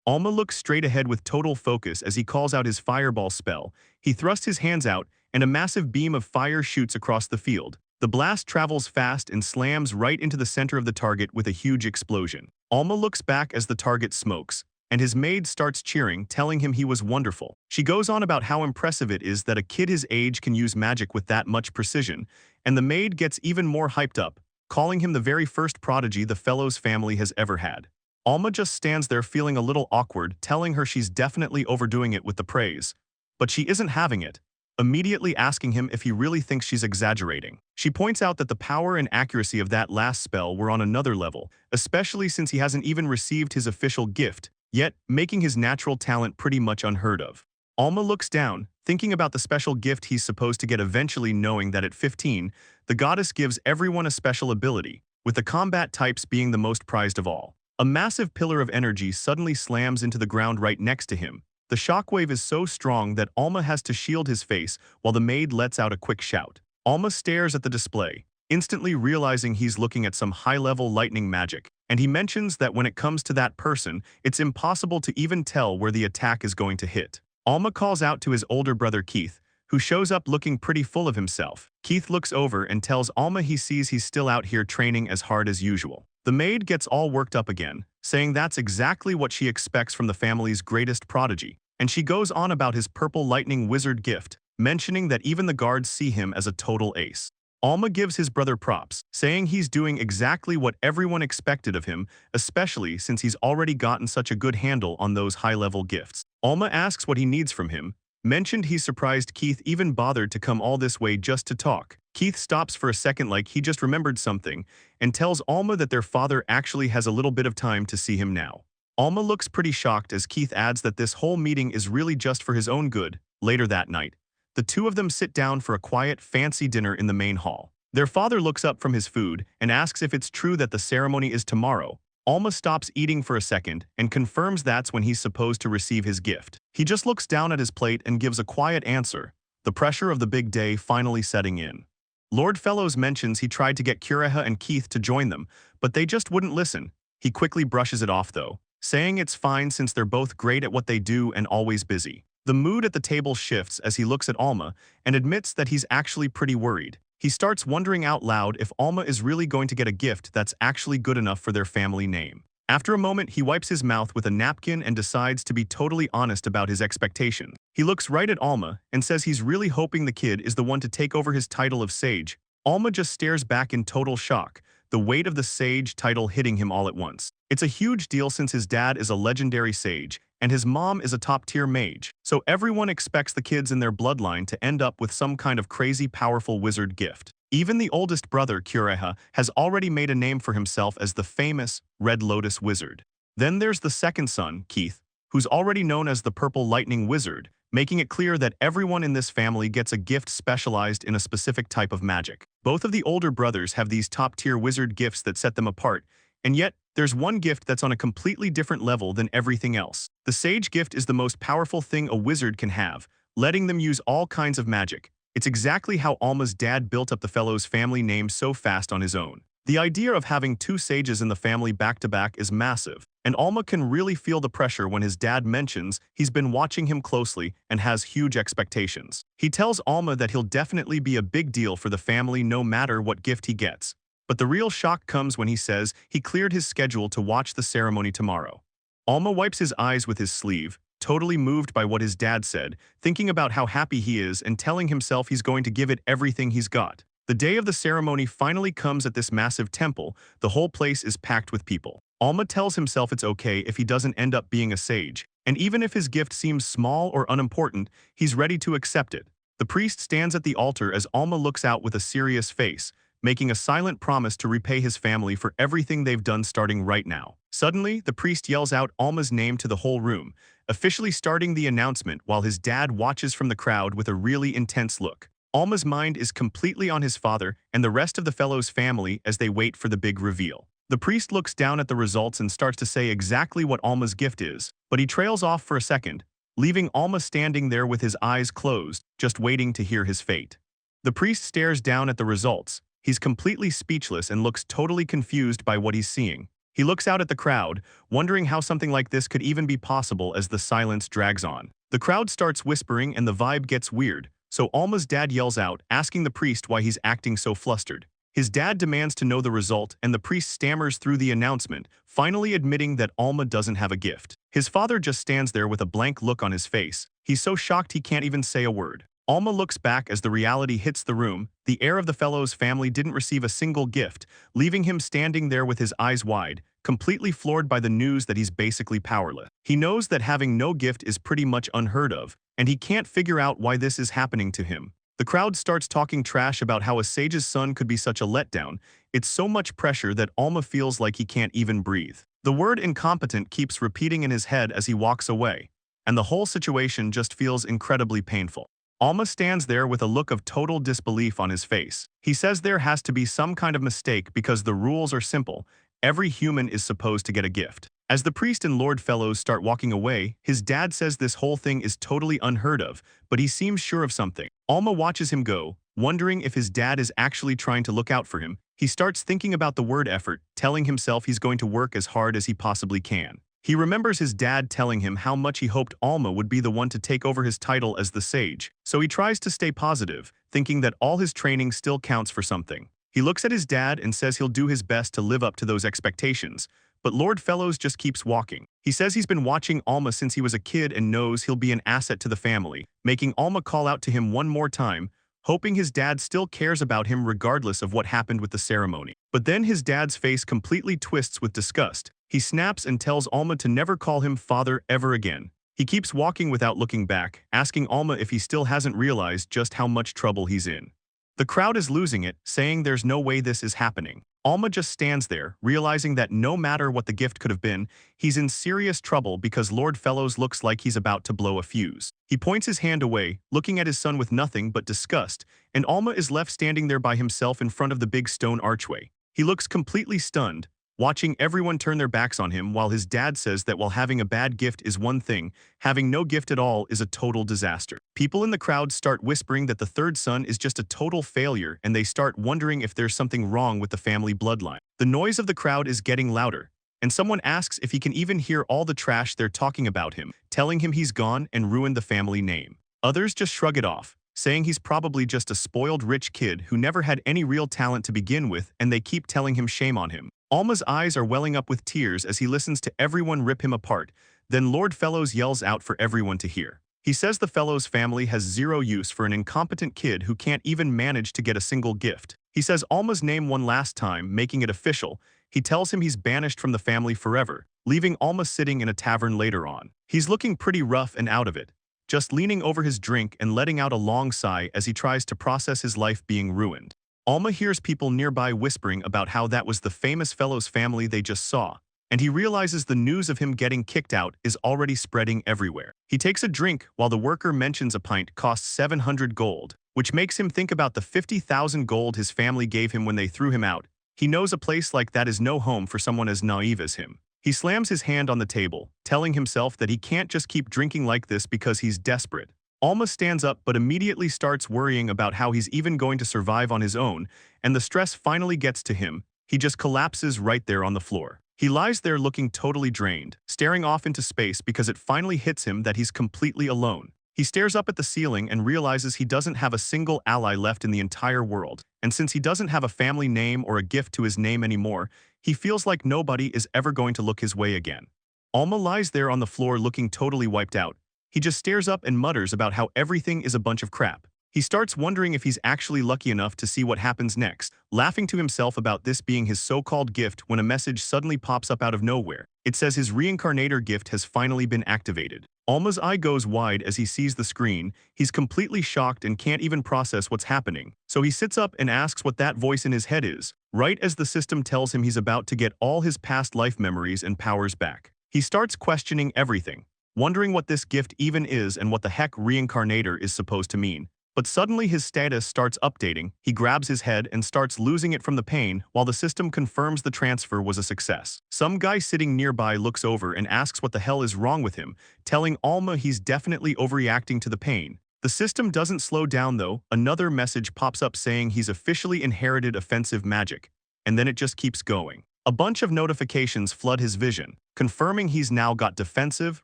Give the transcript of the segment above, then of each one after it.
Alma looks straight ahead with total focus as he calls out his fireball spell. He thrusts his hands out, and a massive beam of fire shoots across the field. The blast travels fast and slams right into the center of the target with a huge explosion. Alma looks back as the target smokes, and his maid starts cheering, telling him he was wonderful. She goes on about how impressive it is that a kid his age can use magic with that much precision, and the maid gets even more hyped up, calling him the very first prodigy the fellow's family has ever had. Alma just stands there feeling a little awkward, telling her she's definitely overdoing it with the praise. But she isn't having it, immediately asking him if he really thinks she's exaggerating. She points out that the power and accuracy of that last spell were on another level, especially since he hasn't even received his official gift, yet making his natural talent pretty much unheard of. Alma looks down, thinking about the special gift he's supposed to get eventually, knowing that at 15, the goddess gives everyone a special ability, with the combat types being the most prized of all. A massive pillar of energy suddenly slams into the ground right next to him. The shockwave is so strong that Alma has to shield his face while the maid lets out a quick shout. Alma stares at the display, instantly realizing he's looking at some high-level lightning magic, and he mentions that when it comes to that person, it's impossible to even tell where the attack is going to hit. Alma calls out to his older brother Keith, who shows up looking pretty full of himself. Keith looks over and tells Alma he sees he's still out here training as hard as usual. The maid gets all worked up again, saying that's exactly what she expects from the family's greatest prodigy, and she goes on about his purple lightning wizard gift, mentioning that even the guards see him as a total ace. Alma gives his brother props, saying he's doing exactly what everyone expected of him, especially since he's already gotten such a good handle on those high-level gifts. Alma asks what he needs from him, mentioned he's surprised Keith even bothered to come all this way just to talk. Keith stops for a second like he just remembered something, and tells Alma that their father actually has a little bit of time to see him now. Alma looks pretty shocked as Keith adds that this whole meeting is really just for his own good. Later that night, the two of them sit down for a quiet, fancy dinner in the main hall. Their father looks up from his food and asks if it's true that the ceremony is tomorrow. Alma stops eating for a second and confirms that's when he's supposed to receive his gift. He just looks down at his plate and gives a quiet answer, the pressure of the big day finally setting in. Lord Fellows mentions he tried to get Kureha and Keith to join them, but they just wouldn't listen. He quickly brushes it off though, saying it's fine since they're both great at what they do and always busy. The mood at the table shifts as he looks at Alma and admits that he's actually pretty worried. He starts wondering out loud if Alma is really going to get a gift that's actually good enough for their family name. After a moment, he wipes his mouth with a napkin and decides to be totally honest about his expectations. He looks right at Alma and says he's really hoping the kid is the one to take over his title of sage. Alma just stares back in total shock, the weight of the sage title hitting him all at once. It's a huge deal since his dad is a legendary sage, and his mom is a top-tier mage, so everyone expects the kids in their bloodline to end up with some kind of crazy powerful wizard gift. Even the oldest brother, Kureha, has already made a name for himself as the famous Red Lotus Wizard. Then there's the second son, Keith, who's already known as the Purple Lightning Wizard, making it clear that everyone in this family gets a gift specialized in a specific type of magic. Both of the older brothers have these top-tier wizard gifts that set them apart, and yet there's one gift that's on a completely different level than everything else. The Sage gift is the most powerful thing a wizard can have, letting them use all kinds of magic. It's exactly how Alma's dad built up the fellow's family name so fast on his own. The idea of having two sages in the family back-to-back is massive, and Alma can really feel the pressure when his dad mentions he's been watching him closely and has huge expectations. He tells Alma that he'll definitely be a big deal for the family no matter what gift he gets. But the real shock comes when he says he cleared his schedule to watch the ceremony tomorrow. Alma wipes his eyes with his sleeve, totally moved by what his dad said, thinking about how happy he is and telling himself he's going to give it everything he's got. The day of the ceremony finally comes at this massive temple. The whole place is packed with people. Alma tells himself it's okay if he doesn't end up being a sage, and even if his gift seems small or unimportant, he's ready to accept it. The priest stands at the altar as Alma looks out with a serious face, making a silent promise to repay his family for everything they've done starting right now. Suddenly, the priest yells out Alma's name to the whole room, officially starting the announcement while his dad watches from the crowd with a really intense look. Alma's mind is completely on his father and the rest of the fellow's family as they wait for the big reveal. The priest looks down at the results and starts to say exactly what Alma's gift is, but he trails off for a second, leaving Alma standing there with his eyes closed, just waiting to hear his fate. The priest stares down at the results. He's completely speechless and looks totally confused by what he's seeing. He looks out at the crowd, wondering how something like this could even be possible as the silence drags on. The crowd starts whispering and the vibe gets weird, so Alma's dad yells out, asking the priest why he's acting so flustered. His dad demands to know the result and the priest stammers through the announcement, finally admitting that Alma doesn't have a gift. His father just stands there with a blank look on his face. He's so shocked he can't even say a word. Alma looks back as the reality hits the room. The heir of the fellow's family didn't receive a single gift, leaving him standing there with his eyes wide, completely floored by the news that he's basically powerless. He knows that having no gift is pretty much unheard of, and he can't figure out why this is happening to him. The crowd starts talking trash about how a sage's son could be such a letdown. It's so much pressure that Alma feels like he can't even breathe. The word incompetent keeps repeating in his head as he walks away, and the whole situation just feels incredibly painful. Alma stands there with a look of total disbelief on his face. He says there has to be some kind of mistake because the rules are simple. Every human is supposed to get a gift. As the priest and Lord Fellows start walking away, his dad says this whole thing is totally unheard of, but he seems sure of something. Alma watches him go, wondering if his dad is actually trying to look out for him. He starts thinking about the word effort, telling himself he's going to work as hard as he possibly can. He remembers his dad telling him how much he hoped Alma would be the one to take over his title as the sage, so he tries to stay positive, thinking that all his training still counts for something. He looks at his dad and says he'll do his best to live up to those expectations, but Lord Fellows just keeps walking. He says he's been watching Alma since he was a kid and knows he'll be an asset to the family, making Alma call out to him one more time, hoping his dad still cares about him regardless of what happened with the ceremony. But then his dad's face completely twists with disgust. He snaps and tells Alma to never call him father ever again. He keeps walking without looking back, asking Alma if he still hasn't realized just how much trouble he's in. The crowd is losing it, saying there's no way this is happening. Alma just stands there, realizing that no matter what the gift could have been, he's in serious trouble because Lord Fellows looks like he's about to blow a fuse. He points his hand away, looking at his son with nothing but disgust, and Alma is left standing there by himself in front of the big stone archway. He looks completely stunned, watching everyone turn their backs on him while his dad says that while having a bad gift is one thing, having no gift at all is a total disaster. People in the crowd start whispering that the third son is just a total failure and they start wondering if there's something wrong with the family bloodline. The noise of the crowd is getting louder, and someone asks if he can even hear all the trash they're talking about him, telling him he's gone and ruined the family name. Others just shrug it off, saying he's probably just a spoiled rich kid who never had any real talent to begin with, and they keep telling him shame on him. Alma's eyes are welling up with tears as he listens to everyone rip him apart. Then Lord Fellows yells out for everyone to hear. He says the Fellows family has zero use for an incompetent kid who can't even manage to get a single gift. He says Alma's name one last time, making it official. He tells him he's banished from the family forever, leaving Alma sitting in a tavern later on. He's looking pretty rough and out of it, just leaning over his drink and letting out a long sigh as he tries to process his life being ruined. Alma hears people nearby whispering about how that was the famous Fellows family they just saw, and he realizes the news of him getting kicked out is already spreading everywhere. He takes a drink while the worker mentions a pint costs 700 gold, which makes him think about the 50,000 gold his family gave him when they threw him out. He knows a place like that is no home for someone as naive as him. He slams his hand on the table, telling himself that he can't just keep drinking like this because he's desperate. Alma stands up but immediately starts worrying about how he's even going to survive on his own, and the stress finally gets to him. He just collapses right there on the floor. He lies there looking totally drained, staring off into space because it finally hits him that he's completely alone. He stares up at the ceiling and realizes he doesn't have a single ally left in the entire world, and since he doesn't have a family name or a gift to his name anymore, he feels like nobody is ever going to look his way again. Alma lies there on the floor looking totally wiped out. He just stares up and mutters about how everything is a bunch of crap. He starts wondering if he's actually lucky enough to see what happens next, laughing to himself about this being his so-called gift when a message suddenly pops up out of nowhere. It says his reincarnator gift has finally been activated. Alma's eye goes wide as he sees the screen. He's completely shocked and can't even process what's happening. So he sits up and asks what that voice in his head is, right as the system tells him he's about to get all his past life memories and powers back. He starts questioning everything, wondering what this gift even is and what the heck reincarnator is supposed to mean. But suddenly his status starts updating. He grabs his head and starts losing it from the pain while the system confirms the transfer was a success. Some guy sitting nearby looks over and asks what the hell is wrong with him, telling Alma he's definitely overreacting to the pain. The system doesn't slow down though. Another message pops up saying he's officially inherited offensive magic, and then it just keeps going. A bunch of notifications flood his vision, confirming he's now got defensive,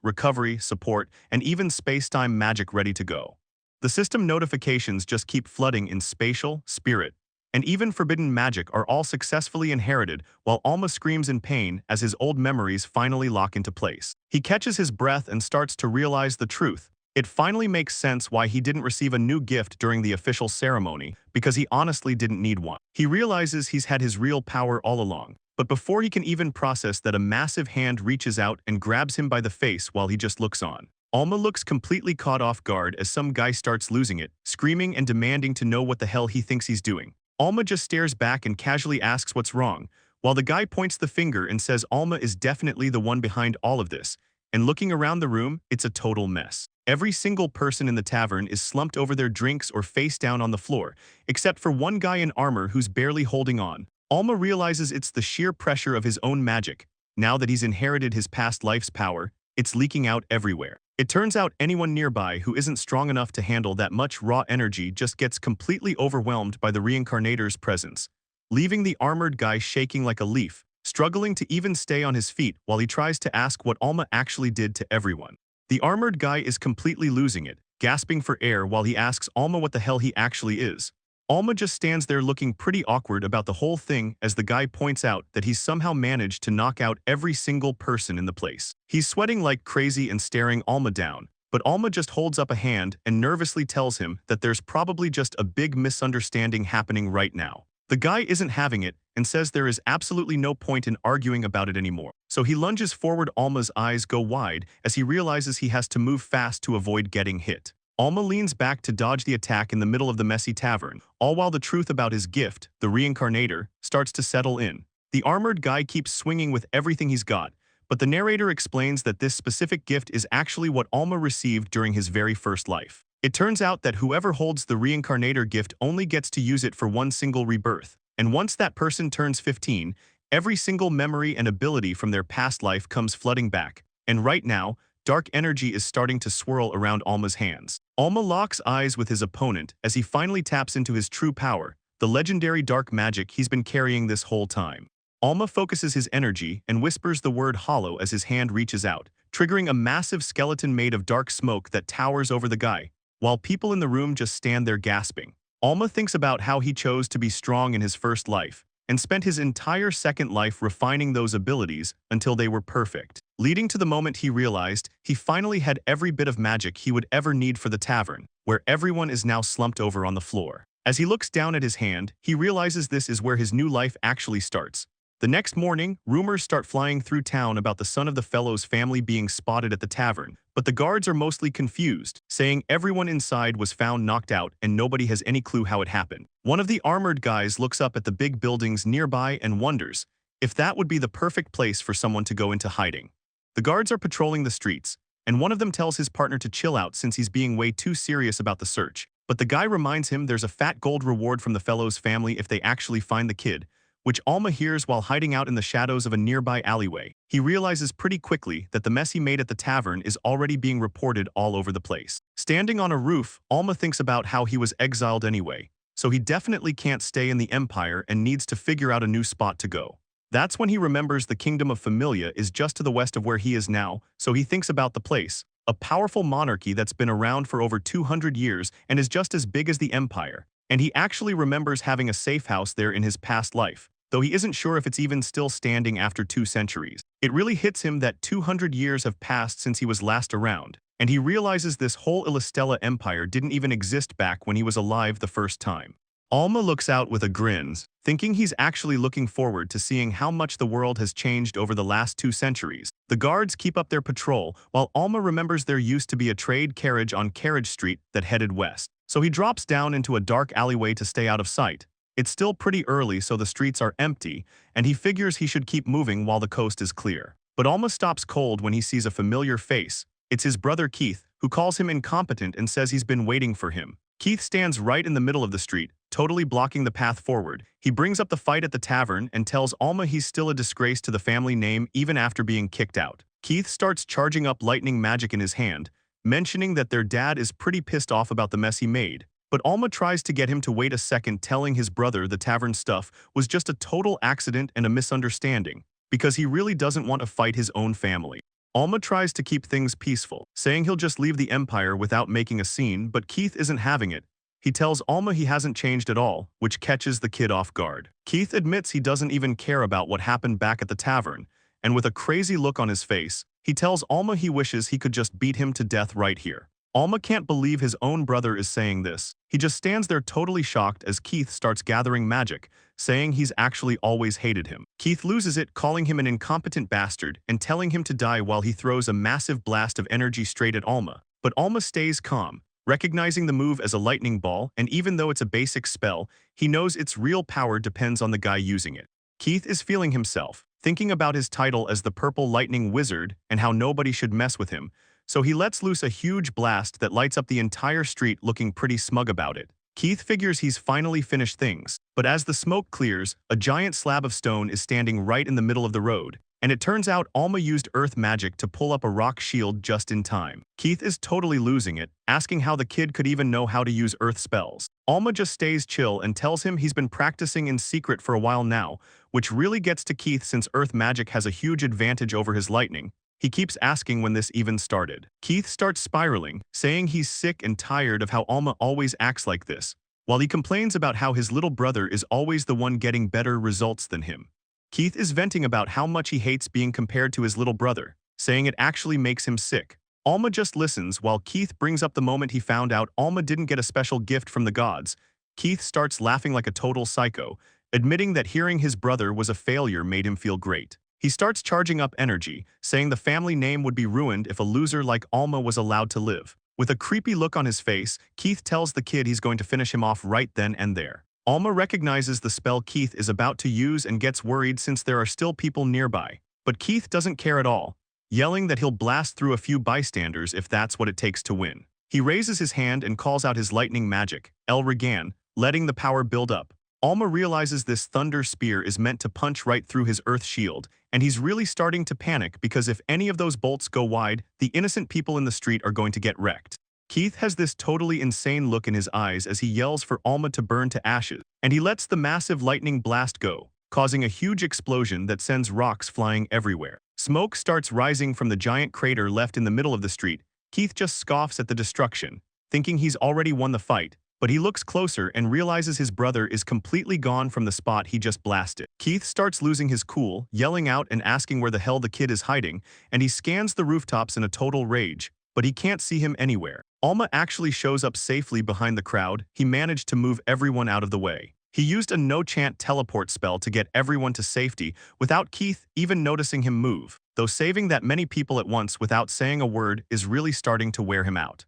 recovery, support, and even space-time magic ready to go. The system notifications just keep flooding in spatial, spirit, and even forbidden magic are all successfully inherited while Alma screams in pain as his old memories finally lock into place. He catches his breath and starts to realize the truth. It finally makes sense why he didn't receive a new gift during the official ceremony, because he honestly didn't need one. He realizes he's had his real power all along. But before he can even process that, a massive hand reaches out and grabs him by the face while he just looks on. Alma looks completely caught off guard as some guy starts losing it, screaming and demanding to know what the hell he thinks he's doing. Alma just stares back and casually asks what's wrong, while the guy points the finger and says Alma is definitely the one behind all of this. And looking around the room, it's a total mess. Every single person in the tavern is slumped over their drinks or face down on the floor, except for one guy in armor who's barely holding on. Alma realizes it's the sheer pressure of his own magic. Now that he's inherited his past life's power, it's leaking out everywhere. It turns out anyone nearby who isn't strong enough to handle that much raw energy just gets completely overwhelmed by the reincarnator's presence, leaving the armored guy shaking like a leaf, struggling to even stay on his feet while he tries to ask what Alma actually did to everyone. The armored guy is completely losing it, gasping for air while he asks Alma what the hell he actually is. Alma just stands there looking pretty awkward about the whole thing as the guy points out that he's somehow managed to knock out every single person in the place. He's sweating like crazy and staring Alma down, but Alma just holds up a hand and nervously tells him that there's probably just a big misunderstanding happening right now. The guy isn't having it and says there is absolutely no point in arguing about it anymore. So he lunges forward. Alma's eyes go wide as he realizes he has to move fast to avoid getting hit. Alma leans back to dodge the attack in the middle of the messy tavern, all while the truth about his gift, the reincarnator, starts to settle in. The armored guy keeps swinging with everything he's got, but the narrator explains that this specific gift is actually what Alma received during his very first life. It turns out that whoever holds the reincarnator gift only gets to use it for one single rebirth, and once that person turns 15, every single memory and ability from their past life comes flooding back. And right now, dark energy is starting to swirl around Alma's hands. Alma locks eyes with his opponent as he finally taps into his true power, the legendary dark magic he's been carrying this whole time. Alma focuses his energy and whispers the word hollow as his hand reaches out, triggering a massive skeleton made of dark smoke that towers over the guy, while people in the room just stand there gasping. Alma thinks about how he chose to be strong in his first life, and spent his entire second life refining those abilities until they were perfect, leading to the moment he realized he finally had every bit of magic he would ever need for the tavern, where everyone is now slumped over on the floor. As he looks down at his hand, he realizes this is where his new life actually starts. The next morning, rumors start flying through town about the son of the fellow's family being spotted at the tavern, but the guards are mostly confused, saying everyone inside was found knocked out and nobody has any clue how it happened. One of the armored guys looks up at the big buildings nearby and wonders if that would be the perfect place for someone to go into hiding. The guards are patrolling the streets, and one of them tells his partner to chill out since he's being way too serious about the search. But the guy reminds him there's a fat gold reward from the fellow's family if they actually find the kid, which Alma hears while hiding out in the shadows of a nearby alleyway. He realizes pretty quickly that the mess he made at the tavern is already being reported all over the place. Standing on a roof, Alma thinks about how he was exiled anyway, so he definitely can't stay in the Empire and needs to figure out a new spot to go. That's when he remembers the Kingdom of Familia is just to the west of where he is now, so he thinks about the place, a powerful monarchy that's been around for over 200 years and is just as big as the Empire. And he actually remembers having a safe house there in his past life, though he isn't sure if it's even still standing after 2 centuries. It really hits him that 200 years have passed since he was last around, and he realizes this whole Illistella Empire didn't even exist back when he was alive the first time. Alma looks out with a grin, thinking he's actually looking forward to seeing how much the world has changed over the last 2 centuries. The guards keep up their patrol, while Alma remembers there used to be a trade carriage on Carriage Street that headed west. So he drops down into a dark alleyway to stay out of sight. It's still pretty early, so the streets are empty, and he figures he should keep moving while the coast is clear. But Alma stops cold when he sees a familiar face. It's his brother Keith, who calls him incompetent and says he's been waiting for him. Keith stands right in the middle of the street, totally blocking the path forward. He brings up the fight at the tavern and tells Alma he's still a disgrace to the family name even after being kicked out. Keith starts charging up lightning magic in his hand, mentioning that their dad is pretty pissed off about the mess he made, But Alma tries to get him to wait a second, telling his brother the tavern stuff was just a total accident and a misunderstanding, because he really doesn't want to fight his own family. Alma tries to keep things peaceful, saying he'll just leave the Empire without making a scene, but Keith isn't having it. He tells Alma he hasn't changed at all, which catches the kid off guard. Keith admits he doesn't even care about what happened back at the tavern, and with a crazy look on his face, he tells Alma he wishes he could just beat him to death right here. Alma can't believe his own brother is saying this. He just stands there totally shocked as Keith starts gathering magic, saying he's actually always hated him. Keith loses it, calling him an incompetent bastard and telling him to die while he throws a massive blast of energy straight at Alma. But Alma stays calm, recognizing the move as a lightning ball, and even though it's a basic spell, he knows its real power depends on the guy using it. Keith is feeling himself, thinking about his title as the Purple Lightning Wizard and how nobody should mess with him, so he lets loose a huge blast that lights up the entire street, looking pretty smug about it. Keith figures he's finally finished things, but as the smoke clears, a giant slab of stone is standing right in the middle of the road, and it turns out Alma used earth magic to pull up a rock shield just in time. Keith is totally losing it, asking how the kid could even know how to use earth spells. Alma just stays chill and tells him he's been practicing in secret for a while now, which really gets to Keith since earth magic has a huge advantage over his lightning. He keeps asking when this even started. Keith starts spiraling, saying he's sick and tired of how Alma always acts like this, while he complains about how his little brother is always the one getting better results than him. Keith is venting about how much he hates being compared to his little brother, saying it actually makes him sick. Alma just listens while Keith brings up the moment he found out Alma didn't get a special gift from the gods. Keith starts laughing like a total psycho, admitting that hearing his brother was a failure made him feel great. He starts charging up energy, saying the family name would be ruined if a loser like Alma was allowed to live. With a creepy look on his face, Keith tells the kid he's going to finish him off right then and there. Alma recognizes the spell Keith is about to use and gets worried since there are still people nearby. But Keith doesn't care at all, yelling that he'll blast through a few bystanders if that's what it takes to win. He raises his hand and calls out his lightning magic, El Regan, letting the power build up. Alma realizes this thunder spear is meant to punch right through his earth shield, and he's really starting to panic because if any of those bolts go wide, the innocent people in the street are going to get wrecked. Keith has this totally insane look in his eyes as he yells for Alma to burn to ashes, and he lets the massive lightning blast go, causing a huge explosion that sends rocks flying everywhere. Smoke starts rising from the giant crater left in the middle of the street. Keith just scoffs at the destruction, thinking he's already won the fight, but he looks closer and realizes his brother is completely gone from the spot he just blasted. Keith starts losing his cool, yelling out and asking where the hell the kid is hiding, and he scans the rooftops in a total rage, but he can't see him anywhere. Alma actually shows up safely behind the crowd. He managed to move everyone out of the way. He used a no-chant teleport spell to get everyone to safety without Keith even noticing him move, though saving that many people at once without saying a word is really starting to wear him out.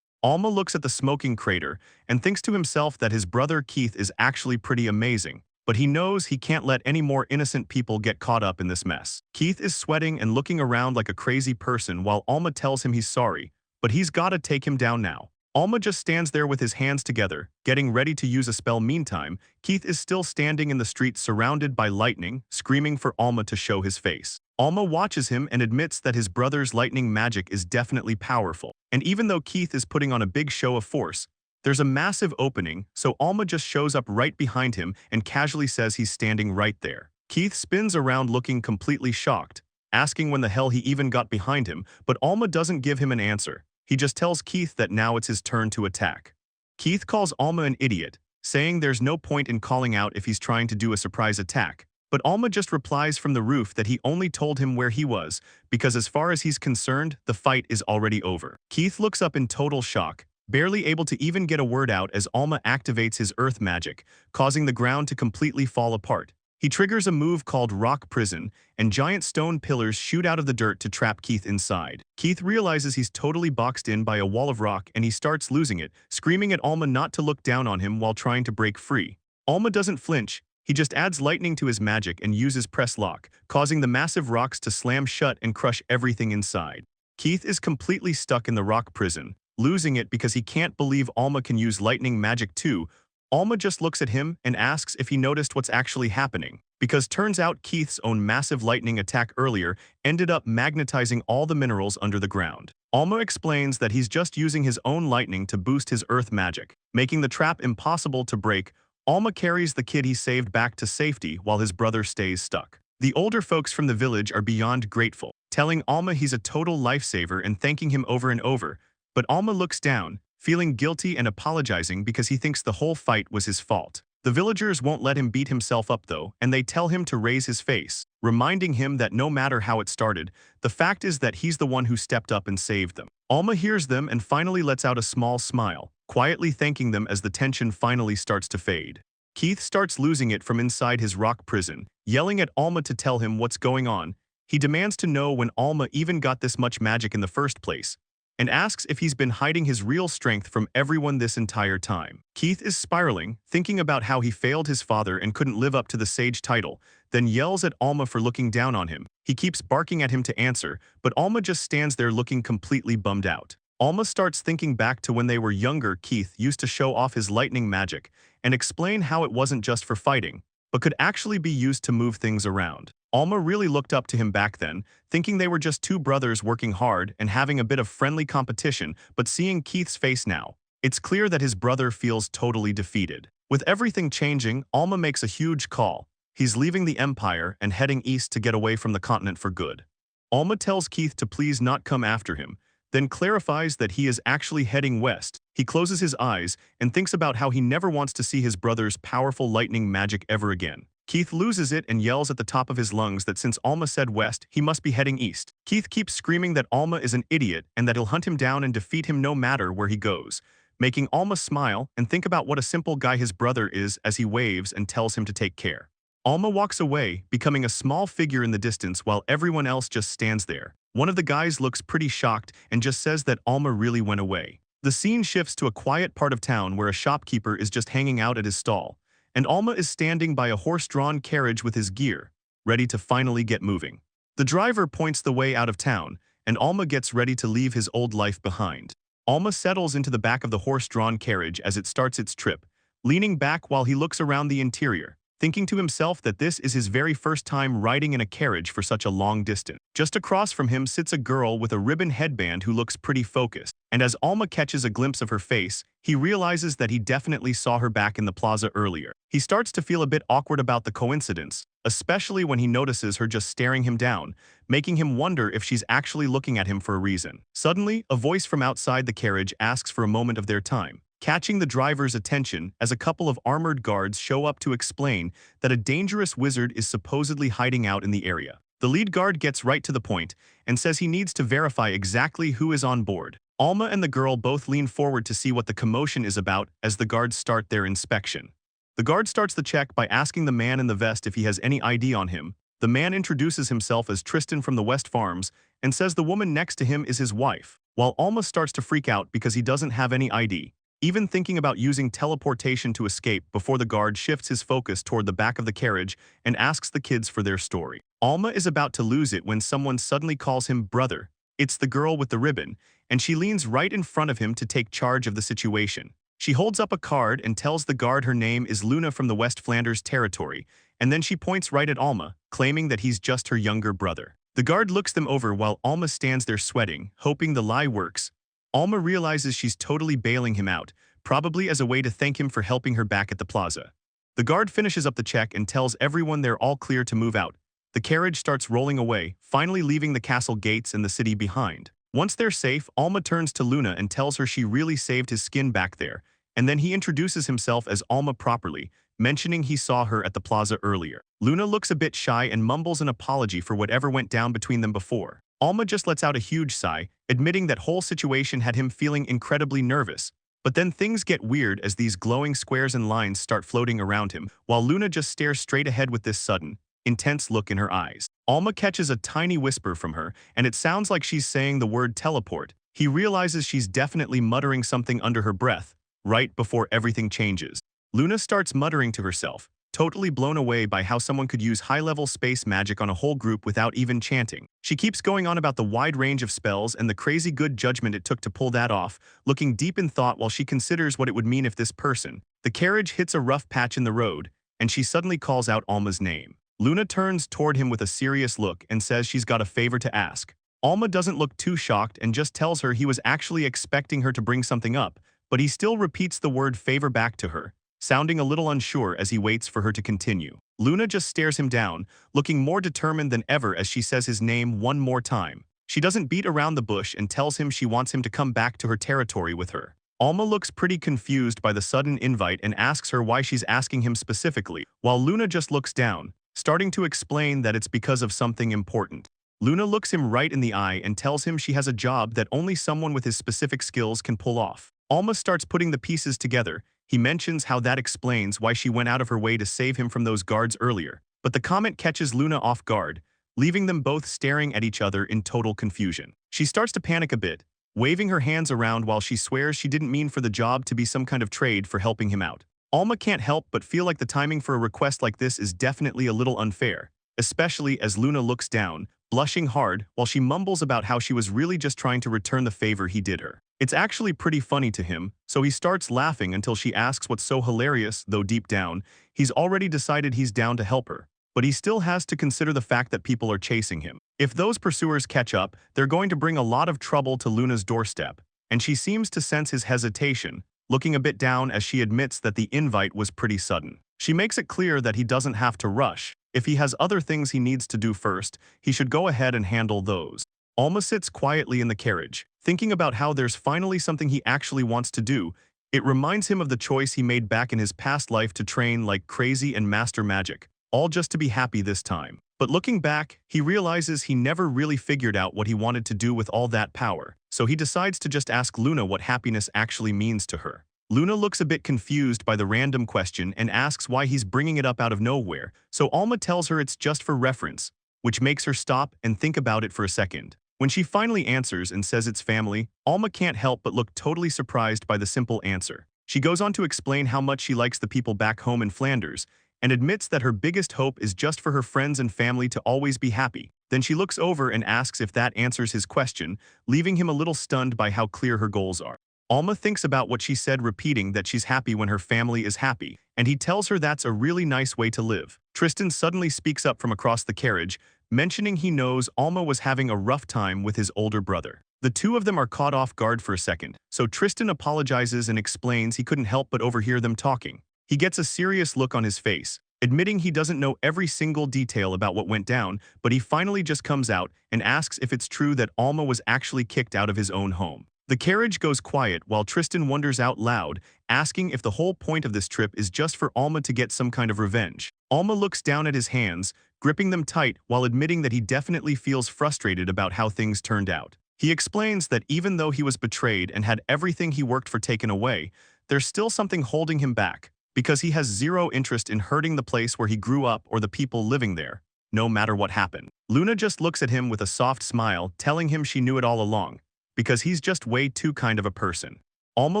Alma looks at the smoking crater and thinks to himself that his brother Keith is actually pretty amazing, but he knows he can't let any more innocent people get caught up in this mess. Keith is sweating and looking around like a crazy person while Alma tells him he's sorry, but he's gotta take him down now. Alma just stands there with his hands together, getting ready to use a spell. Meantime, Keith is still standing in the street surrounded by lightning, screaming for Alma to show his face. Alma watches him and admits that his brother's lightning magic is definitely powerful. And even though Keith is putting on a big show of force, there's a massive opening, so Alma just shows up right behind him and casually says he's standing right there. Keith spins around looking completely shocked, asking when the hell he even got behind him, but Alma doesn't give him an answer. He just tells Keith that now it's his turn to attack. Keith calls Alma an idiot, saying there's no point in calling out if he's trying to do a surprise attack. But Alma just replies from the roof that he only told him where he was, because as far as he's concerned, the fight is already over. Keith looks up in total shock, barely able to even get a word out as Alma activates his earth magic, causing the ground to completely fall apart. He triggers a move called Rock Prison, and giant stone pillars shoot out of the dirt to trap Keith inside. Keith realizes he's totally boxed in by a wall of rock and he starts losing it, screaming at Alma not to look down on him while trying to break free. Alma doesn't flinch. He just adds lightning to his magic and uses press lock, causing the massive rocks to slam shut and crush everything inside. Keith is completely stuck in the rock prison, losing it because he can't believe Alma can use lightning magic too. Alma just looks at him and asks if he noticed what's actually happening, because turns out Keith's own massive lightning attack earlier ended up magnetizing all the minerals under the ground. Alma explains that he's just using his own lightning to boost his earth magic, making the trap impossible to break. Alma carries the kid he saved back to safety while his brother stays stuck. The older folks from the village are beyond grateful, telling Alma he's a total lifesaver and thanking him over and over, but Alma looks down, feeling guilty and apologizing because he thinks the whole fight was his fault. The villagers won't let him beat himself up though, and they tell him to raise his face, reminding him that no matter how it started, the fact is that he's the one who stepped up and saved them. Alma hears them and finally lets out a small smile, quietly thanking them as the tension finally starts to fade. Keith starts losing it from inside his rock prison, yelling at Alma to tell him what's going on. He demands to know when Alma even got this much magic in the first place, and asks if he's been hiding his real strength from everyone this entire time. Keith is spiraling, thinking about how he failed his father and couldn't live up to the sage title, then yells at Alma for looking down on him. He keeps barking at him to answer, but Alma just stands there looking completely bummed out. Alma starts thinking back to when they were younger. Keith used to show off his lightning magic and explain how it wasn't just for fighting, but could actually be used to move things around. Alma really looked up to him back then, thinking they were just two brothers working hard and having a bit of friendly competition, but seeing Keith's face now, it's clear that his brother feels totally defeated. With everything changing, Alma makes a huge call. He's leaving the Empire and heading east to get away from the continent for good. Alma tells Keith to please not come after him, then clarifies that he is actually heading west. He closes his eyes and thinks about how he never wants to see his brother's powerful lightning magic ever again. Keith loses it and yells at the top of his lungs that since Alma said west, he must be heading east. Keith keeps screaming that Alma is an idiot and that he'll hunt him down and defeat him no matter where he goes, making Alma smile and think about what a simple guy his brother is as he waves and tells him to take care. Alma walks away, becoming a small figure in the distance while everyone else just stands there. One of the guys looks pretty shocked and just says that Alma really went away. The scene shifts to a quiet part of town where a shopkeeper is just hanging out at his stall, and Alma is standing by a horse-drawn carriage with his gear, ready to finally get moving. The driver points the way out of town, and Alma gets ready to leave his old life behind. Alma settles into the back of the horse-drawn carriage as it starts its trip, leaning back while he looks around the interior, thinking to himself that this is his very first time riding in a carriage for such a long distance. Just across from him sits a girl with a ribbon headband who looks pretty focused, and as Alma catches a glimpse of her face, he realizes that he definitely saw her back in the plaza earlier. He starts to feel a bit awkward about the coincidence, especially when he notices her just staring him down, making him wonder if she's actually looking at him for a reason. Suddenly, a voice from outside the carriage asks for a moment of their time, catching the driver's attention as a couple of armored guards show up to explain that a dangerous wizard is supposedly hiding out in the area. The lead guard gets right to the point and says he needs to verify exactly who is on board. Alma and the girl both lean forward to see what the commotion is about as the guards start their inspection. The guard starts the check by asking the man in the vest if he has any ID on him. The man introduces himself as Tristan from the West Farms and says the woman next to him is his wife, while Alma starts to freak out because he doesn't have any ID, even thinking about using teleportation to escape before the guard shifts his focus toward the back of the carriage and asks the kids for their story. Alma is about to lose it when someone suddenly calls him brother. It's the girl with the ribbon, and she leans right in front of him to take charge of the situation. She holds up a card and tells the guard her name is Luna from the West Flanders territory, and then she points right at Alma, claiming that he's just her younger brother. The guard looks them over while Alma stands there sweating, hoping the lie works. Alma realizes she's totally bailing him out, probably as a way to thank him for helping her back at the plaza. The guard finishes up the check and tells everyone they're all clear to move out. The carriage starts rolling away, finally leaving the castle gates and the city behind. Once they're safe, Alma turns to Luna and tells her she really saved his skin back there, and then he introduces himself as Alma properly, mentioning he saw her at the plaza earlier. Luna looks a bit shy and mumbles an apology for whatever went down between them before. Alma just lets out a huge sigh, admitting that whole situation had him feeling incredibly nervous. But then things get weird as these glowing squares and lines start floating around him, while Luna just stares straight ahead with this sudden, intense look in her eyes. Alma catches a tiny whisper from her, and it sounds like she's saying the word teleport. He realizes she's definitely muttering something under her breath, right before everything changes. Luna starts muttering to herself, totally blown away by how someone could use high-level space magic on a whole group without even chanting. She keeps going on about the wide range of spells and the crazy good judgment it took to pull that off, looking deep in thought while she considers what it would mean if this person. The carriage hits a rough patch in the road, and she suddenly calls out Alma's name. Luna turns toward him with a serious look and says she's got a favor to ask. Alma doesn't look too shocked and just tells her he was actually expecting her to bring something up, but he still repeats the word favor back to her, sounding a little unsure as he waits for her to continue. Luna just stares him down, looking more determined than ever as she says his name one more time. She doesn't beat around the bush and tells him she wants him to come back to her territory with her. Alma looks pretty confused by the sudden invite and asks her why she's asking him specifically, while Luna just looks down, starting to explain that it's because of something important. Luna looks him right in the eye and tells him she has a job that only someone with his specific skills can pull off. Alma starts putting the pieces together. He mentions how that explains why she went out of her way to save him from those guards earlier, but the comment catches Luna off guard, leaving them both staring at each other in total confusion. She starts to panic a bit, waving her hands around while she swears she didn't mean for the job to be some kind of trade for helping him out. Alma can't help but feel like the timing for a request like this is definitely a little unfair, especially as Luna looks down, blushing hard while she mumbles about how she was really just trying to return the favor he did her. It's actually pretty funny to him, so he starts laughing until she asks what's so hilarious, though deep down, he's already decided he's down to help her. But he still has to consider the fact that people are chasing him. If those pursuers catch up, they're going to bring a lot of trouble to Luna's doorstep, and she seems to sense his hesitation, looking a bit down as she admits that the invite was pretty sudden. She makes it clear that he doesn't have to rush. If he has other things he needs to do first, he should go ahead and handle those. Alma sits quietly in the carriage, thinking about how there's finally something he actually wants to do. It reminds him of the choice he made back in his past life to train like crazy and master magic, all just to be happy this time. But looking back, he realizes he never really figured out what he wanted to do with all that power, so he decides to just ask Luna what happiness actually means to her. Luna looks a bit confused by the random question and asks why he's bringing it up out of nowhere, so Alma tells her it's just for reference, which makes her stop and think about it for a second. When she finally answers and says it's family, Alma can't help but look totally surprised by the simple answer. She goes on to explain how much she likes the people back home in Flanders, and admits that her biggest hope is just for her friends and family to always be happy. Then she looks over and asks if that answers his question, leaving him a little stunned by how clear her goals are. Alma thinks about what she said, repeating that she's happy when her family is happy, and he tells her that's a really nice way to live. Tristan suddenly speaks up from across the carriage, mentioning he knows Alma was having a rough time with his older brother. The two of them are caught off guard for a second, so Tristan apologizes and explains he couldn't help but overhear them talking. He gets a serious look on his face, admitting he doesn't know every single detail about what went down, but he finally just comes out and asks if it's true that Alma was actually kicked out of his own home. The carriage goes quiet while Tristan wonders out loud, asking if the whole point of this trip is just for Alma to get some kind of revenge. Alma looks down at his hands, gripping them tight while admitting that he definitely feels frustrated about how things turned out. He explains that even though he was betrayed and had everything he worked for taken away, there's still something holding him back, because he has zero interest in hurting the place where he grew up or the people living there, no matter what happened. Luna just looks at him with a soft smile, telling him she knew it all along, because he's just way too kind of a person. Alma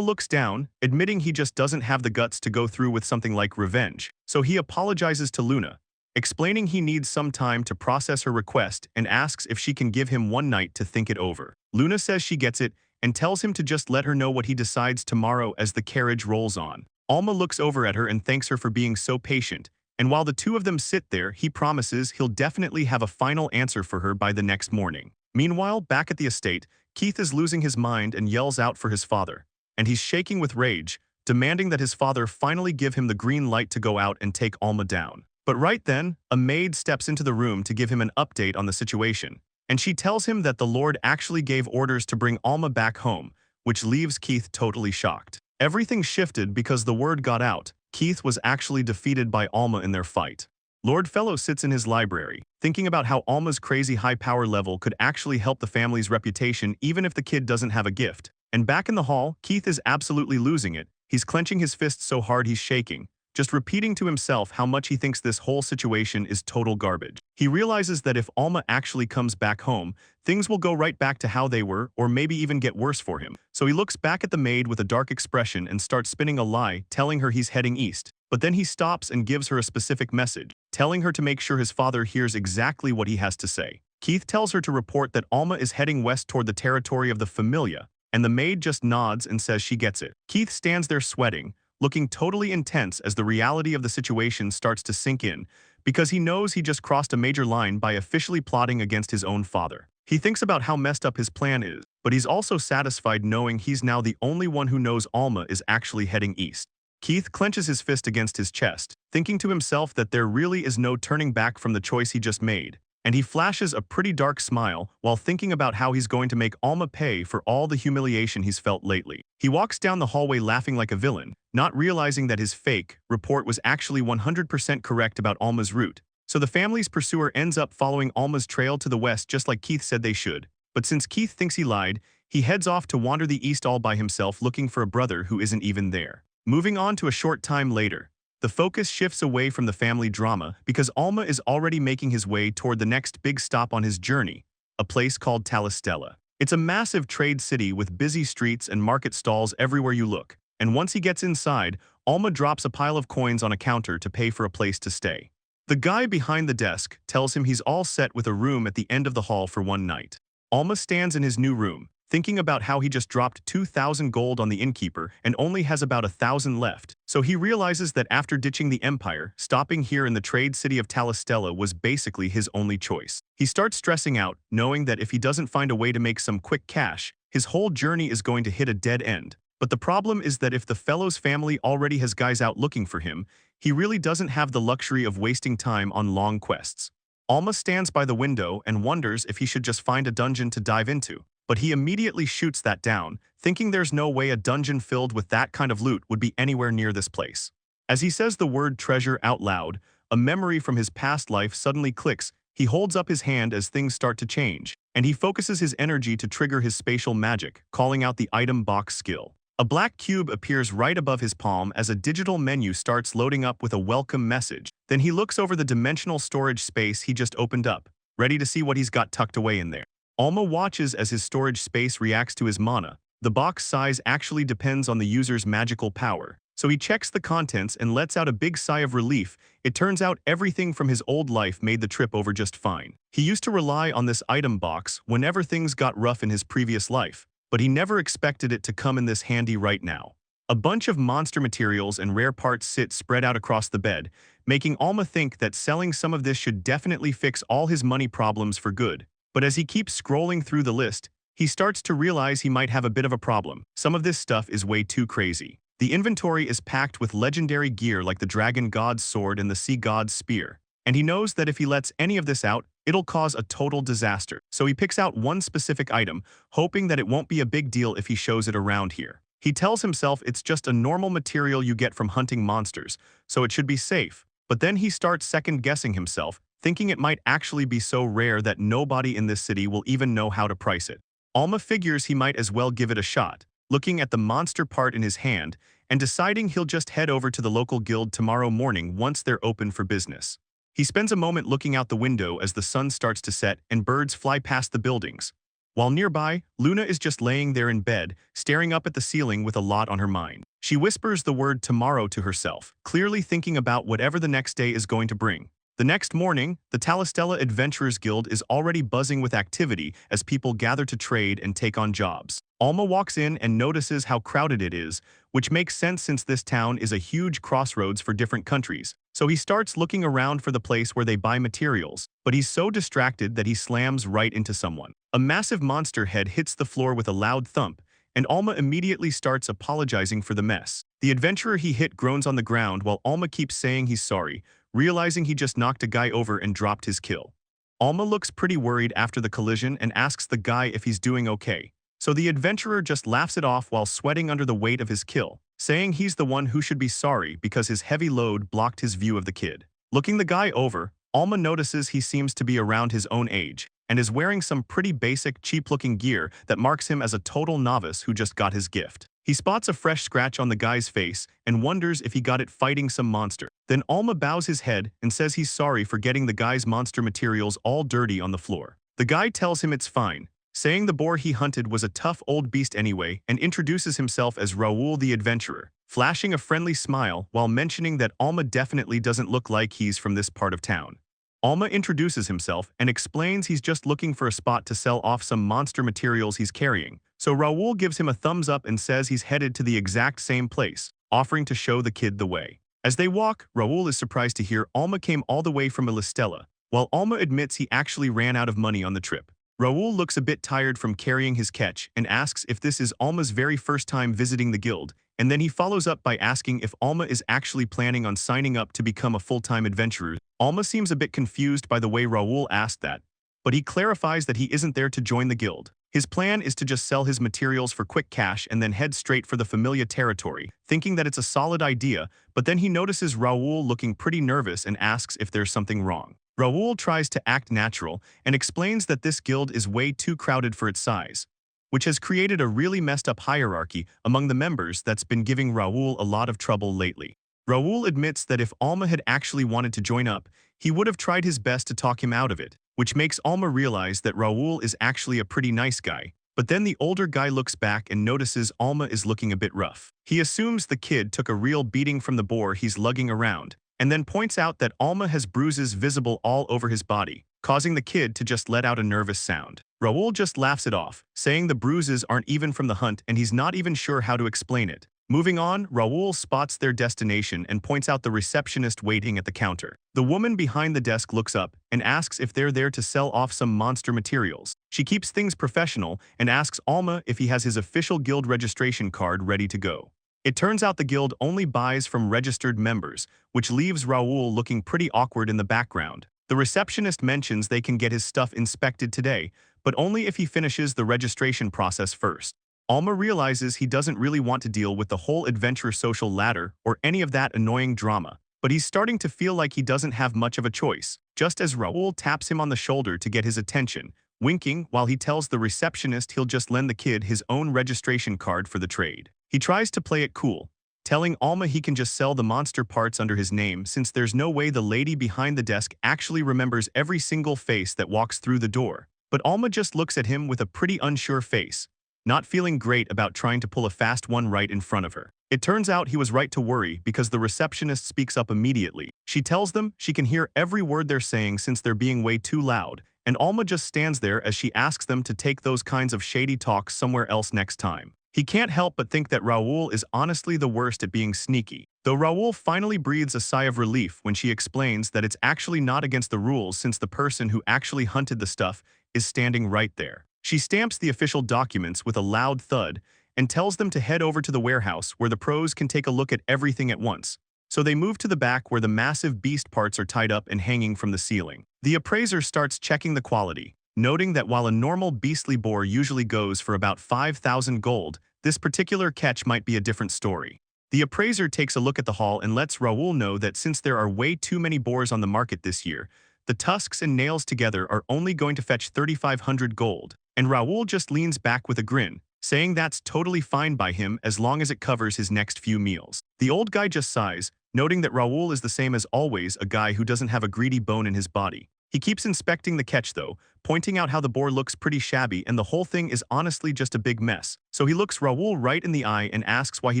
looks down, admitting he just doesn't have the guts to go through with something like revenge, so he apologizes to Luna, explaining he needs some time to process her request and asks if she can give him one night to think it over. Luna says she gets it and tells him to just let her know what he decides tomorrow as the carriage rolls on. Alma looks over at her and thanks her for being so patient, and while the two of them sit there, he promises he'll definitely have a final answer for her by the next morning. Meanwhile, back at the estate, Keith is losing his mind and yells out for his father, and he's shaking with rage, demanding that his father finally give him the green light to go out and take Alma down. But right then, a maid steps into the room to give him an update on the situation, and she tells him that the Lord actually gave orders to bring Alma back home, which leaves Keith totally shocked. Everything shifted because the word got out. Keith was actually defeated by Alma in their fight. Lord Fellow sits in his library, thinking about how Alma's crazy high power level could actually help the family's reputation even if the kid doesn't have a gift. And back in the hall, Keith is absolutely losing it. He's clenching his fists so hard he's shaking, just repeating to himself how much he thinks this whole situation is total garbage. He realizes that if Alma actually comes back home, things will go right back to how they were, or maybe even get worse for him. So he looks back at the maid with a dark expression and starts spinning a lie, telling her he's heading east. But then he stops and gives her a specific message, telling her to make sure his father hears exactly what he has to say. Keith tells her to report that Alma is heading west toward the territory of the Familia, and the maid just nods and says she gets it. Keith stands there sweating, looking totally intense as the reality of the situation starts to sink in, because he knows he just crossed a major line by officially plotting against his own father. He thinks about how messed up his plan is, but he's also satisfied knowing he's now the only one who knows Alma is actually heading east. Keith clenches his fist against his chest, thinking to himself that there really is no turning back from the choice he just made, and he flashes a pretty dark smile while thinking about how he's going to make Alma pay for all the humiliation he's felt lately. He walks down the hallway laughing like a villain, not realizing that his fake report was actually 100% correct about Alma's route. So the family's pursuer ends up following Alma's trail to the west just like Keith said they should. But since Keith thinks he lied, he heads off to wander the east all by himself looking for a brother who isn't even there. Moving on to a short time later, the focus shifts away from the family drama because Alma is already making his way toward the next big stop on his journey, a place called Talistella. It's a massive trade city with busy streets and market stalls everywhere you look, and once he gets inside, Alma drops a pile of coins on a counter to pay for a place to stay. The guy behind the desk tells him he's all set with a room at the end of the hall for one night. Alma stands in his new room, thinking about how he just dropped 2,000 gold on the innkeeper and only has about 1,000 left. So he realizes that after ditching the empire, stopping here in the trade city of Talistella was basically his only choice. He starts stressing out, knowing that if he doesn't find a way to make some quick cash, his whole journey is going to hit a dead end. But the problem is that if the fellow's family already has guys out looking for him, he really doesn't have the luxury of wasting time on long quests. Alma stands by the window and wonders if he should just find a dungeon to dive into. But he immediately shoots that down, thinking there's no way a dungeon filled with that kind of loot would be anywhere near this place. As he says the word treasure out loud, a memory from his past life suddenly clicks. He holds up his hand as things start to change, and he focuses his energy to trigger his spatial magic, calling out the item box skill. A black cube appears right above his palm as a digital menu starts loading up with a welcome message. Then he looks over the dimensional storage space he just opened up, ready to see what he's got tucked away in there. Alma watches as his storage space reacts to his mana. The box size actually depends on the user's magical power, so he checks the contents and lets out a big sigh of relief. It turns out everything from his old life made the trip over just fine. He used to rely on this item box whenever things got rough in his previous life, but he never expected it to come in this handy right now. A bunch of monster materials and rare parts sit spread out across the bed, making Alma think that selling some of this should definitely fix all his money problems for good. But as he keeps scrolling through the list, he starts to realize he might have a bit of a problem. Some of this stuff is way too crazy. The inventory is packed with legendary gear like the Dragon God's sword and the Sea God's spear, and he knows that if he lets any of this out, it'll cause a total disaster. So he picks out one specific item, hoping that it won't be a big deal if he shows it around here. He tells himself it's just a normal material you get from hunting monsters, so it should be safe. But then he starts second-guessing himself, thinking it might actually be so rare that nobody in this city will even know how to price it. Alma figures he might as well give it a shot, looking at the monster part in his hand and deciding he'll just head over to the local guild tomorrow morning once they're open for business. He spends a moment looking out the window as the sun starts to set and birds fly past the buildings. While nearby, Luna is just laying there in bed, staring up at the ceiling with a lot on her mind. She whispers the word tomorrow to herself, clearly thinking about whatever the next day is going to bring. The next morning, the Talistella Adventurers Guild is already buzzing with activity as people gather to trade and take on jobs. Alma walks in and notices how crowded it is, which makes sense since this town is a huge crossroads for different countries. So he starts looking around for the place where they buy materials, but he's so distracted that he slams right into someone. A massive monster head hits the floor with a loud thump, and Alma immediately starts apologizing for the mess. The adventurer he hit groans on the ground while Alma keeps saying he's sorry, realizing he just knocked a guy over and dropped his kill. Alma looks pretty worried after the collision and asks the guy if he's doing okay. So the adventurer just laughs it off while sweating under the weight of his kill, saying he's the one who should be sorry because his heavy load blocked his view of the kid. Looking the guy over, Alma notices he seems to be around his own age and is wearing some pretty basic, cheap-looking gear that marks him as a total novice who just got his gift. He spots a fresh scratch on the guy's face and wonders if he got it fighting some monster. Then Alma bows his head and says he's sorry for getting the guy's monster materials all dirty on the floor. The guy tells him it's fine, saying the boar he hunted was a tough old beast anyway, and introduces himself as Raul the Adventurer, flashing a friendly smile while mentioning that Alma definitely doesn't look like he's from this part of town. Alma introduces himself and explains he's just looking for a spot to sell off some monster materials he's carrying, so Raul gives him a thumbs up and says he's headed to the exact same place, offering to show the kid the way. As they walk, Raul is surprised to hear Alma came all the way from Elistela, while Alma admits he actually ran out of money on the trip. Raul looks a bit tired from carrying his catch and asks if this is Alma's very first time visiting the guild, and then he follows up by asking if Alma is actually planning on signing up to become a full-time adventurer. Alma seems a bit confused by the way Raul asked that, but he clarifies that he isn't there to join the guild. His plan is to just sell his materials for quick cash and then head straight for the familiar territory, thinking that it's a solid idea, but then he notices Raul looking pretty nervous and asks if there's something wrong. Raul tries to act natural and explains that this guild is way too crowded for its size, which has created a really messed up hierarchy among the members that's been giving Raul a lot of trouble lately. Raul admits that if Alma had actually wanted to join up, he would have tried his best to talk him out of it, which makes Alma realize that Raul is actually a pretty nice guy. But then the older guy looks back and notices Alma is looking a bit rough. He assumes the kid took a real beating from the boar he's lugging around, and then points out that Alma has bruises visible all over his body, causing the kid to just let out a nervous sound. Raul just laughs it off, saying the bruises aren't even from the hunt and he's not even sure how to explain it. Moving on, Raul spots their destination and points out the receptionist waiting at the counter. The woman behind the desk looks up and asks if they're there to sell off some monster materials. She keeps things professional and asks Alma if he has his official guild registration card ready to go. It turns out the guild only buys from registered members, which leaves Raul looking pretty awkward in the background. The receptionist mentions they can get his stuff inspected today, but only if he finishes the registration process first. Alma realizes he doesn't really want to deal with the whole adventure social ladder or any of that annoying drama, but he's starting to feel like he doesn't have much of a choice, just as Raul taps him on the shoulder to get his attention, winking while he tells the receptionist he'll just lend the kid his own registration card for the trade. He tries to play it cool, telling Alma he can just sell the monster parts under his name since there's no way the lady behind the desk actually remembers every single face that walks through the door. But Alma just looks at him with a pretty unsure face, not feeling great about trying to pull a fast one right in front of her. It turns out he was right to worry because the receptionist speaks up immediately. She tells them she can hear every word they're saying since they're being way too loud, and Alma just stands there as she asks them to take those kinds of shady talks somewhere else next time. He can't help but think that Raul is honestly the worst at being sneaky, though Raul finally breathes a sigh of relief when she explains that it's actually not against the rules since the person who actually hunted the stuff is standing right there. She stamps the official documents with a loud thud and tells them to head over to the warehouse where the pros can take a look at everything at once. So they move to the back where the massive beast parts are tied up and hanging from the ceiling. The appraiser starts checking the quality, noting that while a normal beastly boar usually goes for about 5,000 gold, this particular catch might be a different story. The appraiser takes a look at the haul and lets Raul know that since there are way too many boars on the market this year, the tusks and nails together are only going to fetch 3,500 gold. And Raul just leans back with a grin, saying that's totally fine by him as long as it covers his next few meals. The old guy just sighs, noting that Raul is the same as always, a guy who doesn't have a greedy bone in his body. He keeps inspecting the catch though, pointing out how the boar looks pretty shabby and the whole thing is honestly just a big mess. So he looks Raul right in the eye and asks why he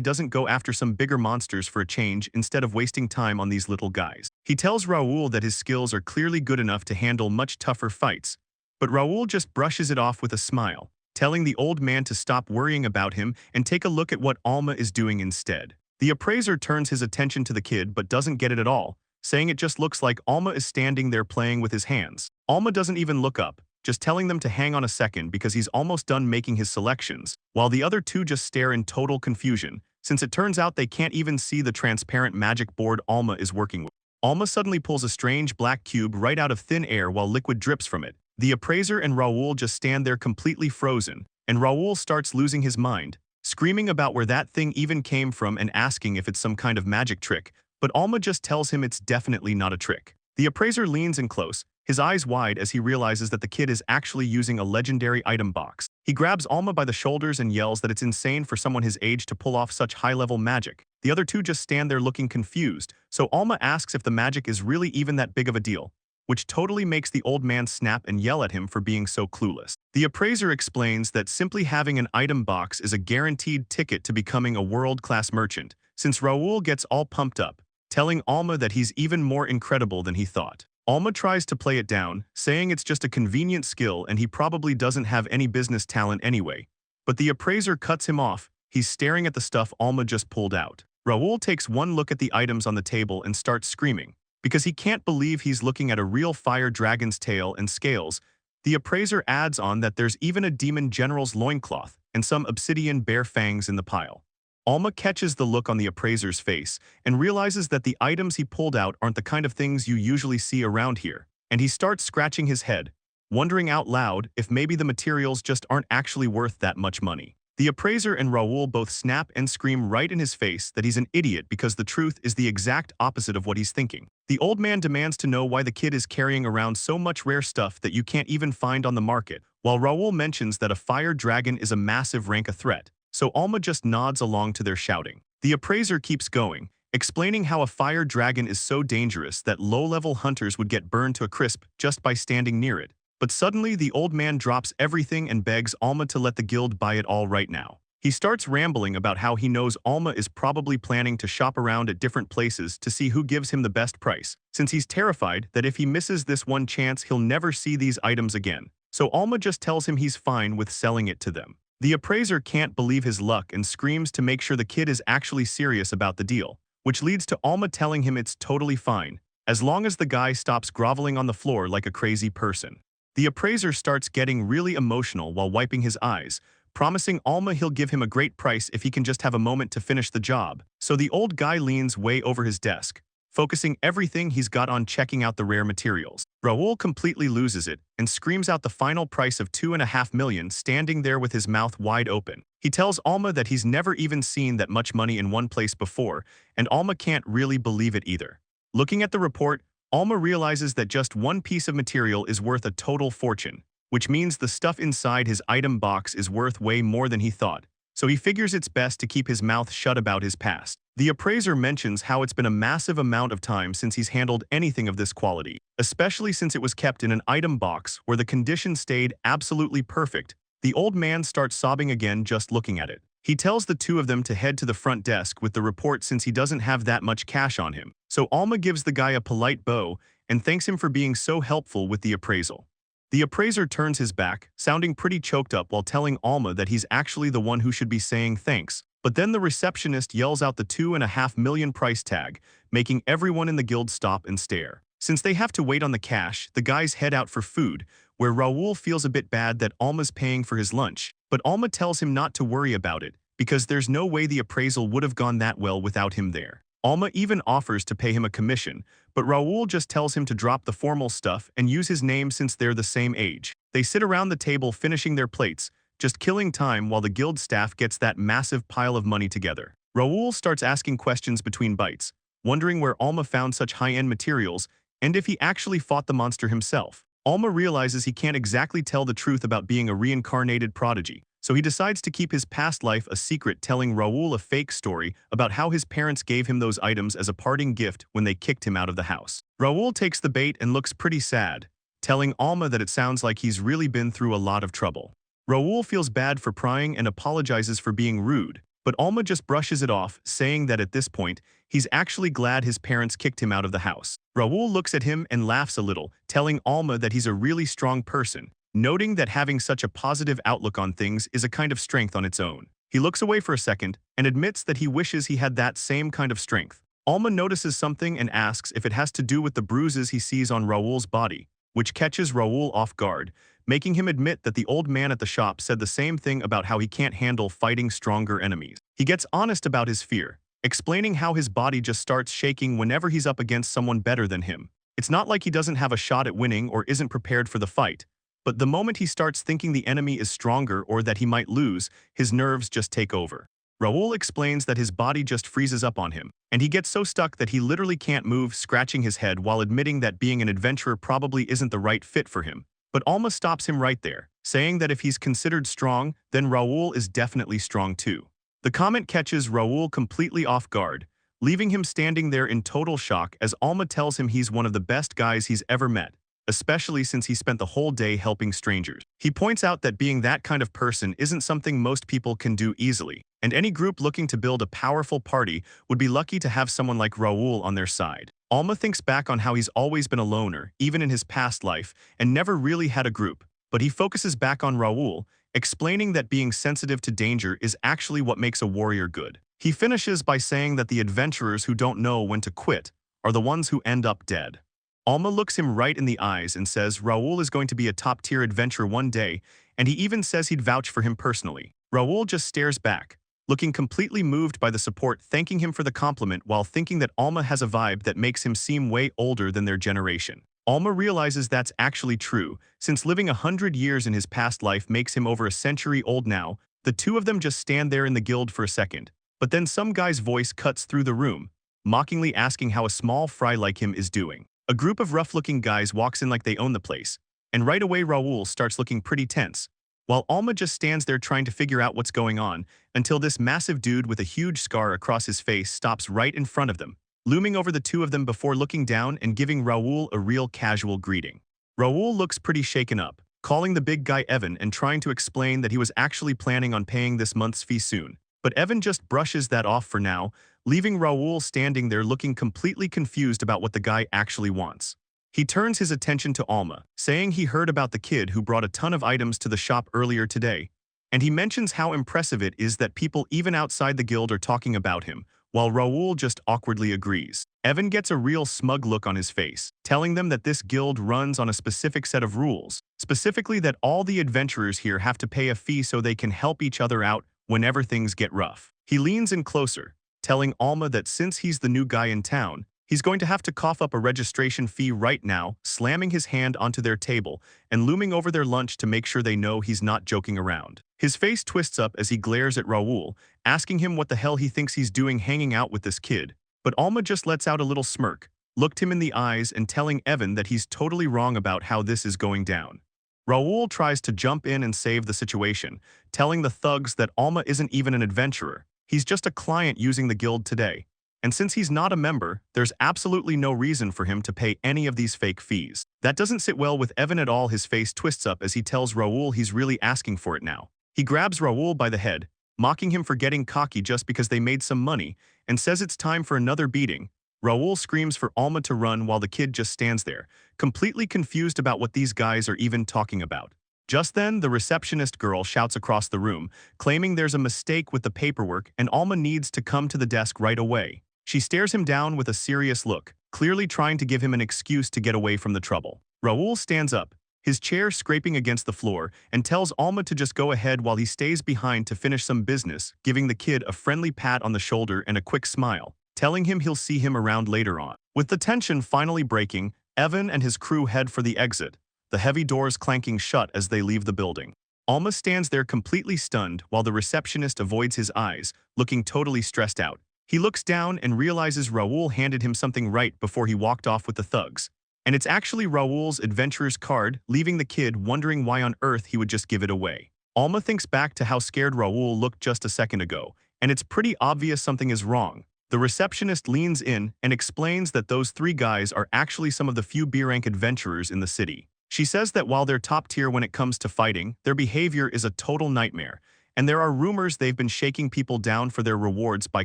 doesn't go after some bigger monsters for a change instead of wasting time on these little guys. He tells Raul that his skills are clearly good enough to handle much tougher fights, but Raul just brushes it off with a smile, telling the old man to stop worrying about him and take a look at what Alma is doing instead. The appraiser turns his attention to the kid but doesn't get it at all, saying it just looks like Alma is standing there playing with his hands. Alma doesn't even look up, just telling them to hang on a second because he's almost done making his selections, while the other two just stare in total confusion, since it turns out they can't even see the transparent magic board Alma is working with. Alma suddenly pulls a strange black cube right out of thin air while liquid drips from it. The appraiser and Raul just stand there completely frozen, and Raul starts losing his mind, screaming about where that thing even came from and asking if it's some kind of magic trick, but Alma just tells him it's definitely not a trick. The appraiser leans in close, his eyes wide as he realizes that the kid is actually using a legendary item box. He grabs Alma by the shoulders and yells that it's insane for someone his age to pull off such high-level magic. The other two just stand there looking confused, so Alma asks if the magic is really even that big of a deal, which totally makes the old man snap and yell at him for being so clueless. The appraiser explains that simply having an item box is a guaranteed ticket to becoming a world-class merchant, since Raul gets all pumped up, telling Alma that he's even more incredible than he thought. Alma tries to play it down, saying it's just a convenient skill and he probably doesn't have any business talent anyway, but the appraiser cuts him off. He's staring at the stuff Alma just pulled out. Raul takes one look at the items on the table and starts screaming, because he can't believe he's looking at a real fire dragon's tail and scales. The appraiser adds on that there's even a demon general's loincloth and some obsidian bear fangs in the pile. Alma catches the look on the appraiser's face and realizes that the items he pulled out aren't the kind of things you usually see around here, and he starts scratching his head, wondering out loud if maybe the materials just aren't actually worth that much money. The appraiser and Raul both snap and scream right in his face that he's an idiot because the truth is the exact opposite of what he's thinking. The old man demands to know why the kid is carrying around so much rare stuff that you can't even find on the market, while Raul mentions that a fire dragon is a massive rank threat, so Alma just nods along to their shouting. The appraiser keeps going, explaining how a fire dragon is so dangerous that low-level hunters would get burned to a crisp just by standing near it. But suddenly, the old man drops everything and begs Alma to let the guild buy it all right now. He starts rambling about how he knows Alma is probably planning to shop around at different places to see who gives him the best price, since he's terrified that if he misses this one chance he'll never see these items again. So Alma just tells him he's fine with selling it to them. The appraiser can't believe his luck and screams to make sure the kid is actually serious about the deal, which leads to Alma telling him it's totally fine, as long as the guy stops groveling on the floor like a crazy person. The appraiser starts getting really emotional while wiping his eyes, promising Alma he'll give him a great price if he can just have a moment to finish the job. So the old guy leans way over his desk, focusing everything he's got on checking out the rare materials. Raul completely loses it and screams out the final price of $2.5 million, standing there with his mouth wide open. He tells Alma that he's never even seen that much money in one place before, and Alma can't really believe it either. Looking at the report, Alma realizes that just one piece of material is worth a total fortune, which means the stuff inside his item box is worth way more than he thought, so he figures it's best to keep his mouth shut about his past. The appraiser mentions how it's been a massive amount of time since he's handled anything of this quality, especially since it was kept in an item box where the condition stayed absolutely perfect. The old man starts sobbing again just looking at it. He tells the two of them to head to the front desk with the report since he doesn't have that much cash on him. So Alma gives the guy a polite bow and thanks him for being so helpful with the appraisal. The appraiser turns his back, sounding pretty choked up while telling Alma that he's actually the one who should be saying thanks. But then the receptionist yells out the $2.5 million price tag, making everyone in the guild stop and stare. Since they have to wait on the cash, the guys head out for food, where Raul feels a bit bad that Alma's paying for his lunch, but Alma tells him not to worry about it, because there's no way the appraisal would have gone that well without him there. Alma even offers to pay him a commission, but Raul just tells him to drop the formal stuff and use his name since they're the same age. They sit around the table finishing their plates, just killing time while the guild staff gets that massive pile of money together. Raul starts asking questions between bites, wondering where Alma found such high-end materials and if he actually fought the monster himself. Alma realizes he can't exactly tell the truth about being a reincarnated prodigy, so he decides to keep his past life a secret, telling Raul a fake story about how his parents gave him those items as a parting gift when they kicked him out of the house. Raul takes the bait and looks pretty sad, telling Alma that it sounds like he's really been through a lot of trouble. Raul feels bad for prying and apologizes for being rude, but Alma just brushes it off, saying that at this point, he's actually glad his parents kicked him out of the house. Raul looks at him and laughs a little, telling Alma that he's a really strong person, noting that having such a positive outlook on things is a kind of strength on its own. He looks away for a second and admits that he wishes he had that same kind of strength. Alma notices something and asks if it has to do with the bruises he sees on Raul's body, which catches Raul off guard, making him admit that the old man at the shop said the same thing about how he can't handle fighting stronger enemies. He gets honest about his fear, explaining how his body just starts shaking whenever he's up against someone better than him. It's not like he doesn't have a shot at winning or isn't prepared for the fight, but the moment he starts thinking the enemy is stronger or that he might lose, his nerves just take over. Raul explains that his body just freezes up on him, and he gets so stuck that he literally can't move, scratching his head while admitting that being an adventurer probably isn't the right fit for him. But Alma stops him right there, saying that if he's considered strong, then Raul is definitely strong too. The comment catches Raul completely off guard, leaving him standing there in total shock as Alma tells him he's one of the best guys he's ever met, especially since he spent the whole day helping strangers. He points out that being that kind of person isn't something most people can do easily, and any group looking to build a powerful party would be lucky to have someone like Raul on their side. Alma thinks back on how he's always been a loner, even in his past life, and never really had a group, but he focuses back on Raul, explaining that being sensitive to danger is actually what makes a warrior good. He finishes by saying that the adventurers who don't know when to quit are the ones who end up dead. Alma looks him right in the eyes and says Raul is going to be a top-tier adventurer one day, and he even says he'd vouch for him personally. Raul just stares back, looking completely moved by the support, thanking him for the compliment while thinking that Alma has a vibe that makes him seem way older than their generation. Alma realizes that's actually true, since living 100 years in his past life makes him over a century old now. The two of them just stand there in the guild for a second, but then some guy's voice cuts through the room, mockingly asking how a small fry like him is doing. A group of rough-looking guys walks in like they own the place, and right away Raul starts looking pretty tense, while Alma just stands there trying to figure out what's going on, until this massive dude with a huge scar across his face stops right in front of them, looming over the two of them before looking down and giving Raul a real casual greeting. Raul looks pretty shaken up, calling the big guy Evan and trying to explain that he was actually planning on paying this month's fee soon. But Evan just brushes that off for now, leaving Raul standing there looking completely confused about what the guy actually wants. He turns his attention to Alma, saying he heard about the kid who brought a ton of items to the shop earlier today, and he mentions how impressive it is that people even outside the guild are talking about him, while Raul just awkwardly agrees. Evan gets a real smug look on his face, telling them that this guild runs on a specific set of rules, specifically that all the adventurers here have to pay a fee so they can help each other out whenever things get rough. He leans in closer, telling Alma that since he's the new guy in town, he's going to have to cough up a registration fee right now, slamming his hand onto their table and looming over their lunch to make sure they know he's not joking around. His face twists up as he glares at Raul, asking him what the hell he thinks he's doing hanging out with this kid, but Alma just lets out a little smirk, looked him in the eyes and telling Evan that he's totally wrong about how this is going down. Raul tries to jump in and save the situation, telling the thugs that Alma isn't even an adventurer, he's just a client using the guild today. And since he's not a member, there's absolutely no reason for him to pay any of these fake fees. That doesn't sit well with Evan at all. His face twists up as he tells Raul he's really asking for it now. He grabs Raul by the head, mocking him for getting cocky just because they made some money, and says it's time for another beating. Raul screams for Alma to run while the kid just stands there, completely confused about what these guys are even talking about. Just then, the receptionist girl shouts across the room, claiming there's a mistake with the paperwork and Alma needs to come to the desk right away. She stares him down with a serious look, clearly trying to give him an excuse to get away from the trouble. Raul stands up, his chair scraping against the floor, and tells Alma to just go ahead while he stays behind to finish some business, giving the kid a friendly pat on the shoulder and a quick smile, telling him he'll see him around later on. With the tension finally breaking, Evan and his crew head for the exit, the heavy doors clanking shut as they leave the building. Alma stands there completely stunned while the receptionist avoids his eyes, looking totally stressed out. He looks down and realizes Raul handed him something right before he walked off with the thugs. And it's actually Raul's adventurer's card, leaving the kid wondering why on earth he would just give it away. Alma thinks back to how scared Raul looked just a second ago, and it's pretty obvious something is wrong. The receptionist leans in and explains that those three guys are actually some of the few B-rank adventurers in the city. She says that while they're top tier when it comes to fighting, their behavior is a total nightmare, and there are rumors they've been shaking people down for their rewards by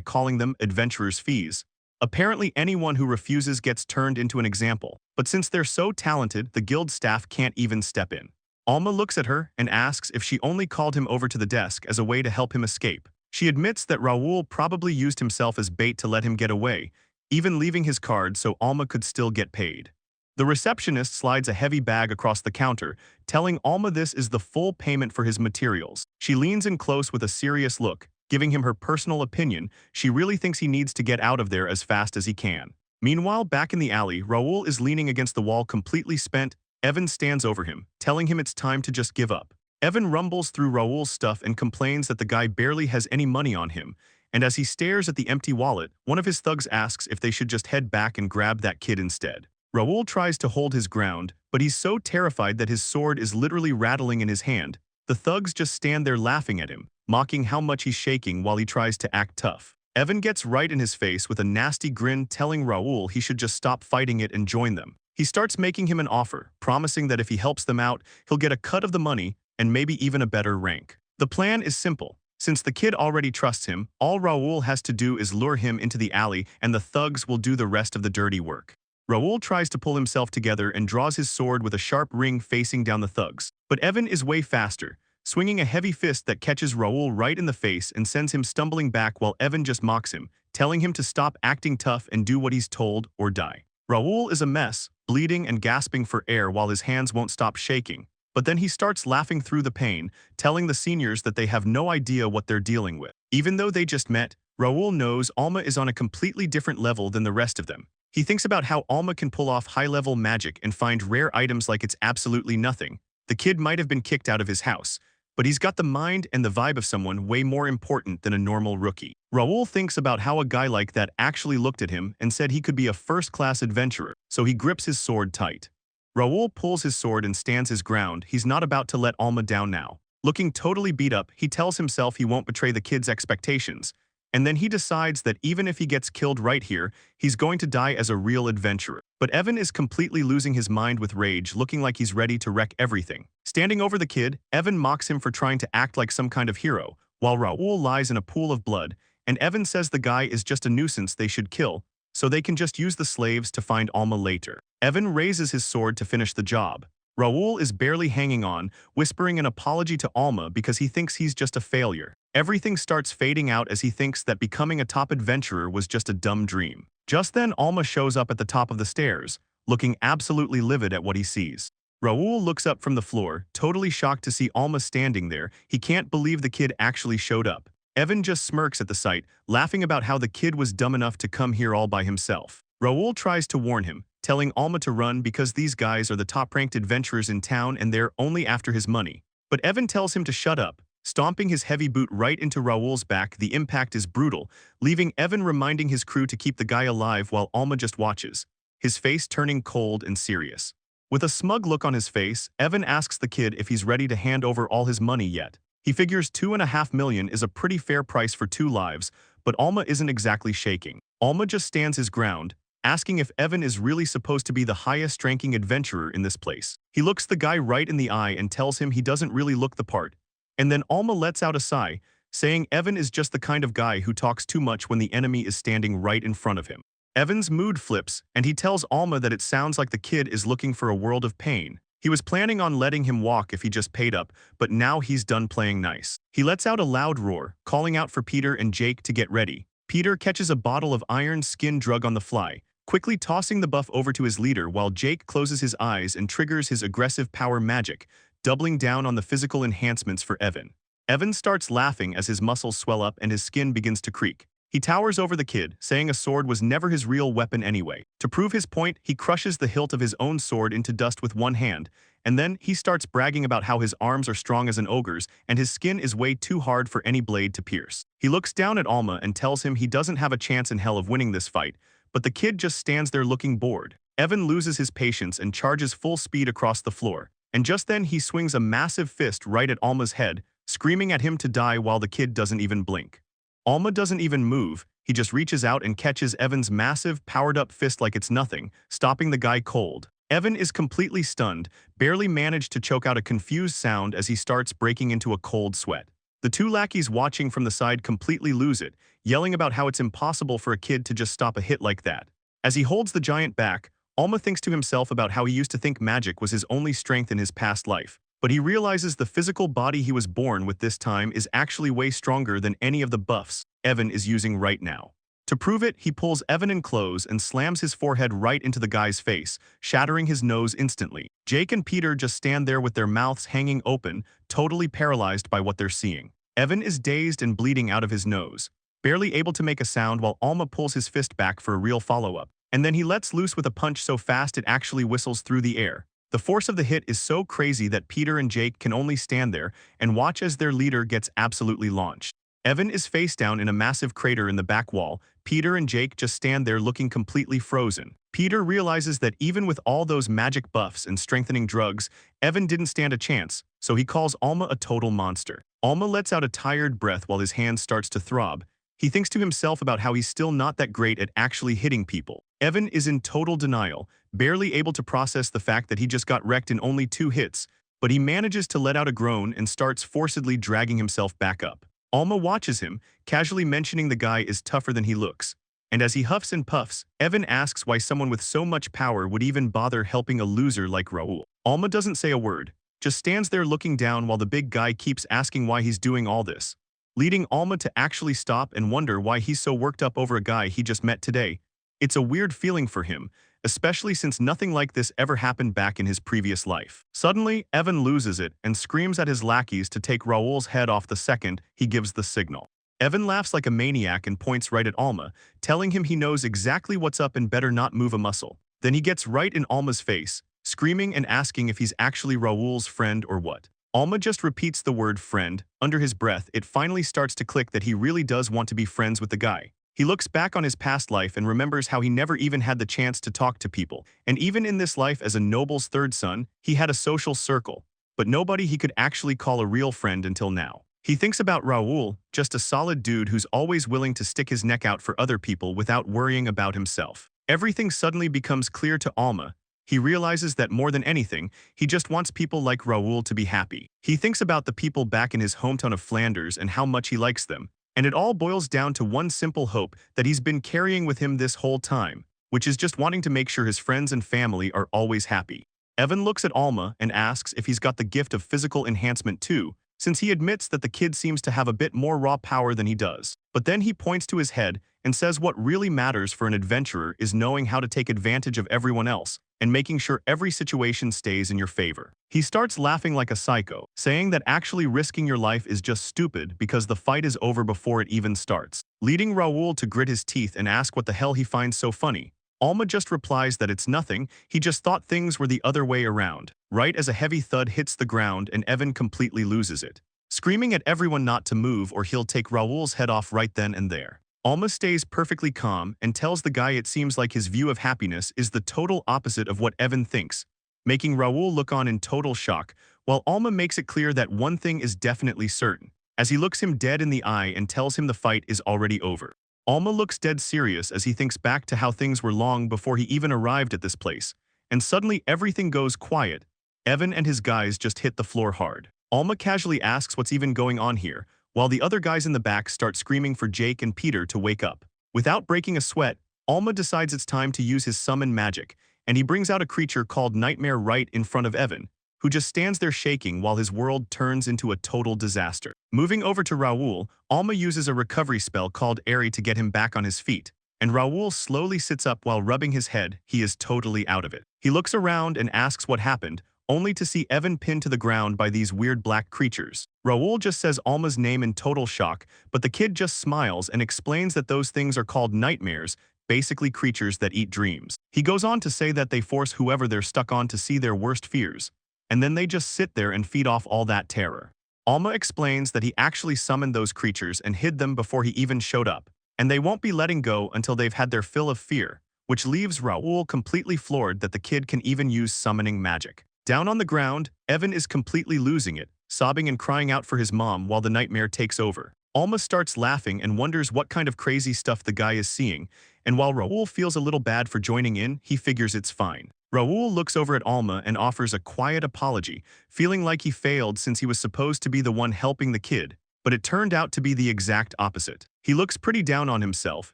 calling them adventurers' fees. Apparently anyone who refuses gets turned into an example, but since they're so talented, the guild staff can't even step in. Alma looks at her and asks if she only called him over to the desk as a way to help him escape. She admits that Raul probably used himself as bait to let him get away, even leaving his card so Alma could still get paid. The receptionist slides a heavy bag across the counter, telling Alma this is the full payment for his materials. She leans in close with a serious look, giving him her personal opinion. She really thinks he needs to get out of there as fast as he can. Meanwhile, back in the alley, Raul is leaning against the wall completely spent. Evan stands over him, telling him it's time to just give up. Evan rumbles through Raul's stuff and complains that the guy barely has any money on him, and as he stares at the empty wallet, one of his thugs asks if they should just head back and grab that kid instead. Raul tries to hold his ground, but he's so terrified that his sword is literally rattling in his hand. The thugs just stand there laughing at him, mocking how much he's shaking while he tries to act tough. Evan gets right in his face with a nasty grin, telling Raul he should just stop fighting it and join them. He starts making him an offer, promising that if he helps them out, he'll get a cut of the money and maybe even a better rank. The plan is simple. Since the kid already trusts him, all Raul has to do is lure him into the alley and the thugs will do the rest of the dirty work. Raul tries to pull himself together and draws his sword with a sharp ring facing down the thugs, but Evan is way faster, swinging a heavy fist that catches Raul right in the face and sends him stumbling back while Evan just mocks him, telling him to stop acting tough and do what he's told or die. Raul is a mess, bleeding and gasping for air while his hands won't stop shaking. But then he starts laughing through the pain, telling the seniors that they have no idea what they're dealing with. Even though they just met, Raul knows Alma is on a completely different level than the rest of them. He thinks about how Alma can pull off high-level magic and find rare items like it's absolutely nothing. The kid might have been kicked out of his house, but he's got the mind and the vibe of someone way more important than a normal rookie. Raul thinks about how a guy like that actually looked at him and said he could be a first-class adventurer, so he grips his sword tight. Raul pulls his sword and stands his ground. He's not about to let Alma down now. Looking totally beat up, he tells himself he won't betray the kid's expectations. And then he decides that even if he gets killed right here, he's going to die as a real adventurer. But Evan is completely losing his mind with rage, looking like he's ready to wreck everything. Standing over the kid, Evan mocks him for trying to act like some kind of hero, while Raul lies in a pool of blood, and Evan says the guy is just a nuisance they should kill, so they can just use the slaves to find Alma later. Evan raises his sword to finish the job. Raul is barely hanging on, whispering an apology to Alma because he thinks he's just a failure. Everything starts fading out as he thinks that becoming a top adventurer was just a dumb dream. Just then, Alma shows up at the top of the stairs, looking absolutely livid at what he sees. Raul looks up from the floor, totally shocked to see Alma standing there. He can't believe the kid actually showed up. Evan just smirks at the sight, laughing about how the kid was dumb enough to come here all by himself. Raul tries to warn him, telling Alma to run because these guys are the top-ranked adventurers in town and they're only after his money. But Evan tells him to shut up, stomping his heavy boot right into Raul's back. The impact is brutal, leaving Evan reminding his crew to keep the guy alive while Alma just watches, his face turning cold and serious. With a smug look on his face, Evan asks the kid if he's ready to hand over all his money yet. He figures $2.5 million is a pretty fair price for 2 lives, but Alma isn't exactly shaking. Alma just stands his ground, asking if Evan is really supposed to be the highest-ranking adventurer in this place. He looks the guy right in the eye and tells him he doesn't really look the part. And then Alma lets out a sigh, saying Evan is just the kind of guy who talks too much when the enemy is standing right in front of him. Evan's mood flips, and he tells Alma that it sounds like the kid is looking for a world of pain. He was planning on letting him walk if he just paid up, but now he's done playing nice. He lets out a loud roar, calling out for Peter and Jake to get ready. Peter catches a bottle of iron skin drug on the fly, quickly tossing the buff over to his leader while Jake closes his eyes and triggers his aggressive power magic, doubling down on the physical enhancements for Evan. Evan starts laughing as his muscles swell up and his skin begins to creak. He towers over the kid, saying a sword was never his real weapon anyway. To prove his point, he crushes the hilt of his own sword into dust with one hand, and then he starts bragging about how his arms are strong as an ogre's and his skin is way too hard for any blade to pierce. He looks down at Alma and tells him he doesn't have a chance in hell of winning this fight, but the kid just stands there looking bored. Evan loses his patience and charges full speed across the floor, and just then he swings a massive fist right at Alma's head, screaming at him to die while the kid doesn't even blink. Alma doesn't even move, he just reaches out and catches Evan's massive, powered-up fist like it's nothing, stopping the guy cold. Evan is completely stunned, barely managed to choke out a confused sound as he starts breaking into a cold sweat. The 2 lackeys watching from the side completely lose it, yelling about how it's impossible for a kid to just stop a hit like that. As he holds the giant back, Alma thinks to himself about how he used to think magic was his only strength in his past life. But he realizes the physical body he was born with this time is actually way stronger than any of the buffs Evan is using right now. To prove it, he pulls Evan in close and slams his forehead right into the guy's face, shattering his nose instantly. Jake and Peter just stand there with their mouths hanging open, totally paralyzed by what they're seeing. Evan is dazed and bleeding out of his nose, barely able to make a sound while Alma pulls his fist back for a real follow-up. And then he lets loose with a punch so fast it actually whistles through the air. The force of the hit is so crazy that Peter and Jake can only stand there and watch as their leader gets absolutely launched. Evan is face down in a massive crater in the back wall. Peter and Jake just stand there looking completely frozen. Peter realizes that even with all those magic buffs and strengthening drugs, Evan didn't stand a chance, so he calls Alma a total monster. Alma lets out a tired breath while his hand starts to throb. He thinks to himself about how he's still not that great at actually hitting people. Evan is in total denial, barely able to process the fact that he just got wrecked in only 2 hits, but he manages to let out a groan and starts forcibly dragging himself back up. Alma watches him, casually mentioning the guy is tougher than he looks. And as he huffs and puffs, Evan asks why someone with so much power would even bother helping a loser like Raul. Alma doesn't say a word, just stands there looking down while the big guy keeps asking why he's doing all this, leading Alma to actually stop and wonder why he's so worked up over a guy he just met today. It's a weird feeling for him, especially since nothing like this ever happened back in his previous life. Suddenly, Evan loses it and screams at his lackeys to take Raul's head off the second he gives the signal. Evan laughs like a maniac and points right at Alma, telling him he knows exactly what's up and better not move a muscle. Then he gets right in Alma's face, screaming and asking if he's actually Raul's friend or what. Alma just repeats the word friend. Under his breath, it finally starts to click that he really does want to be friends with the guy. He looks back on his past life and remembers how he never even had the chance to talk to people. And even in this life as a noble's third son, he had a social circle, but nobody he could actually call a real friend until now. He thinks about Raul, just a solid dude who's always willing to stick his neck out for other people without worrying about himself. Everything suddenly becomes clear to Alma. He realizes that more than anything, he just wants people like Raul to be happy. He thinks about the people back in his hometown of Flanders and how much he likes them. And it all boils down to one simple hope that he's been carrying with him this whole time, which is just wanting to make sure his friends and family are always happy. Evan looks at Alma and asks if he's got the gift of physical enhancement too, since he admits that the kid seems to have a bit more raw power than he does. But then he points to his head and says what really matters for an adventurer is knowing how to take advantage of everyone else and making sure every situation stays in your favor. He starts laughing like a psycho, saying that actually risking your life is just stupid because the fight is over before it even starts, leading Raul to grit his teeth and ask what the hell he finds so funny. Alma just replies that it's nothing, he just thought things were the other way around. Right as a heavy thud hits the ground and Evan completely loses it, screaming at everyone not to move or he'll take Raul's head off right then and there. Alma stays perfectly calm and tells the guy it seems like his view of happiness is the total opposite of what Evan thinks, making Raul look on in total shock, while Alma makes it clear that one thing is definitely certain, as he looks him dead in the eye and tells him the fight is already over. Alma looks dead serious as he thinks back to how things were long before he even arrived at this place, and suddenly everything goes quiet. Evan and his guys just hit the floor hard. Alma casually asks what's even going on here, while the other guys in the back start screaming for Jake and Peter to wake up. Without breaking a sweat, Alma decides it's time to use his summon magic, and he brings out a creature called Nightmare right in front of Evan, who just stands there shaking while his world turns into a total disaster. Moving over to Raul, Alma uses a recovery spell called Airy to get him back on his feet, and Raul slowly sits up while rubbing his head. He is totally out of it. He looks around and asks what happened, only to see Evan pinned to the ground by these weird black creatures. Raul just says Alma's name in total shock, but the kid just smiles and explains that those things are called nightmares, basically creatures that eat dreams. He goes on to say that they force whoever they're stuck on to see their worst fears, and then they just sit there and feed off all that terror. Alma explains that he actually summoned those creatures and hid them before he even showed up, and they won't be letting go until they've had their fill of fear, which leaves Raul completely floored that the kid can even use summoning magic. Down on the ground, Evan is completely losing it, sobbing and crying out for his mom while the nightmare takes over. Alma starts laughing and wonders what kind of crazy stuff the guy is seeing, and while Raul feels a little bad for joining in, he figures it's fine. Raul looks over at Alma and offers a quiet apology, feeling like he failed since he was supposed to be the one helping the kid, but it turned out to be the exact opposite. He looks pretty down on himself,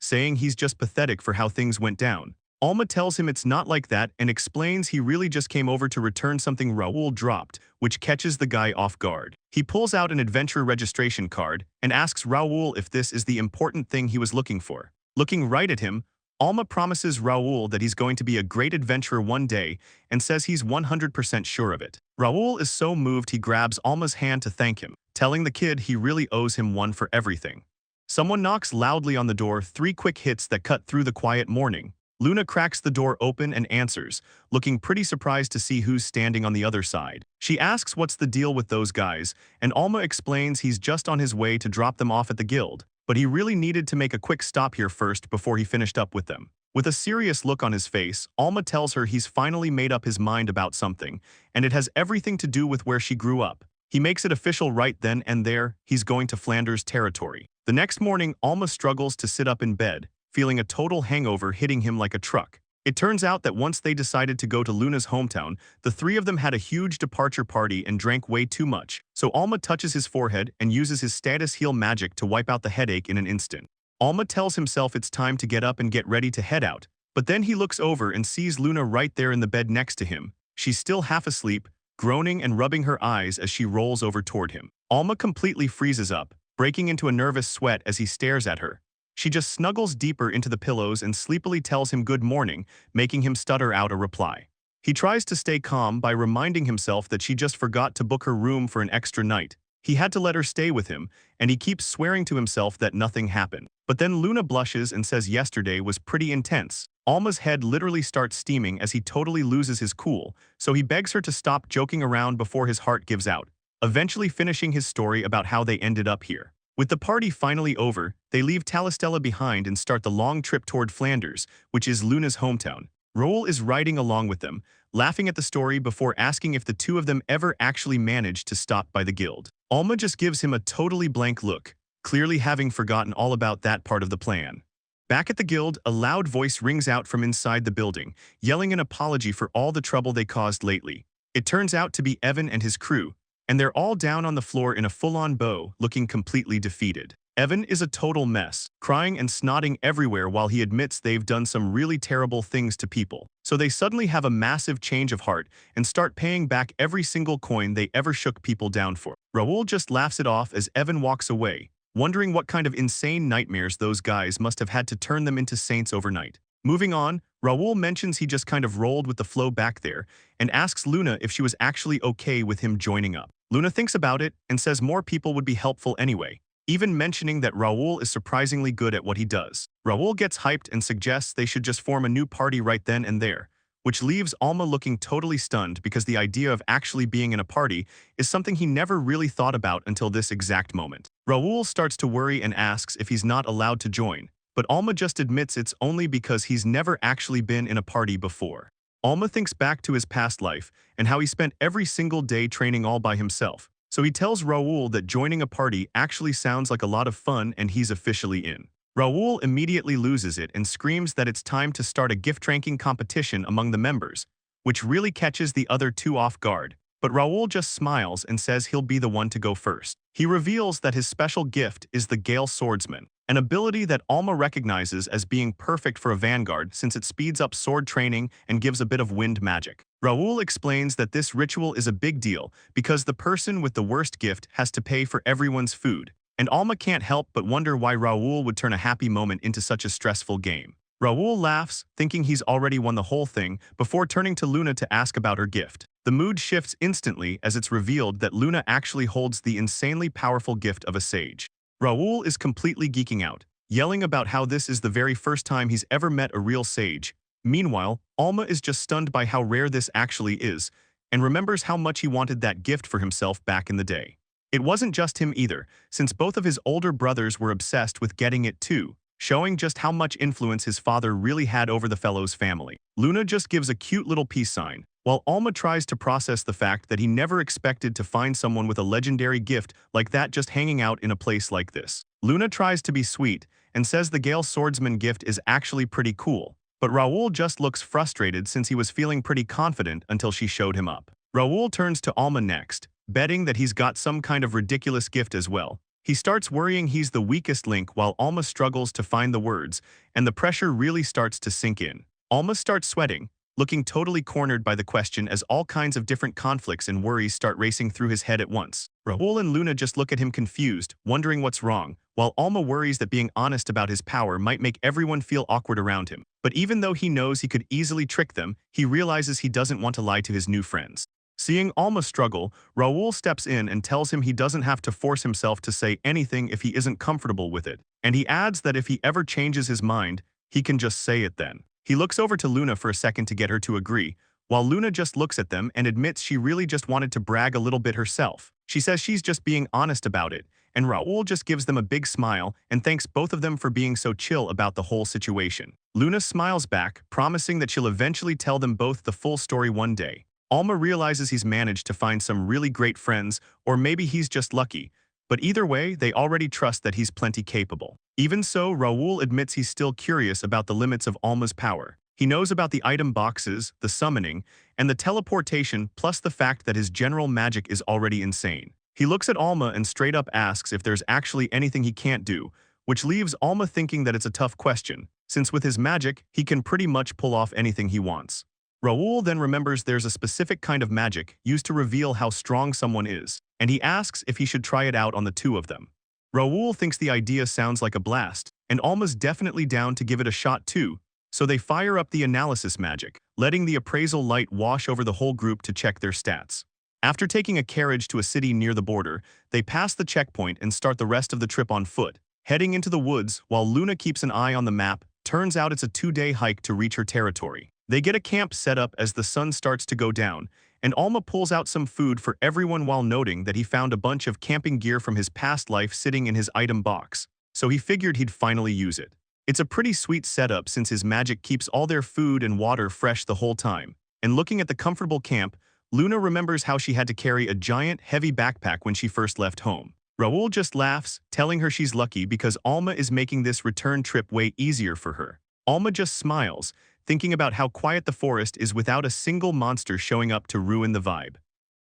saying he's just pathetic for how things went down. Alma tells him it's not like that and explains he really just came over to return something Raul dropped, which catches the guy off guard. He pulls out an adventure registration card and asks Raul if this is the important thing he was looking for. Looking right at him, Alma promises Raul that he's going to be a great adventurer one day and says he's 100% sure of it. Raul is so moved he grabs Alma's hand to thank him, telling the kid he really owes him one for everything. Someone knocks loudly on the door, 3 quick hits that cut through the quiet morning. Luna cracks the door open and answers, looking pretty surprised to see who's standing on the other side. She asks what's the deal with those guys, and Alma explains he's just on his way to drop them off at the guild, but he really needed to make a quick stop here first before he finished up with them. With a serious look on his face, Alma tells her he's finally made up his mind about something, and it has everything to do with where she grew up. He makes it official right then and there, he's going to Flanders territory. The next morning, Alma struggles to sit up in bed, feeling a total hangover hitting him like a truck. It turns out that once they decided to go to Luna's hometown, the 3 of them had a huge departure party and drank way too much, so Alma touches his forehead and uses his status heal magic to wipe out the headache in an instant. Alma tells himself it's time to get up and get ready to head out, but then he looks over and sees Luna right there in the bed next to him. She's still half asleep, groaning and rubbing her eyes as she rolls over toward him. Alma completely freezes up, breaking into a nervous sweat as he stares at her. She just snuggles deeper into the pillows and sleepily tells him good morning, making him stutter out a reply. He tries to stay calm by reminding himself that she just forgot to book her room for an extra night. He had to let her stay with him, and he keeps swearing to himself that nothing happened. But then Luna blushes and says yesterday was pretty intense. Alma's head literally starts steaming as he totally loses his cool, so he begs her to stop joking around before his heart gives out, eventually finishing his story about how they ended up here. With the party finally over, they leave Talistella behind and start the long trip toward Flanders, which is Luna's hometown. Raul is riding along with them, laughing at the story before asking if the two of them ever actually managed to stop by the guild. Alma just gives him a totally blank look, clearly having forgotten all about that part of the plan. Back at the guild, a loud voice rings out from inside the building, yelling an apology for all the trouble they caused lately. It turns out to be Evan and his crew, and they're all down on the floor in a full-on bow, looking completely defeated. Evan is a total mess, crying and snotting everywhere while he admits they've done some really terrible things to people. So they suddenly have a massive change of heart and start paying back every single coin they ever shook people down for. Raul just laughs it off as Evan walks away, wondering what kind of insane nightmares those guys must have had to turn them into saints overnight. Moving on, Raul mentions he just kind of rolled with the flow back there and asks Luna if she was actually okay with him joining up. Luna thinks about it and says more people would be helpful anyway, even mentioning that Raul is surprisingly good at what he does. Raul gets hyped and suggests they should just form a new party right then and there, which leaves Alma looking totally stunned because the idea of actually being in a party is something he never really thought about until this exact moment. Raul starts to worry and asks if he's not allowed to join, but Alma just admits it's only because he's never actually been in a party before. Alma thinks back to his past life and how he spent every single day training all by himself, so he tells Raul that joining a party actually sounds like a lot of fun and he's officially in. Raul immediately loses it and screams that it's time to start a gift-ranking competition among the members, which really catches the other two off guard, but Raul just smiles and says he'll be the one to go first. He reveals that his special gift is the Gale Swordsman, an ability that Alma recognizes as being perfect for a vanguard since it speeds up sword training and gives a bit of wind magic. Raul explains that this ritual is a big deal because the person with the worst gift has to pay for everyone's food, and Alma can't help but wonder why Raul would turn a happy moment into such a stressful game. Raul laughs, thinking he's already won the whole thing, before turning to Luna to ask about her gift. The mood shifts instantly as it's revealed that Luna actually holds the insanely powerful gift of a sage. Raul is completely geeking out, yelling about how this is the very first time he's ever met a real sage. Meanwhile, Alma is just stunned by how rare this actually is, and remembers how much he wanted that gift for himself back in the day. It wasn't just him either, since both of his older brothers were obsessed with getting it too, showing just how much influence his father really had over the fellow's family. Luna just gives a cute little peace sign, while Alma tries to process the fact that he never expected to find someone with a legendary gift like that just hanging out in a place like this. Luna tries to be sweet and says the Gale Swordsman gift is actually pretty cool, but Raul just looks frustrated since he was feeling pretty confident until she showed him up. Raul turns to Alma next, betting that he's got some kind of ridiculous gift as well. He starts worrying he's the weakest link while Alma struggles to find the words, and the pressure really starts to sink in. Alma starts sweating, looking totally cornered by the question as all kinds of different conflicts and worries start racing through his head at once. Raul and Luna just look at him confused, wondering what's wrong, while Alma worries that being honest about his power might make everyone feel awkward around him. But even though he knows he could easily trick them, he realizes he doesn't want to lie to his new friends. Seeing Alma struggle, Raul steps in and tells him he doesn't have to force himself to say anything if he isn't comfortable with it, and he adds that if he ever changes his mind, he can just say it then. He looks over to Luna for a second to get her to agree, while Luna just looks at them and admits she really just wanted to brag a little bit herself. She says she's just being honest about it, and Raul just gives them a big smile and thanks both of them for being so chill about the whole situation. Luna smiles back, promising that she'll eventually tell them both the full story one day. Alma realizes he's managed to find some really great friends, or maybe he's just lucky, but either way, they already trust that he's plenty capable. Even so, Raul admits he's still curious about the limits of Alma's power. He knows about the item boxes, the summoning, and the teleportation, plus the fact that his general magic is already insane. He looks at Alma and straight up asks if there's actually anything he can't do, which leaves Alma thinking that it's a tough question, since with his magic, he can pretty much pull off anything he wants. Raul then remembers there's a specific kind of magic used to reveal how strong someone is, and he asks if he should try it out on the two of them. Raul thinks the idea sounds like a blast, and Alma's definitely down to give it a shot too, so they fire up the analysis magic, letting the appraisal light wash over the whole group to check their stats. After taking a carriage to a city near the border, they pass the checkpoint and start the rest of the trip on foot, heading into the woods while Luna keeps an eye on the map. Turns out it's a 2-day hike to reach her territory. They get a camp set up as the sun starts to go down, and Alma pulls out some food for everyone while noting that he found a bunch of camping gear from his past life sitting in his item box, so he figured he'd finally use it. It's a pretty sweet setup since his magic keeps all their food and water fresh the whole time. And looking at the comfortable camp, Luna remembers how she had to carry a giant, heavy backpack when she first left home. Raul just laughs, telling her she's lucky because Alma is making this return trip way easier for her. Alma just smiles, thinking about how quiet the forest is without a single monster showing up to ruin the vibe.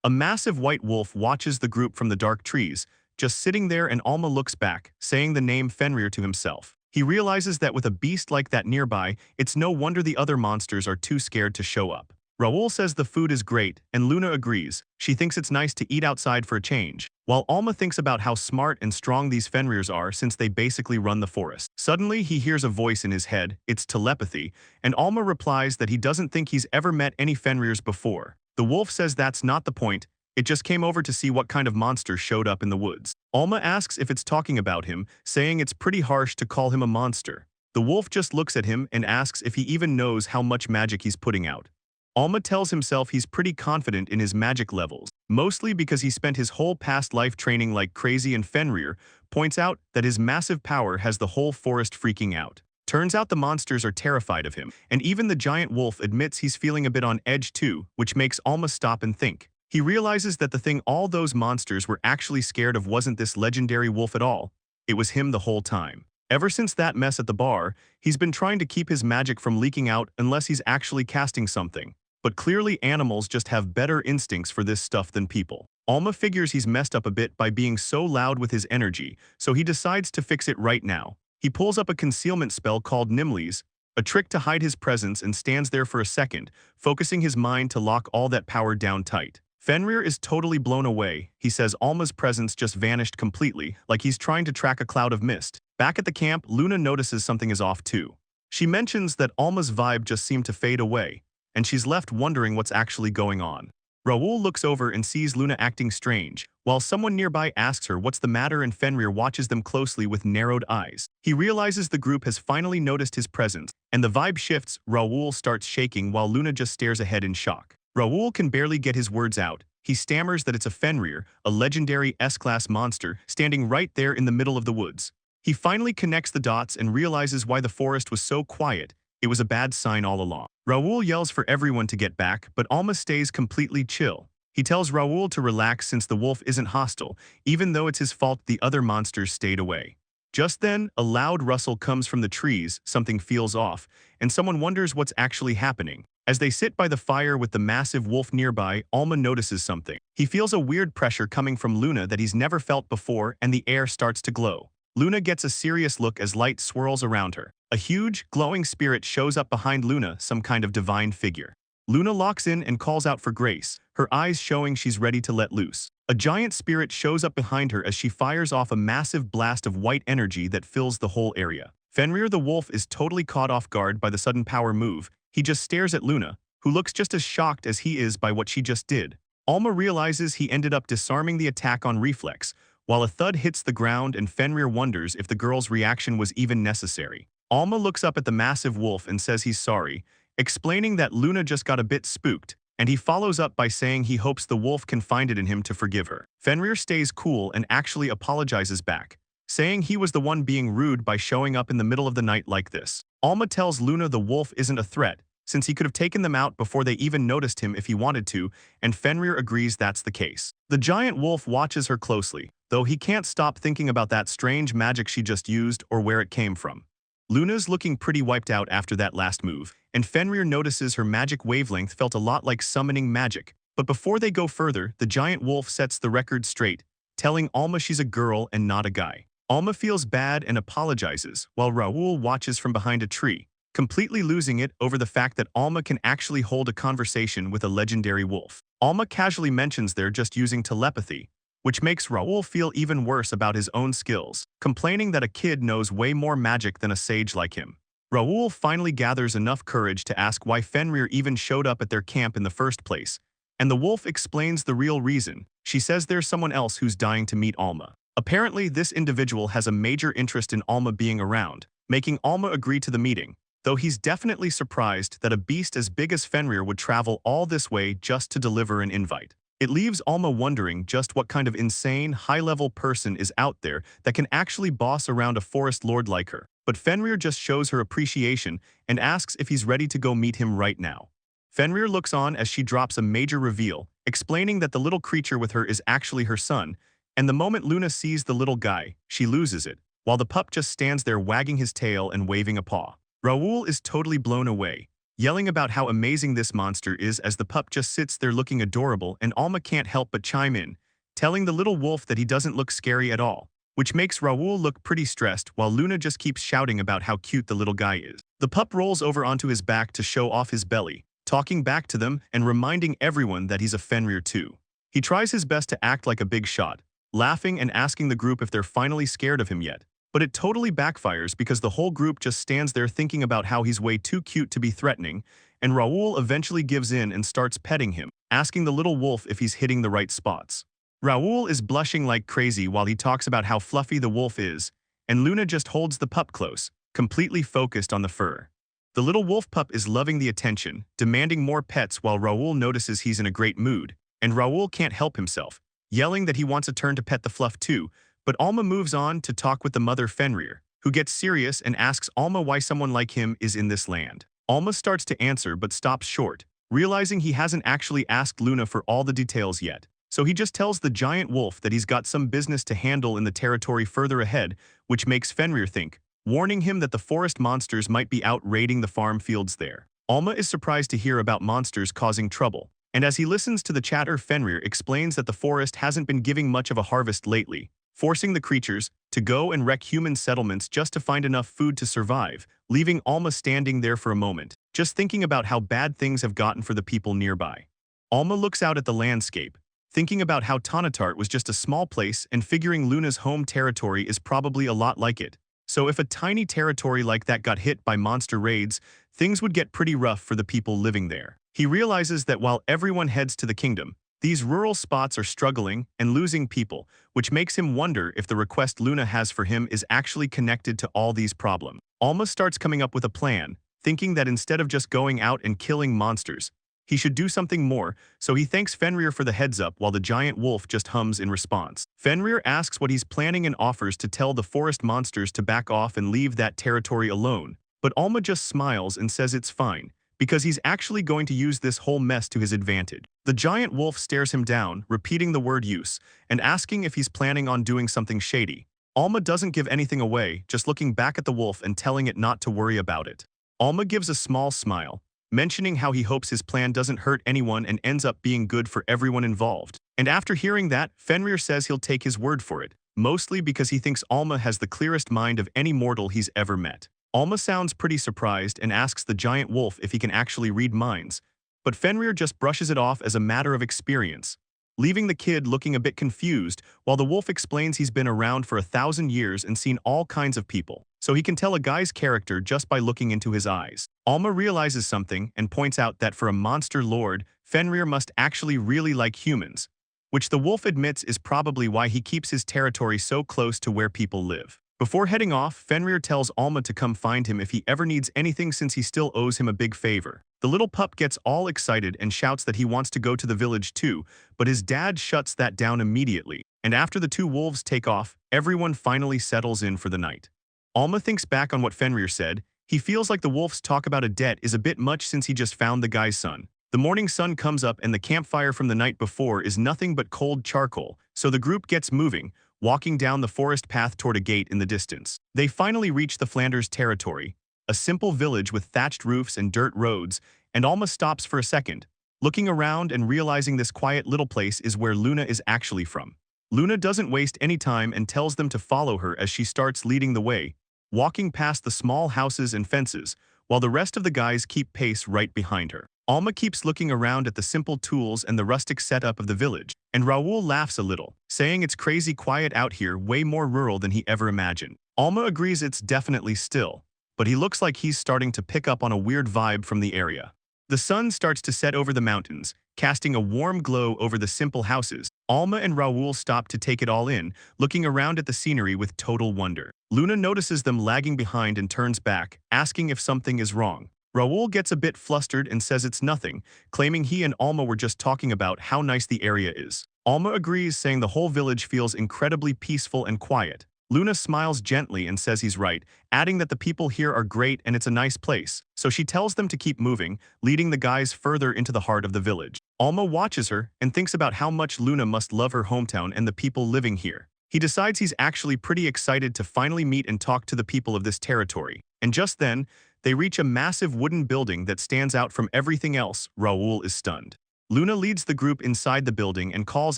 A massive white wolf watches the group from the dark trees, just sitting there, and Alma looks back, saying the name Fenrir to himself. He realizes that with a beast like that nearby, it's no wonder the other monsters are too scared to show up. Raul says the food is great, and Luna agrees. She thinks it's nice to eat outside for a change, while Alma thinks about how smart and strong these Fenrirs are since they basically run the forest. Suddenly, he hears a voice in his head. It's telepathy, and Alma replies that he doesn't think he's ever met any Fenrirs before. The wolf says that's not the point, it just came over to see what kind of monster showed up in the woods. Alma asks if it's talking about him, saying it's pretty harsh to call him a monster. The wolf just looks at him and asks if he even knows how much magic he's putting out. Alma tells himself he's pretty confident in his magic levels, mostly because he spent his whole past life training like crazy, and Fenrir points out that his massive power has the whole forest freaking out. Turns out the monsters are terrified of him, and even the giant wolf admits he's feeling a bit on edge too, which makes Alma stop and think. He realizes that the thing all those monsters were actually scared of wasn't this legendary wolf at all, it was him the whole time. Ever since that mess at the bar, he's been trying to keep his magic from leaking out unless he's actually casting something. But clearly animals just have better instincts for this stuff than people. Alma figures he's messed up a bit by being so loud with his energy, so he decides to fix it right now. He pulls up a concealment spell called Nimlies, a trick to hide his presence, and stands there for a second, focusing his mind to lock all that power down tight. Fenrir is totally blown away. He says Alma's presence just vanished completely, like he's trying to track a cloud of mist. Back at the camp, Luna notices something is off too. She mentions that Alma's vibe just seemed to fade away, and she's left wondering what's actually going on. Raul looks over and sees Luna acting strange, while someone nearby asks her what's the matter, and Fenrir watches them closely with narrowed eyes. He realizes the group has finally noticed his presence, and the vibe shifts. Raul starts shaking while Luna just stares ahead in shock. Raul can barely get his words out. He stammers that it's a Fenrir, a legendary S-class monster, standing right there in the middle of the woods. He finally connects the dots and realizes why the forest was so quiet. It was a bad sign all along. Raul yells for everyone to get back, but Alma stays completely chill. He tells Raul to relax since the wolf isn't hostile, even though it's his fault the other monsters stayed away. Just then, a loud rustle comes from the trees, something feels off, and someone wonders what's actually happening. As they sit by the fire with the massive wolf nearby, Alma notices something. He feels a weird pressure coming from Luna that he's never felt before, and the air starts to glow. Luna gets a serious look as light swirls around her. A huge, glowing spirit shows up behind Luna, some kind of divine figure. Luna locks in and calls out for grace, her eyes showing she's ready to let loose. A giant spirit shows up behind her as she fires off a massive blast of white energy that fills the whole area. Fenrir the wolf is totally caught off guard by the sudden power move. He just stares at Luna, who looks just as shocked as he is by what she just did. Alma realizes he ended up disarming the attack on reflex, while a thud hits the ground, and Fenrir wonders if the girl's reaction was even necessary. Alma looks up at the massive wolf and says he's sorry, explaining that Luna just got a bit spooked, and he follows up by saying he hopes the wolf can find it in him to forgive her. Fenrir stays cool and actually apologizes back, saying he was the one being rude by showing up in the middle of the night like this. Alma tells Luna the wolf isn't a threat, since he could have taken them out before they even noticed him if he wanted to, and Fenrir agrees that's the case. The giant wolf watches her closely, though he can't stop thinking about that strange magic she just used or where it came from. Luna's looking pretty wiped out after that last move, and Fenrir notices her magic wavelength felt a lot like summoning magic. But before they go further, the giant wolf sets the record straight, telling Alma she's a girl and not a guy. Alma feels bad and apologizes, while Raul watches from behind a tree, completely losing it over the fact that Alma can actually hold a conversation with a legendary wolf. Alma casually mentions they're just using telepathy, which makes Raul feel even worse about his own skills, complaining that a kid knows way more magic than a sage like him. Raul finally gathers enough courage to ask why Fenrir even showed up at their camp in the first place, and the wolf explains the real reason. She says there's someone else who's dying to meet Alma. Apparently, this individual has a major interest in Alma being around, making Alma agree to the meeting, though he's definitely surprised that a beast as big as Fenrir would travel all this way just to deliver an invite. It leaves Alma wondering just what kind of insane, high-level person is out there that can actually boss around a forest lord like her. But Fenrir just shows her appreciation and asks if he's ready to go meet him right now. Fenrir looks on as she drops a major reveal, explaining that the little creature with her is actually her son, and the moment Luna sees the little guy, she loses it, while the pup just stands there wagging his tail and waving a paw. Raul is totally blown away, yelling about how amazing this monster is as the pup just sits there looking adorable, and Alma can't help but chime in, telling the little wolf that he doesn't look scary at all, which makes Raul look pretty stressed while Luna just keeps shouting about how cute the little guy is. The pup rolls over onto his back to show off his belly, talking back to them and reminding everyone that he's a Fenrir too. He tries his best to act like a big shot, laughing and asking the group if they're finally scared of him yet. But it totally backfires because the whole group just stands there thinking about how he's way too cute to be threatening, and Raul eventually gives in and starts petting him, asking the little wolf if he's hitting the right spots. Raul is blushing like crazy while he talks about how fluffy the wolf is, and Luna just holds the pup close, completely focused on the fur. The little wolf pup is loving the attention, demanding more pets while Raul notices he's in a great mood, and Raul can't help himself, yelling that he wants a turn to pet the fluff too, but Alma moves on to talk with the mother Fenrir, who gets serious and asks Alma why someone like him is in this land. Alma starts to answer but stops short, realizing he hasn't actually asked Luna for all the details yet. So he just tells the giant wolf that he's got some business to handle in the territory further ahead, which makes Fenrir think, warning him that the forest monsters might be out raiding the farm fields there. Alma is surprised to hear about monsters causing trouble, and as he listens to the chatter, Fenrir explains that the forest hasn't been giving much of a harvest lately, forcing the creatures to go and wreck human settlements just to find enough food to survive, leaving Alma standing there for a moment, just thinking about how bad things have gotten for the people nearby. Alma looks out at the landscape, thinking about how Tonatart was just a small place and figuring Luna's home territory is probably a lot like it. So if a tiny territory like that got hit by monster raids, things would get pretty rough for the people living there. He realizes that while everyone heads to the kingdom, these rural spots are struggling and losing people, which makes him wonder if the request Luna has for him is actually connected to all these problems. Alma starts coming up with a plan, thinking that instead of just going out and killing monsters, he should do something more, so he thanks Fenrir for the heads up while the giant wolf just hums in response. Fenrir asks what he's planning and offers to tell the forest monsters to back off and leave that territory alone, but Alma just smiles and says it's fine, because he's actually going to use this whole mess to his advantage. The giant wolf stares him down, repeating the word use, and asking if he's planning on doing something shady. Alma doesn't give anything away, just looking back at the wolf and telling it not to worry about it. Alma gives a small smile, mentioning how he hopes his plan doesn't hurt anyone and ends up being good for everyone involved. And after hearing that, Fenrir says he'll take his word for it, mostly because he thinks Alma has the clearest mind of any mortal he's ever met. Alma sounds pretty surprised and asks the giant wolf if he can actually read minds, but Fenrir just brushes it off as a matter of experience, leaving the kid looking a bit confused while the wolf explains he's been around for 1,000 years and seen all kinds of people, so he can tell a guy's character just by looking into his eyes. Alma realizes something and points out that for a monster lord, Fenrir must actually really like humans, which the wolf admits is probably why he keeps his territory so close to where people live. Before heading off, Fenrir tells Alma to come find him if he ever needs anything since he still owes him a big favor. The little pup gets all excited and shouts that he wants to go to the village too, but his dad shuts that down immediately, and after the two wolves take off, everyone finally settles in for the night. Alma thinks back on what Fenrir said. He feels like the wolf's talk about a debt is a bit much since he just found the guy's son. The morning sun comes up and the campfire from the night before is nothing but cold charcoal, so the group gets moving, walking down the forest path toward a gate in the distance. They finally reach the Flanders territory, a simple village with thatched roofs and dirt roads, and Alma stops for a second, looking around and realizing this quiet little place is where Luna is actually from. Luna doesn't waste any time and tells them to follow her as she starts leading the way, walking past the small houses and fences, while the rest of the guys keep pace right behind her. Alma keeps looking around at the simple tools and the rustic setup of the village, and Raul laughs a little, saying it's crazy quiet out here, way more rural than he ever imagined. Alma agrees it's definitely still, but he looks like he's starting to pick up on a weird vibe from the area. The sun starts to set over the mountains, casting a warm glow over the simple houses. Alma and Raul stop to take it all in, looking around at the scenery with total wonder. Luna notices them lagging behind and turns back, asking if something is wrong. Raul gets a bit flustered and says it's nothing, claiming he and Alma were just talking about how nice the area is. Alma agrees, saying the whole village feels incredibly peaceful and quiet. Luna smiles gently and says he's right, adding that the people here are great and it's a nice place, so she tells them to keep moving, leading the guys further into the heart of the village. Alma watches her and thinks about how much Luna must love her hometown and the people living here. He decides he's actually pretty excited to finally meet and talk to the people of this territory. And just then, they reach a massive wooden building that stands out from everything else. Raul is stunned. Luna leads the group inside the building and calls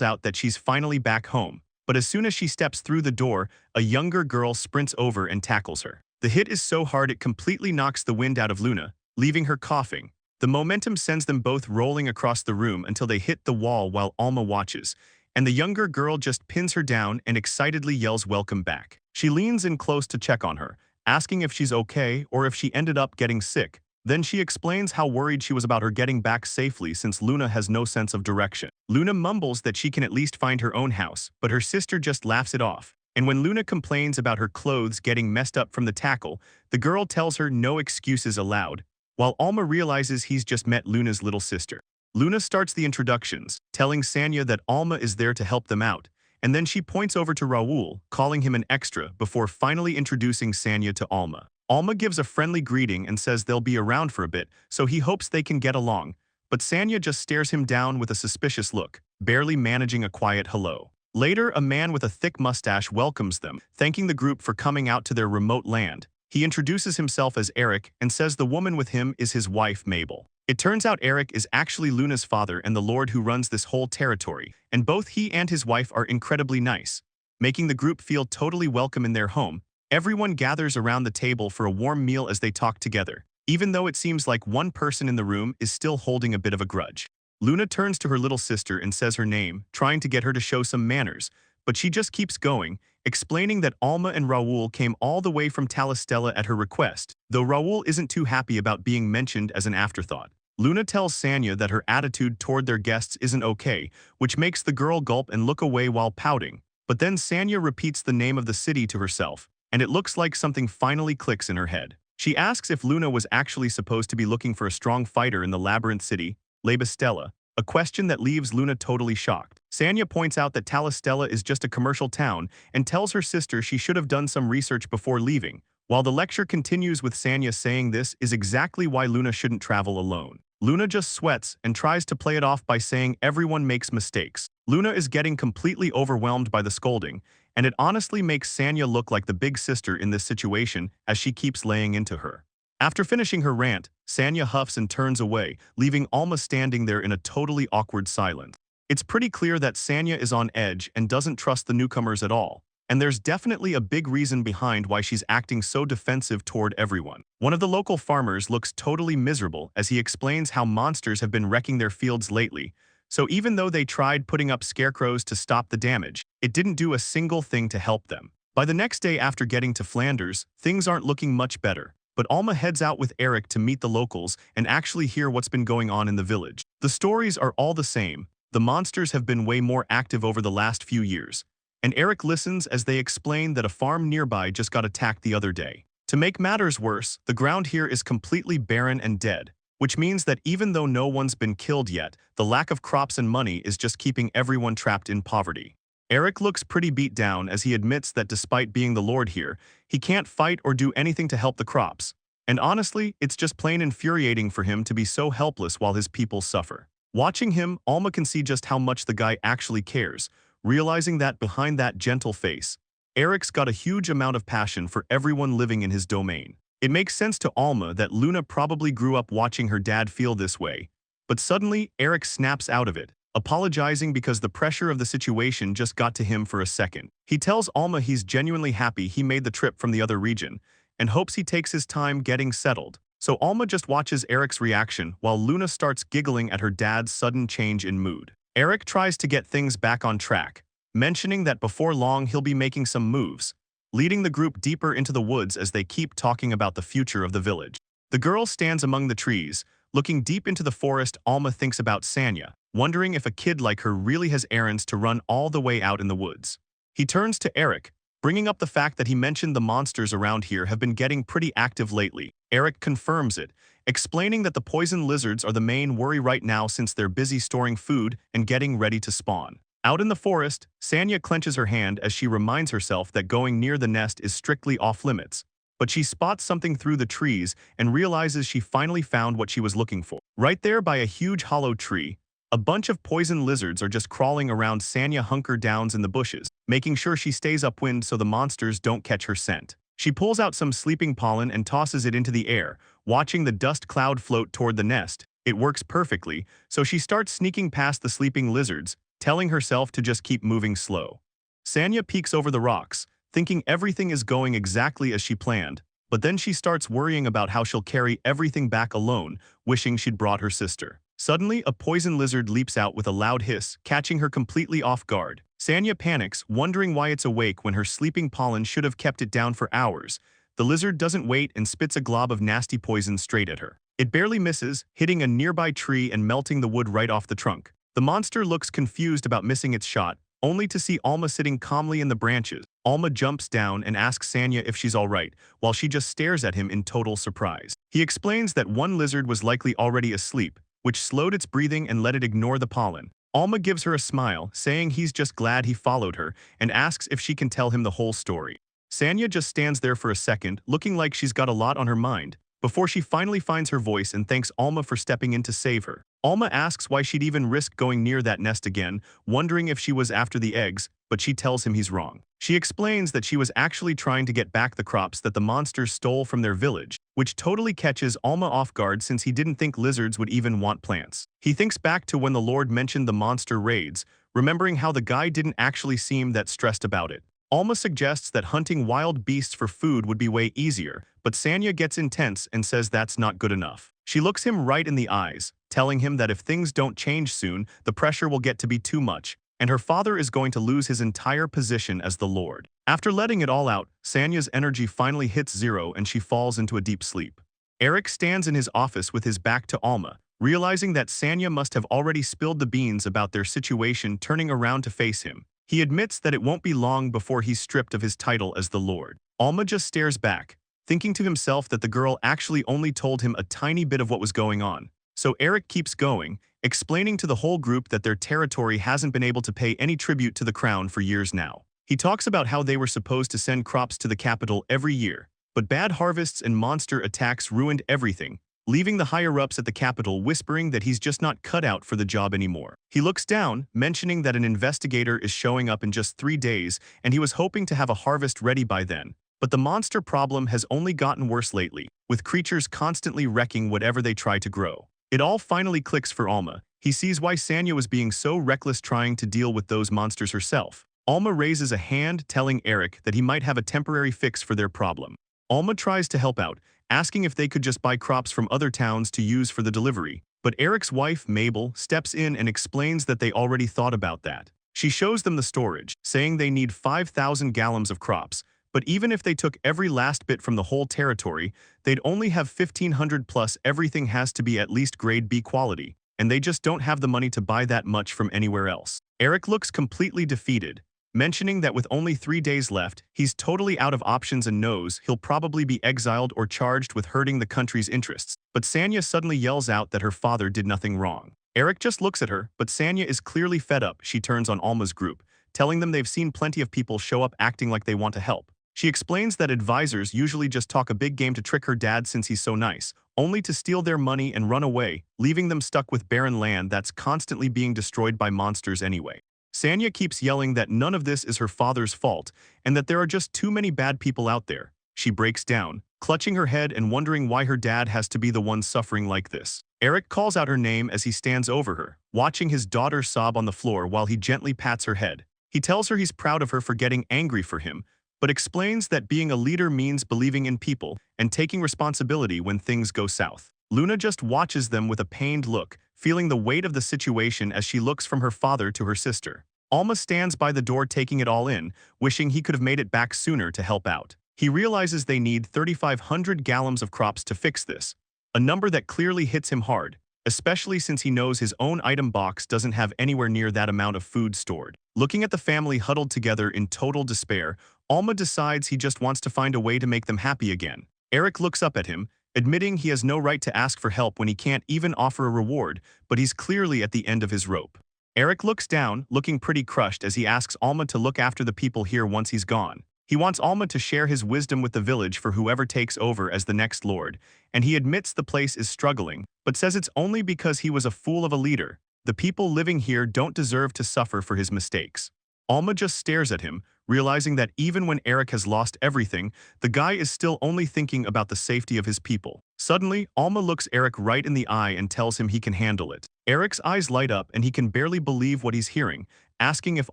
out that she's finally back home. But as soon as she steps through the door, a younger girl sprints over and tackles her. The hit is so hard it completely knocks the wind out of Luna, leaving her coughing. The momentum sends them both rolling across the room until they hit the wall while Alma watches, and the younger girl just pins her down and excitedly yells welcome back. She leans in close to check on her, asking if she's okay or if she ended up getting sick. Then she explains how worried she was about her getting back safely since Luna has no sense of direction. Luna mumbles that she can at least find her own house, but her sister just laughs it off. And when Luna complains about her clothes getting messed up from the tackle, the girl tells her no excuses allowed, while Alma realizes he's just met Luna's little sister. Luna starts the introductions, telling Sanya that Alma is there to help them out, and then she points over to Raul, calling him an extra before finally introducing Sanya to Alma. Alma gives a friendly greeting and says they'll be around for a bit, so he hopes they can get along, but Sanya just stares him down with a suspicious look, barely managing a quiet hello. Later, a man with a thick mustache welcomes them, thanking the group for coming out to their remote land. He introduces himself as Eric and says the woman with him is his wife, Mabel. It turns out Eric is actually Luna's father and the lord who runs this whole territory, and both he and his wife are incredibly nice, making the group feel totally welcome in their home. Everyone gathers around the table for a warm meal as they talk together, even though it seems like one person in the room is still holding a bit of a grudge. Luna turns to her little sister and says her name, trying to get her to show some manners, but she just keeps going, explaining that Alma and Raul came all the way from Talistella at her request, though Raul isn't too happy about being mentioned as an afterthought. Luna tells Sanya that her attitude toward their guests isn't okay, which makes the girl gulp and look away while pouting. But then Sanya repeats the name of the city to herself, and it looks like something finally clicks in her head. She asks if Luna was actually supposed to be looking for a strong fighter in the labyrinth city, Labastella, a question that leaves Luna totally shocked. Sanya points out that Talistella is just a commercial town and tells her sister she should have done some research before leaving, while the lecture continues with Sanya saying this is exactly why Luna shouldn't travel alone. Luna just sweats and tries to play it off by saying everyone makes mistakes. Luna is getting completely overwhelmed by the scolding, and it honestly makes Sanya look like the big sister in this situation as she keeps laying into her. After finishing her rant, Sanya huffs and turns away, leaving Alma standing there in a totally awkward silence. It's pretty clear that Sanya is on edge and doesn't trust the newcomers at all, and there's definitely a big reason behind why she's acting so defensive toward everyone. One of the local farmers looks totally miserable as he explains how monsters have been wrecking their fields lately, so even though they tried putting up scarecrows to stop the damage, it didn't do a single thing to help them. By the next day after getting to Flanders, things aren't looking much better, but Alma heads out with Eric to meet the locals and actually hear what's been going on in the village. The stories are all the same. The monsters have been way more active over the last few years, and Eric listens as they explain that a farm nearby just got attacked the other day. To make matters worse, the ground here is completely barren and dead, which means that even though no one's been killed yet, the lack of crops and money is just keeping everyone trapped in poverty. Eric looks pretty beat down as he admits that despite being the lord here, he can't fight or do anything to help the crops. And honestly, it's just plain infuriating for him to be so helpless while his people suffer. Watching him, Alma can see just how much the guy actually cares, realizing that behind that gentle face, Eric's got a huge amount of passion for everyone living in his domain. It makes sense to Alma that Luna probably grew up watching her dad feel this way, but suddenly Eric snaps out of it, apologizing because the pressure of the situation just got to him for a second. He tells Alma he's genuinely happy he made the trip from the other region, and hopes he takes his time getting settled. So Alma just watches Eric's reaction while Luna starts giggling at her dad's sudden change in mood. Eric tries to get things back on track, mentioning that before long he'll be making some moves, leading the group deeper into the woods as they keep talking about the future of the village. The girl stands among the trees, looking deep into the forest. Alma thinks about Sanya, wondering if a kid like her really has errands to run all the way out in the woods. He turns to Eric, bringing up the fact that he mentioned the monsters around here have been getting pretty active lately. Eric confirms it, explaining that the poison lizards are the main worry right now since they're busy storing food and getting ready to spawn. Out in the forest, Sanya clenches her hand as she reminds herself that going near the nest is strictly off-limits. But she spots something through the trees and realizes she finally found what she was looking for. Right there by a huge hollow tree, a bunch of poison lizards are just crawling around. Sanya hunkers down in the bushes, making sure she stays upwind so the monsters don't catch her scent. She pulls out some sleeping pollen and tosses it into the air, watching the dust cloud float toward the nest. It works perfectly, so she starts sneaking past the sleeping lizards, telling herself to just keep moving slow. Sanya peeks over the rocks, thinking everything is going exactly as she planned, but then she starts worrying about how she'll carry everything back alone, wishing she'd brought her sister. Suddenly, a poison lizard leaps out with a loud hiss, catching her completely off guard. Sanya panics, wondering why it's awake when her sleeping pollen should have kept it down for hours. The lizard doesn't wait and spits a glob of nasty poison straight at her. It barely misses, hitting a nearby tree and melting the wood right off the trunk. The monster looks confused about missing its shot, only to see Alma sitting calmly in the branches. Alma jumps down and asks Sanya if she's alright, while she just stares at him in total surprise. He explains that one lizard was likely already asleep, which slowed its breathing and let it ignore the pollen. Alma gives her a smile, saying he's just glad he followed her, and asks if she can tell him the whole story. Sanya just stands there for a second, looking like she's got a lot on her mind, before she finally finds her voice and thanks Alma for stepping in to save her. Alma asks why she'd even risk going near that nest again, wondering if she was after the eggs, but she tells him he's wrong. She explains that she was actually trying to get back the crops that the monsters stole from their village, which totally catches Alma off guard since he didn't think lizards would even want plants. He thinks back to when the Lord mentioned the monster raids, remembering how the guy didn't actually seem that stressed about it. Alma suggests that hunting wild beasts for food would be way easier, but Sanya gets intense and says that's not good enough. She looks him right in the eyes, telling him that if things don't change soon, the pressure will get to be too much, and her father is going to lose his entire position as the Lord. After letting it all out, Sanya's energy finally hits zero and she falls into a deep sleep. Eric stands in his office with his back to Alma, realizing that Sanya must have already spilled the beans about their situation, turning around to face him. He admits that it won't be long before he's stripped of his title as the Lord. Alma just stares back, thinking to himself that the girl actually only told him a tiny bit of what was going on. So Eric keeps going, explaining to the whole group that their territory hasn't been able to pay any tribute to the crown for years now. He talks about how they were supposed to send crops to the capital every year, but bad harvests and monster attacks ruined everything, leaving the higher-ups at the capital whispering that he's just not cut out for the job anymore. He looks down, mentioning that an investigator is showing up in just 3 days and he was hoping to have a harvest ready by then. But the monster problem has only gotten worse lately, with creatures constantly wrecking whatever they try to grow. It all finally clicks for Alma. He sees why Sanya was being so reckless trying to deal with those monsters herself. Alma raises a hand, telling Eric that he might have a temporary fix for their problem. Alma tries to help out, asking if they could just buy crops from other towns to use for the delivery. But Eric's wife, Mabel, steps in and explains that they already thought about that. She shows them the storage, saying they need 5,000 gallons of crops, but even if they took every last bit from the whole territory, they'd only have 1,500 plus. Everything has to be at least grade B quality, and they just don't have the money to buy that much from anywhere else. Eric looks completely defeated, mentioning that with only 3 days left, he's totally out of options and knows he'll probably be exiled or charged with hurting the country's interests. But Sanya suddenly yells out that her father did nothing wrong. Eric just looks at her, but Sanya is clearly fed up. She turns on Alma's group, telling them they've seen plenty of people show up acting like they want to help. She explains that advisors usually just talk a big game to trick her dad since he's so nice, only to steal their money and run away, leaving them stuck with barren land that's constantly being destroyed by monsters anyway. Sanya keeps yelling that none of this is her father's fault and that there are just too many bad people out there. She breaks down, clutching her head and wondering why her dad has to be the one suffering like this. Eric calls out her name as he stands over her, watching his daughter sob on the floor while he gently pats her head. He tells her he's proud of her for getting angry for him, but explains that being a leader means believing in people and taking responsibility when things go south. Luna just watches them with a pained look, feeling the weight of the situation as she looks from her father to her sister. Alma stands by the door taking it all in, wishing he could have made it back sooner to help out. He realizes they need 3,500 gallons of crops to fix this, a number that clearly hits him hard, especially since he knows his own item box doesn't have anywhere near that amount of food stored. Looking at the family huddled together in total despair, Alma decides he just wants to find a way to make them happy again. Eric looks up at him, admitting he has no right to ask for help when he can't even offer a reward, but he's clearly at the end of his rope. Eric looks down, looking pretty crushed as he asks Alma to look after the people here once he's gone. He wants Alma to share his wisdom with the village for whoever takes over as the next lord, and he admits the place is struggling, but says it's only because he was a fool of a leader. The people living here don't deserve to suffer for his mistakes. Alma just stares at him, realizing that even when Eric has lost everything, the guy is still only thinking about the safety of his people. Suddenly, Alma looks Eric right in the eye and tells him he can handle it. Eric's eyes light up and he can barely believe what he's hearing, asking if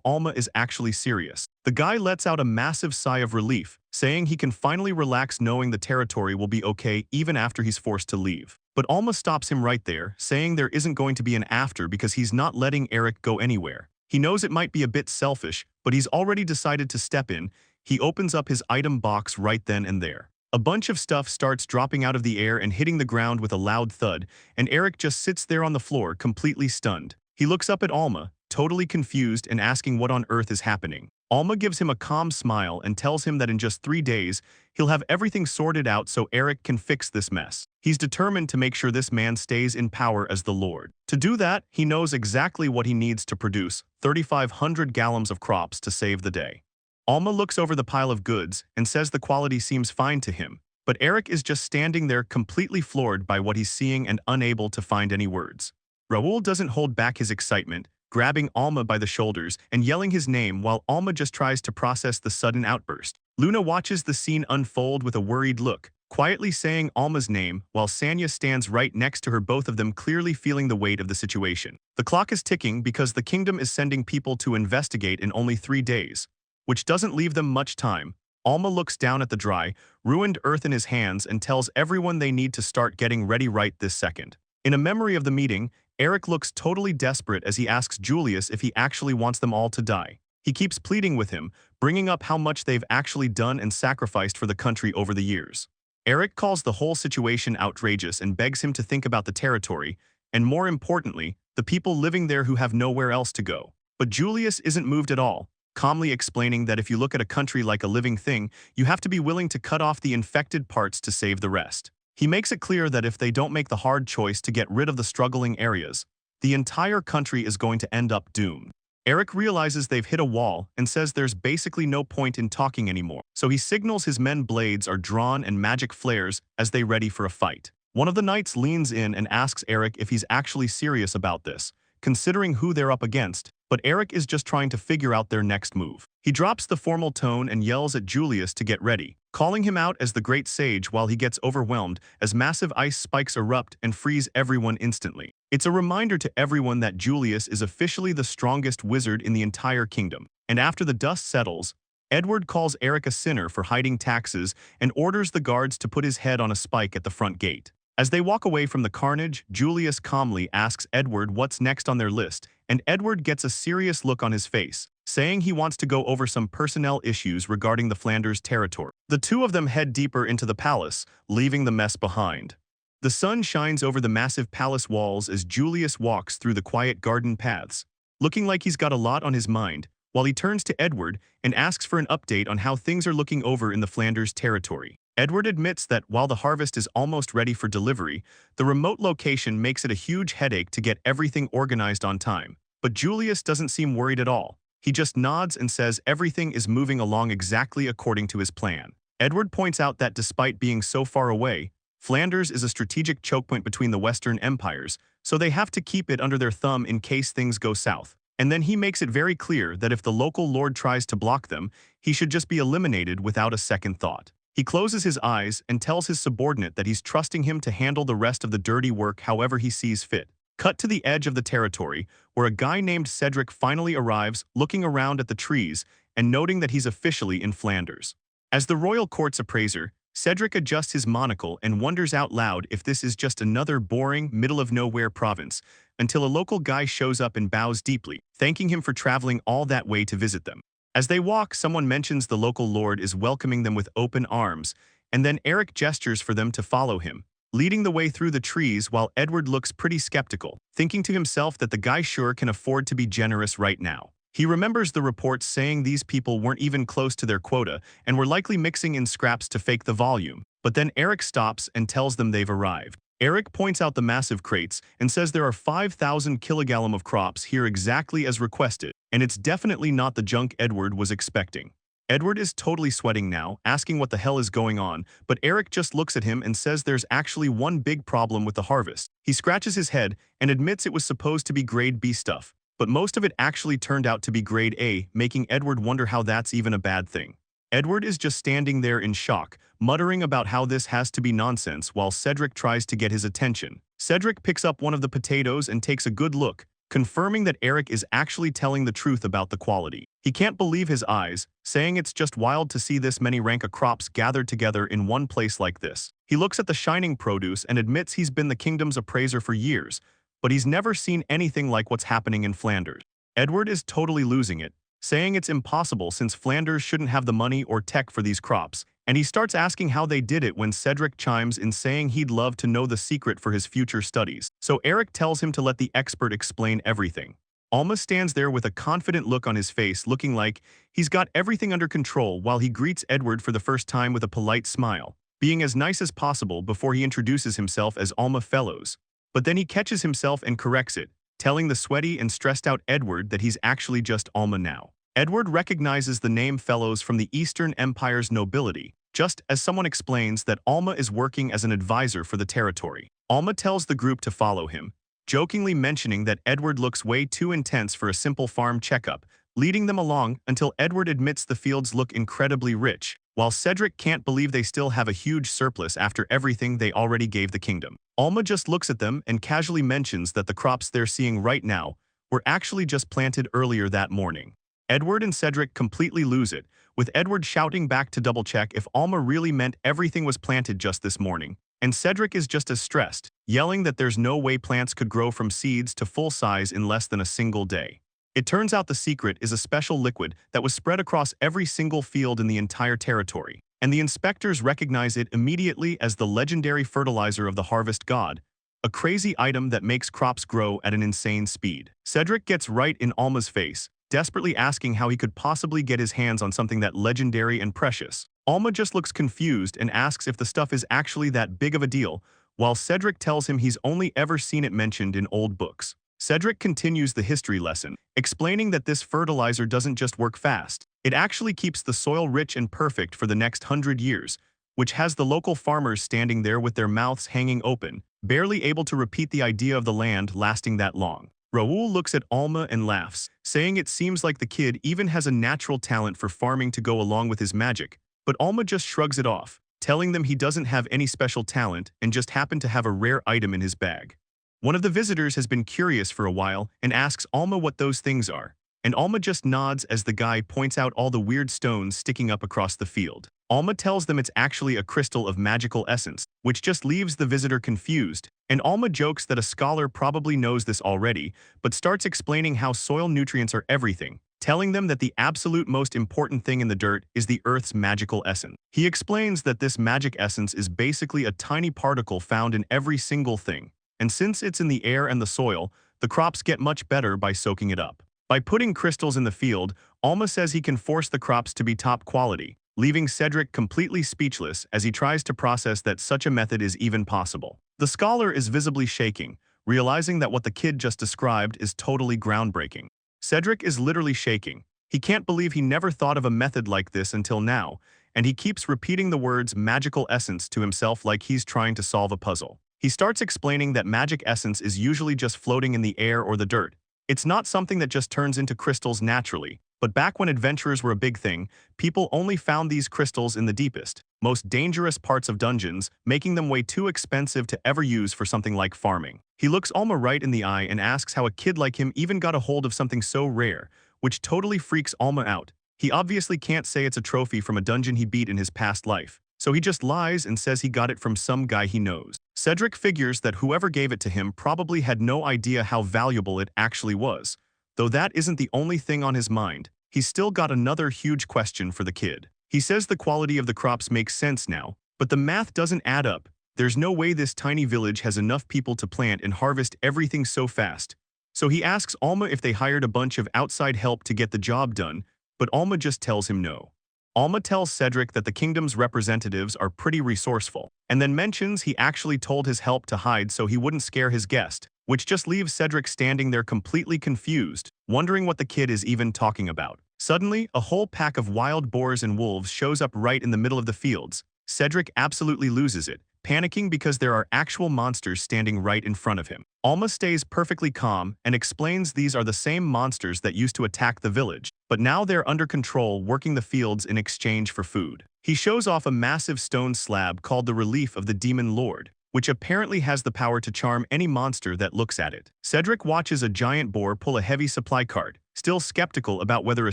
Alma is actually serious. The guy lets out a massive sigh of relief, saying he can finally relax knowing the territory will be okay even after he's forced to leave. But Alma stops him right there, saying there isn't going to be an after because he's not letting Eric go anywhere. He knows it might be a bit selfish, but he's already decided to step in. He opens up his item box right then and there. A bunch of stuff starts dropping out of the air and hitting the ground with a loud thud, and Eric just sits there on the floor, completely stunned. He looks up at Alma, totally confused and asking what on earth is happening. Alma gives him a calm smile and tells him that in just 3 days, he'll have everything sorted out so Eric can fix this mess. He's determined to make sure this man stays in power as the Lord. To do that, he knows exactly what he needs to produce 3,500 gallons of crops to save the day. Alma looks over the pile of goods and says the quality seems fine to him, but Eric is just standing there completely floored by what he's seeing and unable to find any words. Raul doesn't hold back his excitement, grabbing Alma by the shoulders and yelling his name while Alma just tries to process the sudden outburst. Luna watches the scene unfold with a worried look, quietly saying Alma's name while Sanya stands right next to her, both of them clearly feeling the weight of the situation. The clock is ticking because the kingdom is sending people to investigate in only 3 days, which doesn't leave them much time. Alma looks down at the dry, ruined earth in his hands and tells everyone they need to start getting ready right this second. In a memory of the meeting, Eric looks totally desperate as he asks Julius if he actually wants them all to die. He keeps pleading with him, bringing up how much they've actually done and sacrificed for the country over the years. Eric calls the whole situation outrageous and begs him to think about the territory, and more importantly, the people living there who have nowhere else to go. But Julius isn't moved at all, calmly explaining that if you look at a country like a living thing, you have to be willing to cut off the infected parts to save the rest. He makes it clear that if they don't make the hard choice to get rid of the struggling areas, the entire country is going to end up doomed. Eric realizes they've hit a wall and says there's basically no point in talking anymore, so he signals his men blades are drawn and magic flares as they ready for a fight. One of the knights leans in and asks Eric if he's actually serious about this, considering who they're up against, but Eric is just trying to figure out their next move. He drops the formal tone and yells at Julius to get ready, calling him out as the great sage while he gets overwhelmed as massive ice spikes erupt and freeze everyone instantly. It's a reminder to everyone that Julius is officially the strongest wizard in the entire kingdom. And after the dust settles, Edward calls Eric a sinner for hiding taxes and orders the guards to put his head on a spike at the front gate. As they walk away from the carnage, Julius calmly asks Edward what's next on their list, and Edward gets a serious look on his face, saying he wants to go over some personnel issues regarding the Flanders territory. The two of them head deeper into the palace, leaving the mess behind. The sun shines over the massive palace walls as Julius walks through the quiet garden paths, looking like he's got a lot on his mind, while he turns to Edward and asks for an update on how things are looking over in the Flanders territory. Edward admits that while the harvest is almost ready for delivery, the remote location makes it a huge headache to get everything organized on time. But Julius doesn't seem worried at all. He just nods and says everything is moving along exactly according to his plan. Edward points out that despite being so far away, Flanders is a strategic chokepoint between the Western empires, so they have to keep it under their thumb in case things go south. And then he makes it very clear that if the local lord tries to block them, he should just be eliminated without a second thought. He closes his eyes and tells his subordinate that he's trusting him to handle the rest of the dirty work however he sees fit. Cut to the edge of the territory, where a guy named Cedric finally arrives, looking around at the trees and noting that he's officially in Flanders. As the royal court's appraiser, Cedric adjusts his monocle and wonders out loud if this is just another boring, middle-of-nowhere province, until a local guy shows up and bows deeply, thanking him for traveling all that way to visit them. As they walk, someone mentions the local lord is welcoming them with open arms, and then Eric gestures for them to follow him, leading the way through the trees while Edward looks pretty skeptical, thinking to himself that the guy sure can afford to be generous right now. He remembers the reports saying these people weren't even close to their quota and were likely mixing in scraps to fake the volume, but then Eric stops and tells them they've arrived. Eric points out the massive crates and says there are 5,000 kilogallon of crops here exactly as requested, and it's definitely not the junk Edward was expecting. Edward is totally sweating now, asking what the hell is going on, but Eric just looks at him and says there's actually one big problem with the harvest. He scratches his head and admits it was supposed to be grade B stuff, but most of it actually turned out to be grade A, making Edward wonder how that's even a bad thing. Edward is just standing there in shock, muttering about how this has to be nonsense while Cedric tries to get his attention. Cedric picks up one of the potatoes and takes a good look, confirming that Eric is actually telling the truth about the quality. He can't believe his eyes, saying it's just wild to see this many rank of crops gathered together in one place like this. He looks at the shining produce and admits he's been the kingdom's appraiser for years, but he's never seen anything like what's happening in Flanders. Edward is totally losing it, saying it's impossible since Flanders shouldn't have the money or tech for these crops, and he starts asking how they did it when Cedric chimes in saying he'd love to know the secret for his future studies. So Eric tells him to let the expert explain everything. Alma stands there with a confident look on his face, looking like he's got everything under control while he greets Edward for the first time with a polite smile, being as nice as possible before he introduces himself as Alma Fellows. But then he catches himself and corrects it, telling the sweaty and stressed out Edward that he's actually just Alma now. Edward recognizes the name Fellows from the Eastern Empire's nobility, just as someone explains that Alma is working as an advisor for the territory. Alma tells the group to follow him, jokingly mentioning that Edward looks way too intense for a simple farm checkup, leading them along until Edward admits the fields look incredibly rich, while Cedric can't believe they still have a huge surplus after everything they already gave the kingdom. Alma just looks at them and casually mentions that the crops they're seeing right now were actually just planted earlier that morning. Edward and Cedric completely lose it, with Edward shouting back to double-check if Alma really meant everything was planted just this morning, and Cedric is just as stressed, yelling that there's no way plants could grow from seeds to full size in less than a single day. It turns out the secret is a special liquid that was spread across every single field in the entire territory, and the inspectors recognize it immediately as the legendary fertilizer of the harvest god, a crazy item that makes crops grow at an insane speed. Cedric gets right in Alma's face, desperately asking how he could possibly get his hands on something that legendary and precious. Alma just looks confused and asks if the stuff is actually that big of a deal, while Cedric tells him he's only ever seen it mentioned in old books. Cedric continues the history lesson, explaining that this fertilizer doesn't just work fast, it actually keeps the soil rich and perfect for the next 100 years, which has the local farmers standing there with their mouths hanging open, barely able to repeat the idea of the land lasting that long. Raul looks at Alma and laughs, saying it seems like the kid even has a natural talent for farming to go along with his magic, but Alma just shrugs it off, telling them he doesn't have any special talent and just happened to have a rare item in his bag. One of the visitors has been curious for a while and asks Alma what those things are, and Alma just nods as the guy points out all the weird stones sticking up across the field. Alma tells them it's actually a crystal of magical essence, which just leaves the visitor confused, and Alma jokes that a scholar probably knows this already, but starts explaining how soil nutrients are everything, telling them that the absolute most important thing in the dirt is the Earth's magical essence. He explains that this magic essence is basically a tiny particle found in every single thing, and since it's in the air and the soil, the crops get much better by soaking it up. By putting crystals in the field, Alma says he can force the crops to be top quality, leaving Cedric completely speechless as he tries to process that such a method is even possible. The scholar is visibly shaking, realizing that what the kid just described is totally groundbreaking. Cedric is literally shaking. He can't believe he never thought of a method like this until now, and he keeps repeating the words magical essence to himself like he's trying to solve a puzzle. He starts explaining that magic essence is usually just floating in the air or the dirt. It's not something that just turns into crystals naturally, but back when adventurers were a big thing, people only found these crystals in the deepest, most dangerous parts of dungeons, making them way too expensive to ever use for something like farming. He looks Alma right in the eye and asks how a kid like him even got a hold of something so rare, which totally freaks Alma out, He obviously can't say it's a trophy from a dungeon he beat in his past life, so he just lies and says he got it from some guy he knows. Cedric figures that whoever gave it to him probably had no idea how valuable it actually was. Though that isn't the only thing on his mind, he's still got another huge question for the kid. He says the quality of the crops makes sense now, but the math doesn't add up. There's no way this tiny village has enough people to plant and harvest everything so fast. So he asks Alma if they hired a bunch of outside help to get the job done, but Alma just tells him no. Alma tells Cedric that the kingdom's representatives are pretty resourceful, and then mentions he actually told his help to hide so he wouldn't scare his guest, which just leaves Cedric standing there completely confused, wondering what the kid is even talking about. Suddenly, a whole pack of wild boars and wolves shows up right in the middle of the fields. Cedric absolutely loses it, panicking because there are actual monsters standing right in front of him. Alma stays perfectly calm and explains these are the same monsters that used to attack the village, but now they're under control working the fields in exchange for food. He shows off a massive stone slab called the Relief of the Demon Lord, which apparently has the power to charm any monster that looks at it. Cedric watches a giant boar pull a heavy supply cart, still skeptical about whether a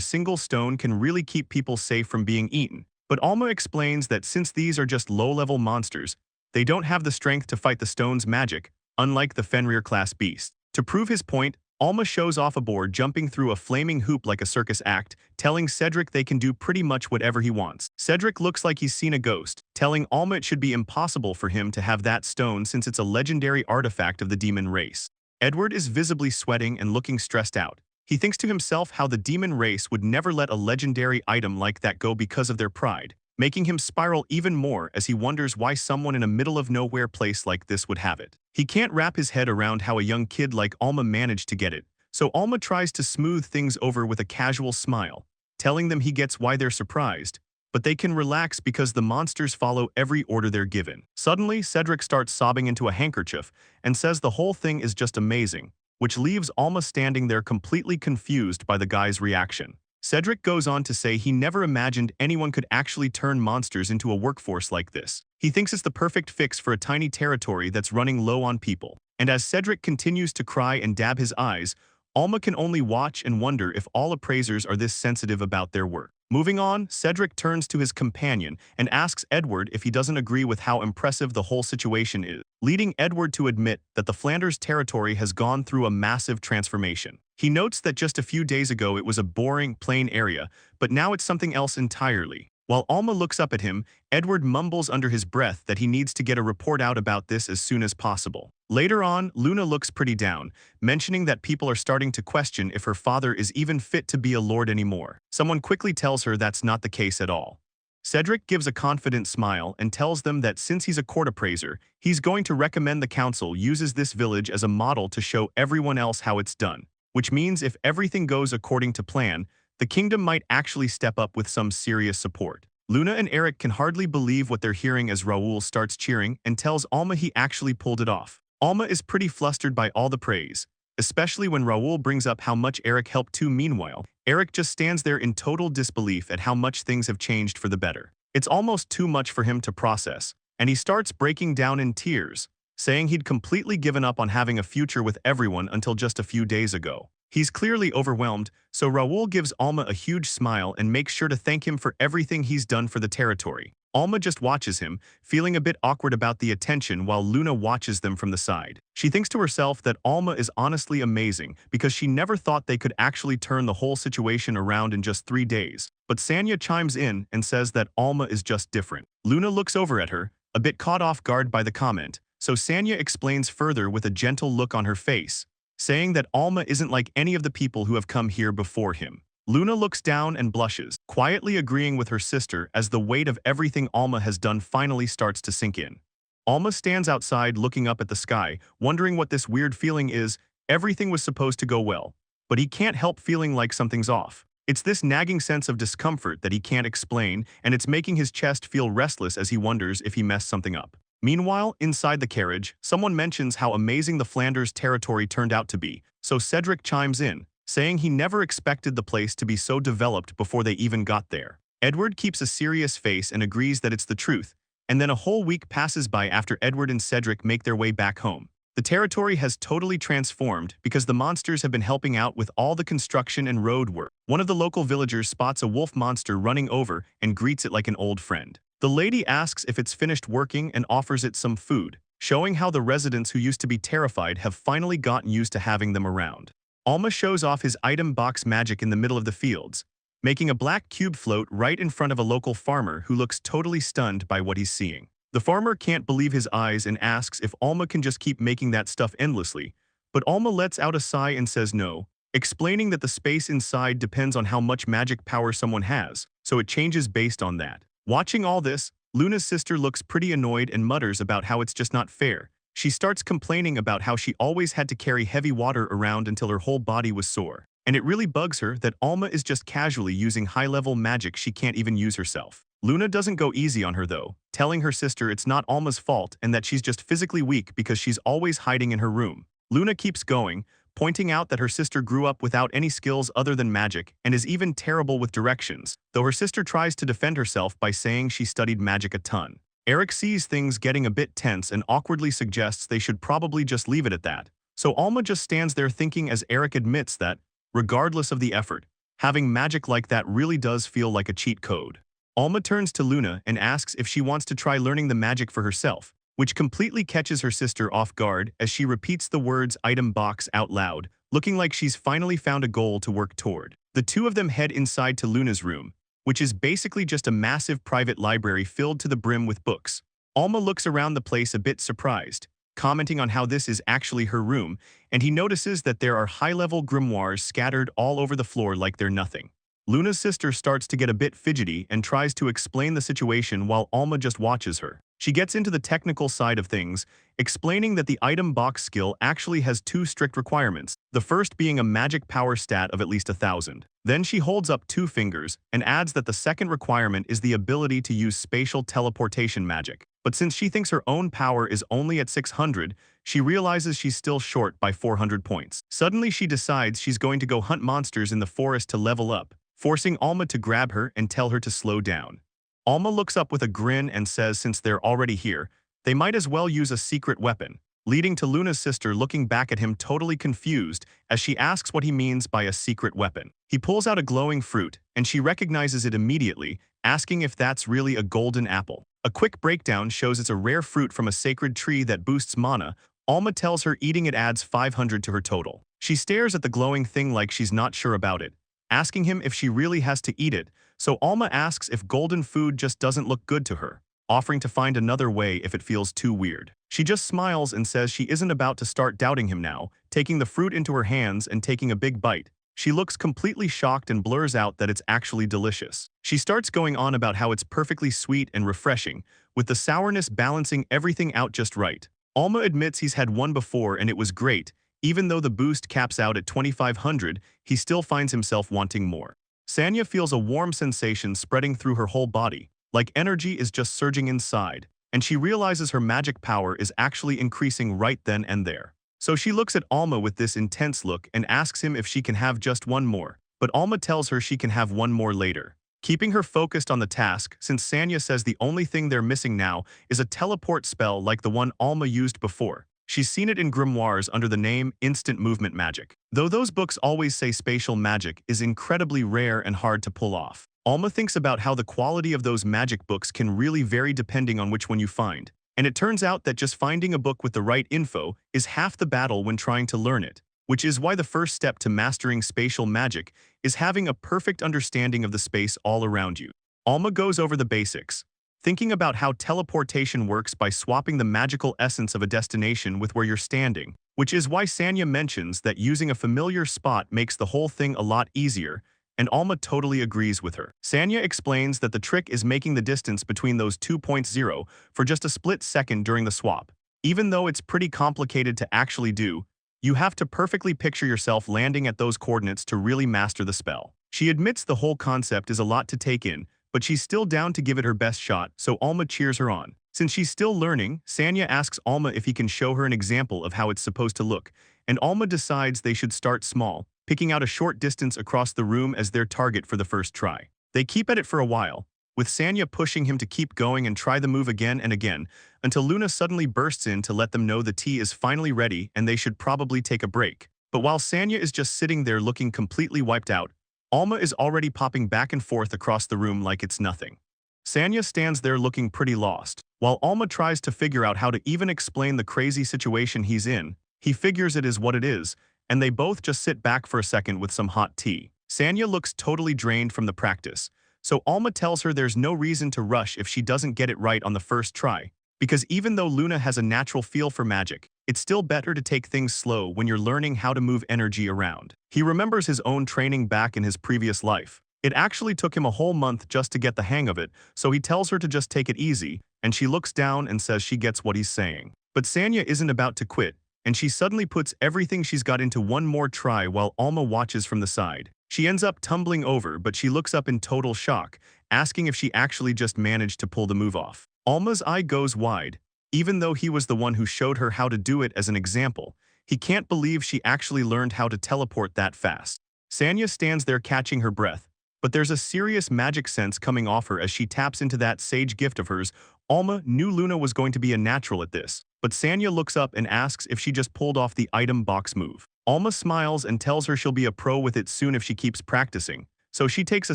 single stone can really keep people safe from being eaten. But Alma explains that since these are just low-level monsters, they don't have the strength to fight the stone's magic, unlike the Fenrir-class beast. To prove his point, Alma shows off a boar jumping through a flaming hoop like a circus act, telling Cedric they can do pretty much whatever he wants. Cedric looks like he's seen a ghost, telling Alma it should be impossible for him to have that stone since it's a legendary artifact of the demon race. Edward is visibly sweating and looking stressed out. He thinks to himself how the demon race would never let a legendary item like that go because of their pride, making him spiral even more as he wonders why someone in a middle-of-nowhere place like this would have it. He can't wrap his head around how a young kid like Alma managed to get it, so Alma tries to smooth things over with a casual smile, telling them he gets why they're surprised, but they can relax because the monsters follow every order they're given. Suddenly, Cedric starts sobbing into a handkerchief and says the whole thing is just amazing, which leaves Alma standing there completely confused by the guy's reaction. Cedric goes on to say he never imagined anyone could actually turn monsters into a workforce like this. He thinks it's the perfect fix for a tiny territory that's running low on people. And as Cedric continues to cry and dab his eyes, Alma can only watch and wonder if all appraisers are this sensitive about their work. Moving on, Cedric turns to his companion and asks Edward if he doesn't agree with how impressive the whole situation is, leading Edward to admit that the Flanders territory has gone through a massive transformation. He notes that just a few days ago it was a boring, plain area, but now it's something else entirely. While Alma looks up at him, Edward mumbles under his breath that he needs to get a report out about this as soon as possible. Later on, Luna looks pretty down, mentioning that people are starting to question if her father is even fit to be a lord anymore. Someone quickly tells her that's not the case at all. Cedric gives a confident smile and tells them that since he's a court appraiser, he's going to recommend the council uses this village as a model to show everyone else how it's done, which means if everything goes according to plan, the kingdom might actually step up with some serious support. Luna and Eric can hardly believe what they're hearing as Raul starts cheering and tells Alma he actually pulled it off. Alma is pretty flustered by all the praise, especially when Raul brings up how much Eric helped too. Meanwhile, Eric just stands there in total disbelief at how much things have changed for the better. It's almost too much for him to process, and he starts breaking down in tears, saying he'd completely given up on having a future with everyone until just a few days ago. He's clearly overwhelmed, so Raul gives Alma a huge smile and makes sure to thank him for everything he's done for the territory. Alma just watches him, feeling a bit awkward about the attention while Luna watches them from the side. She thinks to herself that Alma is honestly amazing because she never thought they could actually turn the whole situation around in just 3 days. But Sanya chimes in and says that Alma is just different. Luna looks over at her, a bit caught off guard by the comment, so Sanya explains further with a gentle look on her face, saying that Alma isn't like any of the people who have come here before him. Luna looks down and blushes, quietly agreeing with her sister as the weight of everything Alma has done finally starts to sink in. Alma stands outside looking up at the sky, wondering what this weird feeling is. Everything was supposed to go well, but he can't help feeling like something's off. It's this nagging sense of discomfort that he can't explain, and it's making his chest feel restless as he wonders if he messed something up. Meanwhile, inside the carriage, someone mentions how amazing the Flanders territory turned out to be, so Cedric chimes in, saying he never expected the place to be so developed before they even got there. Edward keeps a serious face and agrees that it's the truth, and then a whole week passes by after Edward and Cedric make their way back home. The territory has totally transformed because the monsters have been helping out with all the construction and road work. One of the local villagers spots a wolf monster running over and greets it like an old friend. The lady asks if it's finished working and offers it some food, showing how the residents who used to be terrified have finally gotten used to having them around. Alma shows off his item box magic in the middle of the fields, making a black cube float right in front of a local farmer who looks totally stunned by what he's seeing. The farmer can't believe his eyes and asks if Alma can just keep making that stuff endlessly, but Alma lets out a sigh and says no, explaining that the space inside depends on how much magic power someone has, so it changes based on that. Watching all this, Luna's sister looks pretty annoyed and mutters about how it's just not fair. She starts complaining about how she always had to carry heavy water around until her whole body was sore. And it really bugs her that Alma is just casually using high-level magic she can't even use herself. Luna doesn't go easy on her though, telling her sister it's not Alma's fault and that she's just physically weak because she's always hiding in her room. Luna keeps going, pointing out that her sister grew up without any skills other than magic and is even terrible with directions, though her sister tries to defend herself by saying she studied magic a ton. Eric sees things getting a bit tense and awkwardly suggests they should probably just leave it at that. So Alma just stands there thinking as Eric admits that, regardless of the effort, having magic like that really does feel like a cheat code. Alma turns to Luna and asks if she wants to try learning the magic for herself, which completely catches her sister off guard as she repeats the words item box out loud, looking like she's finally found a goal to work toward. The two of them head inside to Luna's room, which is basically just a massive private library filled to the brim with books. Alma looks around the place a bit surprised, commenting on how this is actually her room, and he notices that there are high-level grimoires scattered all over the floor like they're nothing. Luna's sister starts to get a bit fidgety and tries to explain the situation while Alma just watches her. She gets into the technical side of things, explaining that the item box skill actually has two strict requirements, the first being a magic power stat of at least 1,000. Then she holds up 2 fingers and adds that the second requirement is the ability to use spatial teleportation magic. But since she thinks her own power is only at 600, she realizes she's still short by 400 points. Suddenly she decides she's going to go hunt monsters in the forest to level up, forcing Alma to grab her and tell her to slow down. Alma looks up with a grin and says since they're already here, they might as well use a secret weapon, leading to Luna's sister looking back at him totally confused as she asks what he means by a secret weapon. He pulls out a glowing fruit, and she recognizes it immediately, asking if that's really a golden apple. A quick breakdown shows it's a rare fruit from a sacred tree that boosts mana. Alma tells her eating it adds 500 to her total. She stares at the glowing thing like she's not sure about it, asking him if she really has to eat it, so Alma asks if golden food just doesn't look good to her, offering to find another way if it feels too weird. She just smiles and says she isn't about to start doubting him now, taking the fruit into her hands and taking a big bite. She looks completely shocked and blurs out that it's actually delicious. She starts going on about how it's perfectly sweet and refreshing, with the sourness balancing everything out just right. Alma admits he's had one before and it was great. Even though the boost caps out at 2,500, he still finds himself wanting more. Sanya feels a warm sensation spreading through her whole body, like energy is just surging inside, and she realizes her magic power is actually increasing right then and there. So she looks at Alma with this intense look and asks him if she can have just one more, but Alma tells her she can have one more later, keeping her focused on the task since Sanya says the only thing they're missing now is a teleport spell like the one Alma used before. She's seen it in grimoires under the name Instant Movement Magic. Though those books always say spatial magic is incredibly rare and hard to pull off. Alma thinks about how the quality of those magic books can really vary depending on which one you find. And it turns out that just finding a book with the right info is half the battle when trying to learn it, which is why the first step to mastering spatial magic is having a perfect understanding of the space all around you. Alma goes over the basics, thinking about how teleportation works by swapping the magical essence of a destination with where you're standing, which is why Sanya mentions that using a familiar spot makes the whole thing a lot easier, and Alma totally agrees with her. Sanya explains that the trick is making the distance between those 2.0 for just a split second during the swap. Even though it's pretty complicated to actually do, you have to perfectly picture yourself landing at those coordinates to really master the spell. She admits the whole concept is a lot to take in, but she's still down to give it her best shot, so Alma cheers her on. Since she's still learning, Sanya asks Alma if he can show her an example of how it's supposed to look, and Alma decides they should start small, picking out a short distance across the room as their target for the first try. They keep at it for a while, with Sanya pushing him to keep going and try the move again and again, until Luna suddenly bursts in to let them know the tea is finally ready and they should probably take a break. But while Sanya is just sitting there looking completely wiped out, Alma is already popping back and forth across the room like it's nothing. Sanya stands there looking pretty lost. While Alma tries to figure out how to even explain the crazy situation he's in, he figures it is what it is, and they both just sit back for a second with some hot tea. Sanya looks totally drained from the practice, so Alma tells her there's no reason to rush if she doesn't get it right on the first try, because even though Luna has a natural feel for magic, it's still better to take things slow when you're learning how to move energy around. He remembers his own training back in his previous life. It actually took him a whole month just to get the hang of it, so he tells her to just take it easy, and she looks down and says she gets what he's saying. But Sanya isn't about to quit, and she suddenly puts everything she's got into one more try while Alma watches from the side. She ends up tumbling over, but she looks up in total shock, asking if she actually just managed to pull the move off. Alma's eye goes wide. Even though he was the one who showed her how to do it as an example, he can't believe she actually learned how to teleport that fast. Sanya stands there catching her breath, but there's a serious magic sense coming off her as she taps into that sage gift of hers. Alma knew Luna was going to be a natural at this, but Sanya looks up and asks if she just pulled off the item box move. Alma smiles and tells her she'll be a pro with it soon if she keeps practicing, so she takes a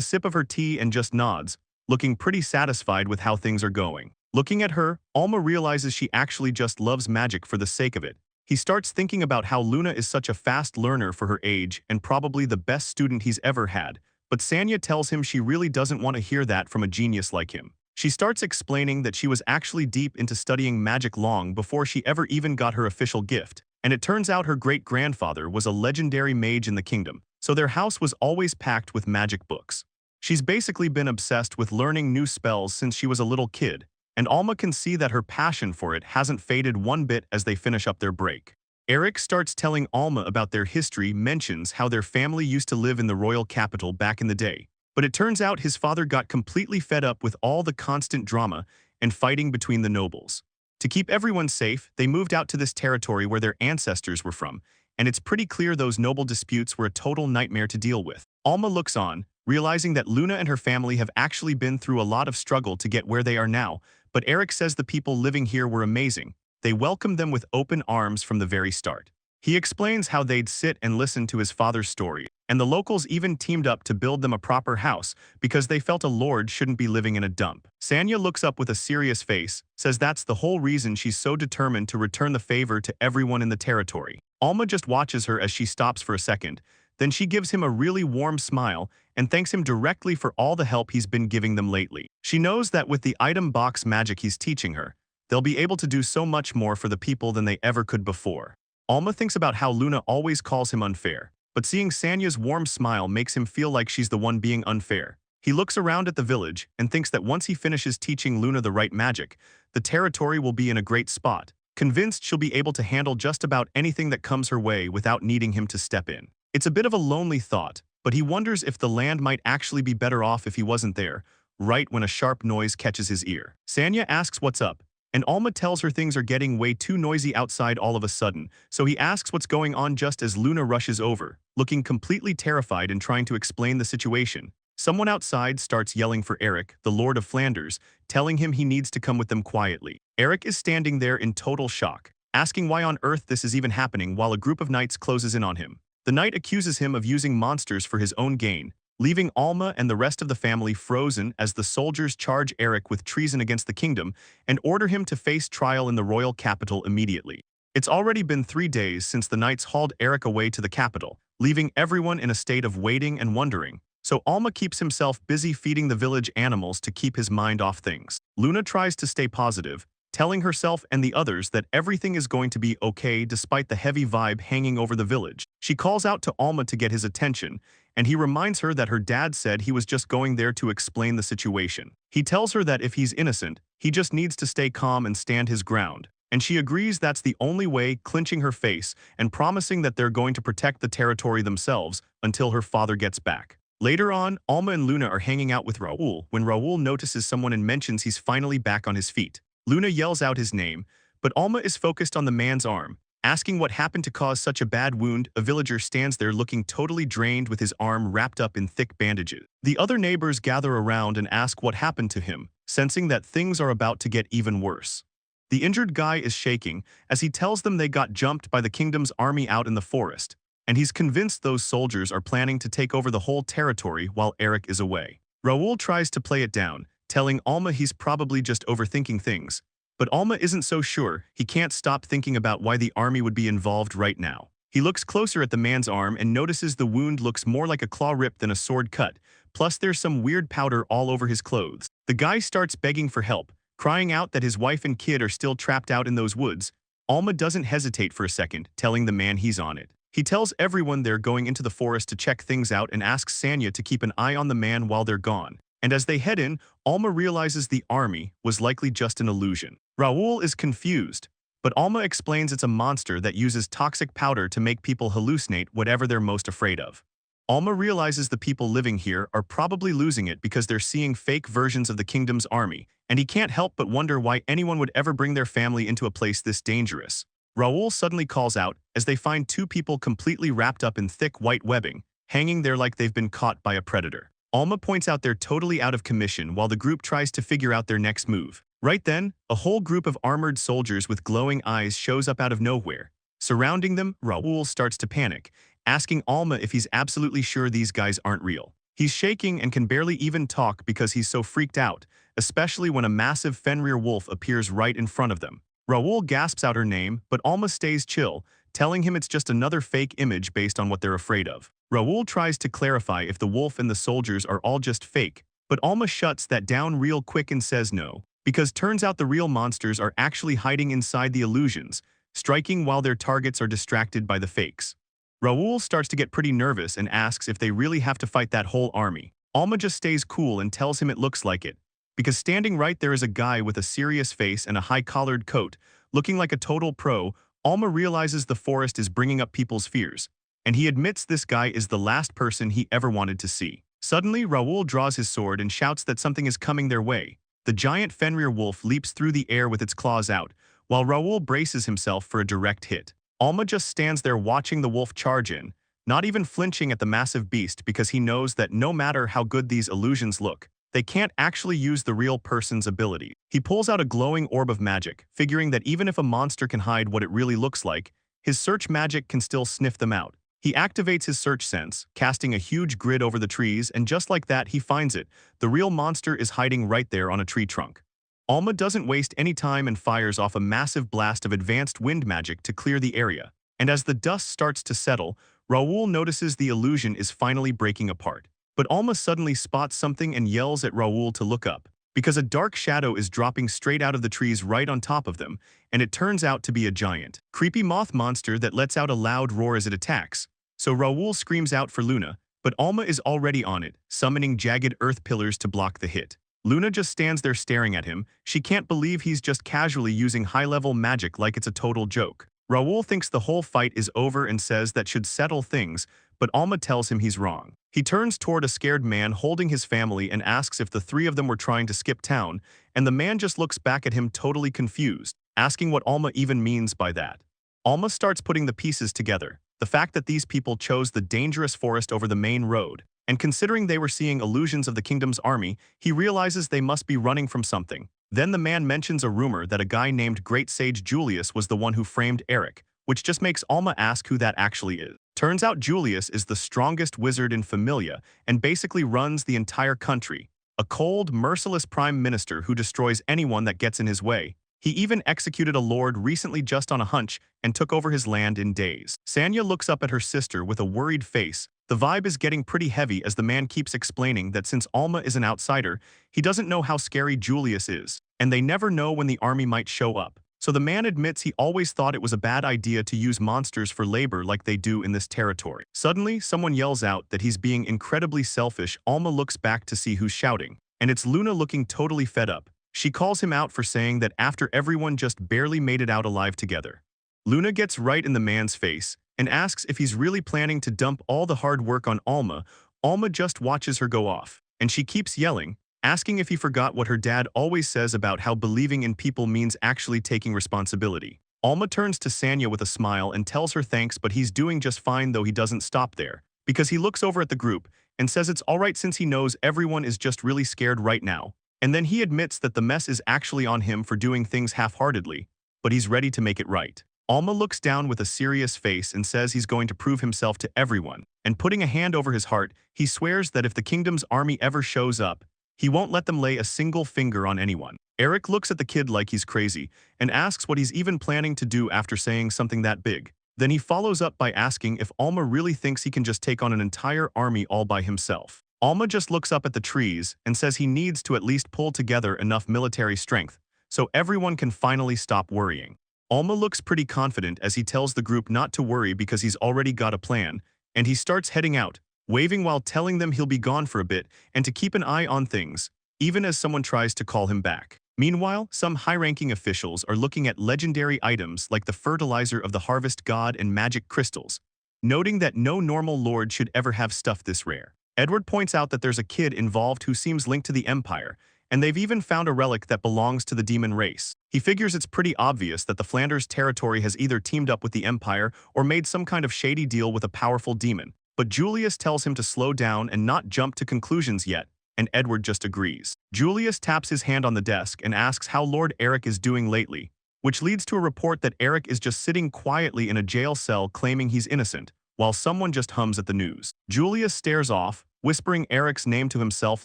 sip of her tea and just nods, looking pretty satisfied with how things are going. Looking at her, Alma realizes she actually just loves magic for the sake of it. He starts thinking about how Luna is such a fast learner for her age and probably the best student he's ever had, but Sanya tells him she really doesn't want to hear that from a genius like him. She starts explaining that she was actually deep into studying magic long before she ever even got her official gift, and it turns out her great-grandfather was a legendary mage in the kingdom, so their house was always packed with magic books. She's basically been obsessed with learning new spells since she was a little kid, and Alma can see that her passion for it hasn't faded one bit as they finish up their break. Eric starts telling Alma about their history, mentions how their family used to live in the royal capital back in the day, but it turns out his father got completely fed up with all the constant drama and fighting between the nobles. To keep everyone safe, they moved out to this territory where their ancestors were from, and it's pretty clear those noble disputes were a total nightmare to deal with. Alma looks on, realizing that Luna and her family have actually been through a lot of struggle to get where they are now, but Eric says the people living here were amazing. They welcomed them with open arms from the very start. He explains how they'd sit and listen to his father's story, and the locals even teamed up to build them a proper house because they felt a lord shouldn't be living in a dump. Sanya looks up with a serious face, says that's the whole reason she's so determined to return the favor to everyone in the territory. Alma just watches her as she stops for a second, then she gives him a really warm smile and thanks him directly for all the help he's been giving them lately. She knows that with the item box magic he's teaching her, they'll be able to do so much more for the people than they ever could before. Alma thinks about how Luna always calls him unfair, but seeing Sanya's warm smile makes him feel like she's the one being unfair. He looks around at the village and thinks that once he finishes teaching Luna the right magic, the territory will be in a great spot, convinced she'll be able to handle just about anything that comes her way without needing him to step in. It's a bit of a lonely thought, but he wonders if the land might actually be better off if he wasn't there, right when a sharp noise catches his ear. Sanya asks what's up, and Alma tells her things are getting way too noisy outside all of a sudden, so he asks what's going on just as Luna rushes over, looking completely terrified and trying to explain the situation. Someone outside starts yelling for Eric, the Lord of Flanders, telling him he needs to come with them quietly. Eric is standing there in total shock, asking why on earth this is even happening while a group of knights closes in on him. The knight accuses him of using monsters for his own gain, leaving Alma and the rest of the family frozen as the soldiers charge Eric with treason against the kingdom and order him to face trial in the royal capital immediately. It's already been 3 days since the knights hauled Eric away to the capital, leaving everyone in a state of waiting and wondering, so Alma keeps himself busy feeding the village animals to keep his mind off things. Luna tries to stay positive, telling herself and the others that everything is going to be okay despite the heavy vibe hanging over the village. She calls out to Alma to get his attention, and he reminds her that her dad said he was just going there to explain the situation. He tells her that if he's innocent, he just needs to stay calm and stand his ground, and she agrees that's the only way, clenching her face and promising that they're going to protect the territory themselves until her father gets back. Later on, Alma and Luna are hanging out with Raul when Raul notices someone and mentions he's finally back on his feet. Luna yells out his name, but Alma is focused on the man's arm, Asking what happened to cause such a bad wound, a villager stands there looking totally drained with his arm wrapped up in thick bandages. The other neighbors gather around and ask what happened to him, sensing that things are about to get even worse. The injured guy is shaking as he tells them they got jumped by the kingdom's army out in the forest, and he's convinced those soldiers are planning to take over the whole territory while Eric is away. Raul tries to play it down, telling Alma he's probably just overthinking things. But Alma isn't so sure. He can't stop thinking about why the army would be involved right now. He looks closer at the man's arm and notices the wound looks more like a claw rip than a sword cut, plus there's some weird powder all over his clothes. The guy starts begging for help, crying out that his wife and kid are still trapped out in those woods. Alma doesn't hesitate for a second, telling the man he's on it. He tells everyone they're going into the forest to check things out and asks Sanya to keep an eye on the man while they're gone. And as they head in, Alma realizes the army was likely just an illusion. Raul is confused, but Alma explains it's a monster that uses toxic powder to make people hallucinate whatever they're most afraid of. Alma realizes the people living here are probably losing it because they're seeing fake versions of the kingdom's army, and he can't help but wonder why anyone would ever bring their family into a place this dangerous. Raul suddenly calls out as they find two people completely wrapped up in thick white webbing, hanging there like they've been caught by a predator. Alma points out they're totally out of commission while the group tries to figure out their next move. Right then, a whole group of armored soldiers with glowing eyes shows up out of nowhere. Surrounding them, Raul starts to panic, asking Alma if he's absolutely sure these guys aren't real. He's shaking and can barely even talk because he's so freaked out, especially when a massive Fenrir wolf appears right in front of them. Raul gasps out her name, but Alma stays chill, telling him it's just another fake image based on what they're afraid of. Raul tries to clarify if the wolf and the soldiers are all just fake, but Alma shuts that down real quick and says no, because turns out the real monsters are actually hiding inside the illusions, striking while their targets are distracted by the fakes. Raul starts to get pretty nervous and asks if they really have to fight that whole army. Alma just stays cool and tells him it looks like it, because standing right there is a guy with a serious face and a high-collared coat, looking like a total pro. Alma realizes the forest is bringing up people's fears, and he admits this guy is the last person he ever wanted to see. Suddenly, Raul draws his sword and shouts that something is coming their way. The giant Fenrir wolf leaps through the air with its claws out, while Raul braces himself for a direct hit. Alma just stands there watching the wolf charge in, not even flinching at the massive beast because he knows that no matter how good these illusions look, they can't actually use the real person's ability. He pulls out a glowing orb of magic, figuring that even if a monster can hide what it really looks like, his search magic can still sniff them out. He activates his search sense, casting a huge grid over the trees, and just like that, he finds it. The real monster is hiding right there on a tree trunk. Alma doesn't waste any time and fires off a massive blast of advanced wind magic to clear the area. And as the dust starts to settle, Raul notices the illusion is finally breaking apart. But Alma suddenly spots something and yells at Raul to look up, because a dark shadow is dropping straight out of the trees right on top of them, and it turns out to be a giant, creepy moth monster that lets out a loud roar as it attacks. So Raul screams out for Luna, but Alma is already on it, summoning jagged earth pillars to block the hit. Luna just stands there staring at him. She can't believe he's just casually using high-level magic like it's a total joke. Raul thinks the whole fight is over and says that should settle things, but Alma tells him he's wrong. He turns toward a scared man holding his family and asks if the three of them were trying to skip town, and the man just looks back at him totally confused, asking what Alma even means by that. Alma starts putting the pieces together. The fact that these people chose the dangerous forest over the main road, and considering they were seeing illusions of the kingdom's army, he realizes they must be running from something. Then the man mentions a rumor that a guy named Great Sage Julius was the one who framed Eric, which just makes Alma ask who that actually is. Turns out Julius is the strongest wizard in Familia and basically runs the entire country, a cold, merciless prime minister who destroys anyone that gets in his way. He even executed a lord recently just on a hunch and took over his land in days. Sanya looks up at her sister with a worried face. The vibe is getting pretty heavy as the man keeps explaining that since Alma is an outsider, he doesn't know how scary Julius is, and they never know when the army might show up. So the man admits he always thought it was a bad idea to use monsters for labor like they do in this territory. Suddenly, someone yells out that he's being incredibly selfish. Alma looks back to see who's shouting, and it's Luna looking totally fed up. She calls him out for saying that after everyone just barely made it out alive together. Luna gets right in the man's face and asks if he's really planning to dump all the hard work on Alma. Alma just watches her go off, and she keeps yelling, asking if he forgot what her dad always says about how believing in people means actually taking responsibility. Alma turns to Sanya with a smile and tells her thanks, but he's doing just fine, though he doesn't stop there, because he looks over at the group and says it's alright since he knows everyone is just really scared right now, and then he admits that the mess is actually on him for doing things half-heartedly, but he's ready to make it right. Alma looks down with a serious face and says he's going to prove himself to everyone, and putting a hand over his heart, he swears that if the kingdom's army ever shows up, he won't let them lay a single finger on anyone. Eric looks at the kid like he's crazy and asks what he's even planning to do after saying something that big. Then he follows up by asking if Alma really thinks he can just take on an entire army all by himself. Alma just looks up at the trees and says he needs to at least pull together enough military strength so everyone can finally stop worrying. Alma looks pretty confident as he tells the group not to worry because he's already got a plan, and he starts heading out, waving while telling them he'll be gone for a bit and to keep an eye on things, even as someone tries to call him back. Meanwhile, some high-ranking officials are looking at legendary items like the fertilizer of the harvest god and magic crystals, noting that no normal lord should ever have stuff this rare. Edward points out that there's a kid involved who seems linked to the Empire, and they've even found a relic that belongs to the demon race. He figures it's pretty obvious that the Flanders territory has either teamed up with the Empire or made some kind of shady deal with a powerful demon, but Julius tells him to slow down and not jump to conclusions yet, and Edward just agrees. Julius taps his hand on the desk and asks how Lord Eric is doing lately, which leads to a report that Eric is just sitting quietly in a jail cell claiming he's innocent, while someone just hums at the news. Julius stares off, whispering Eric's name to himself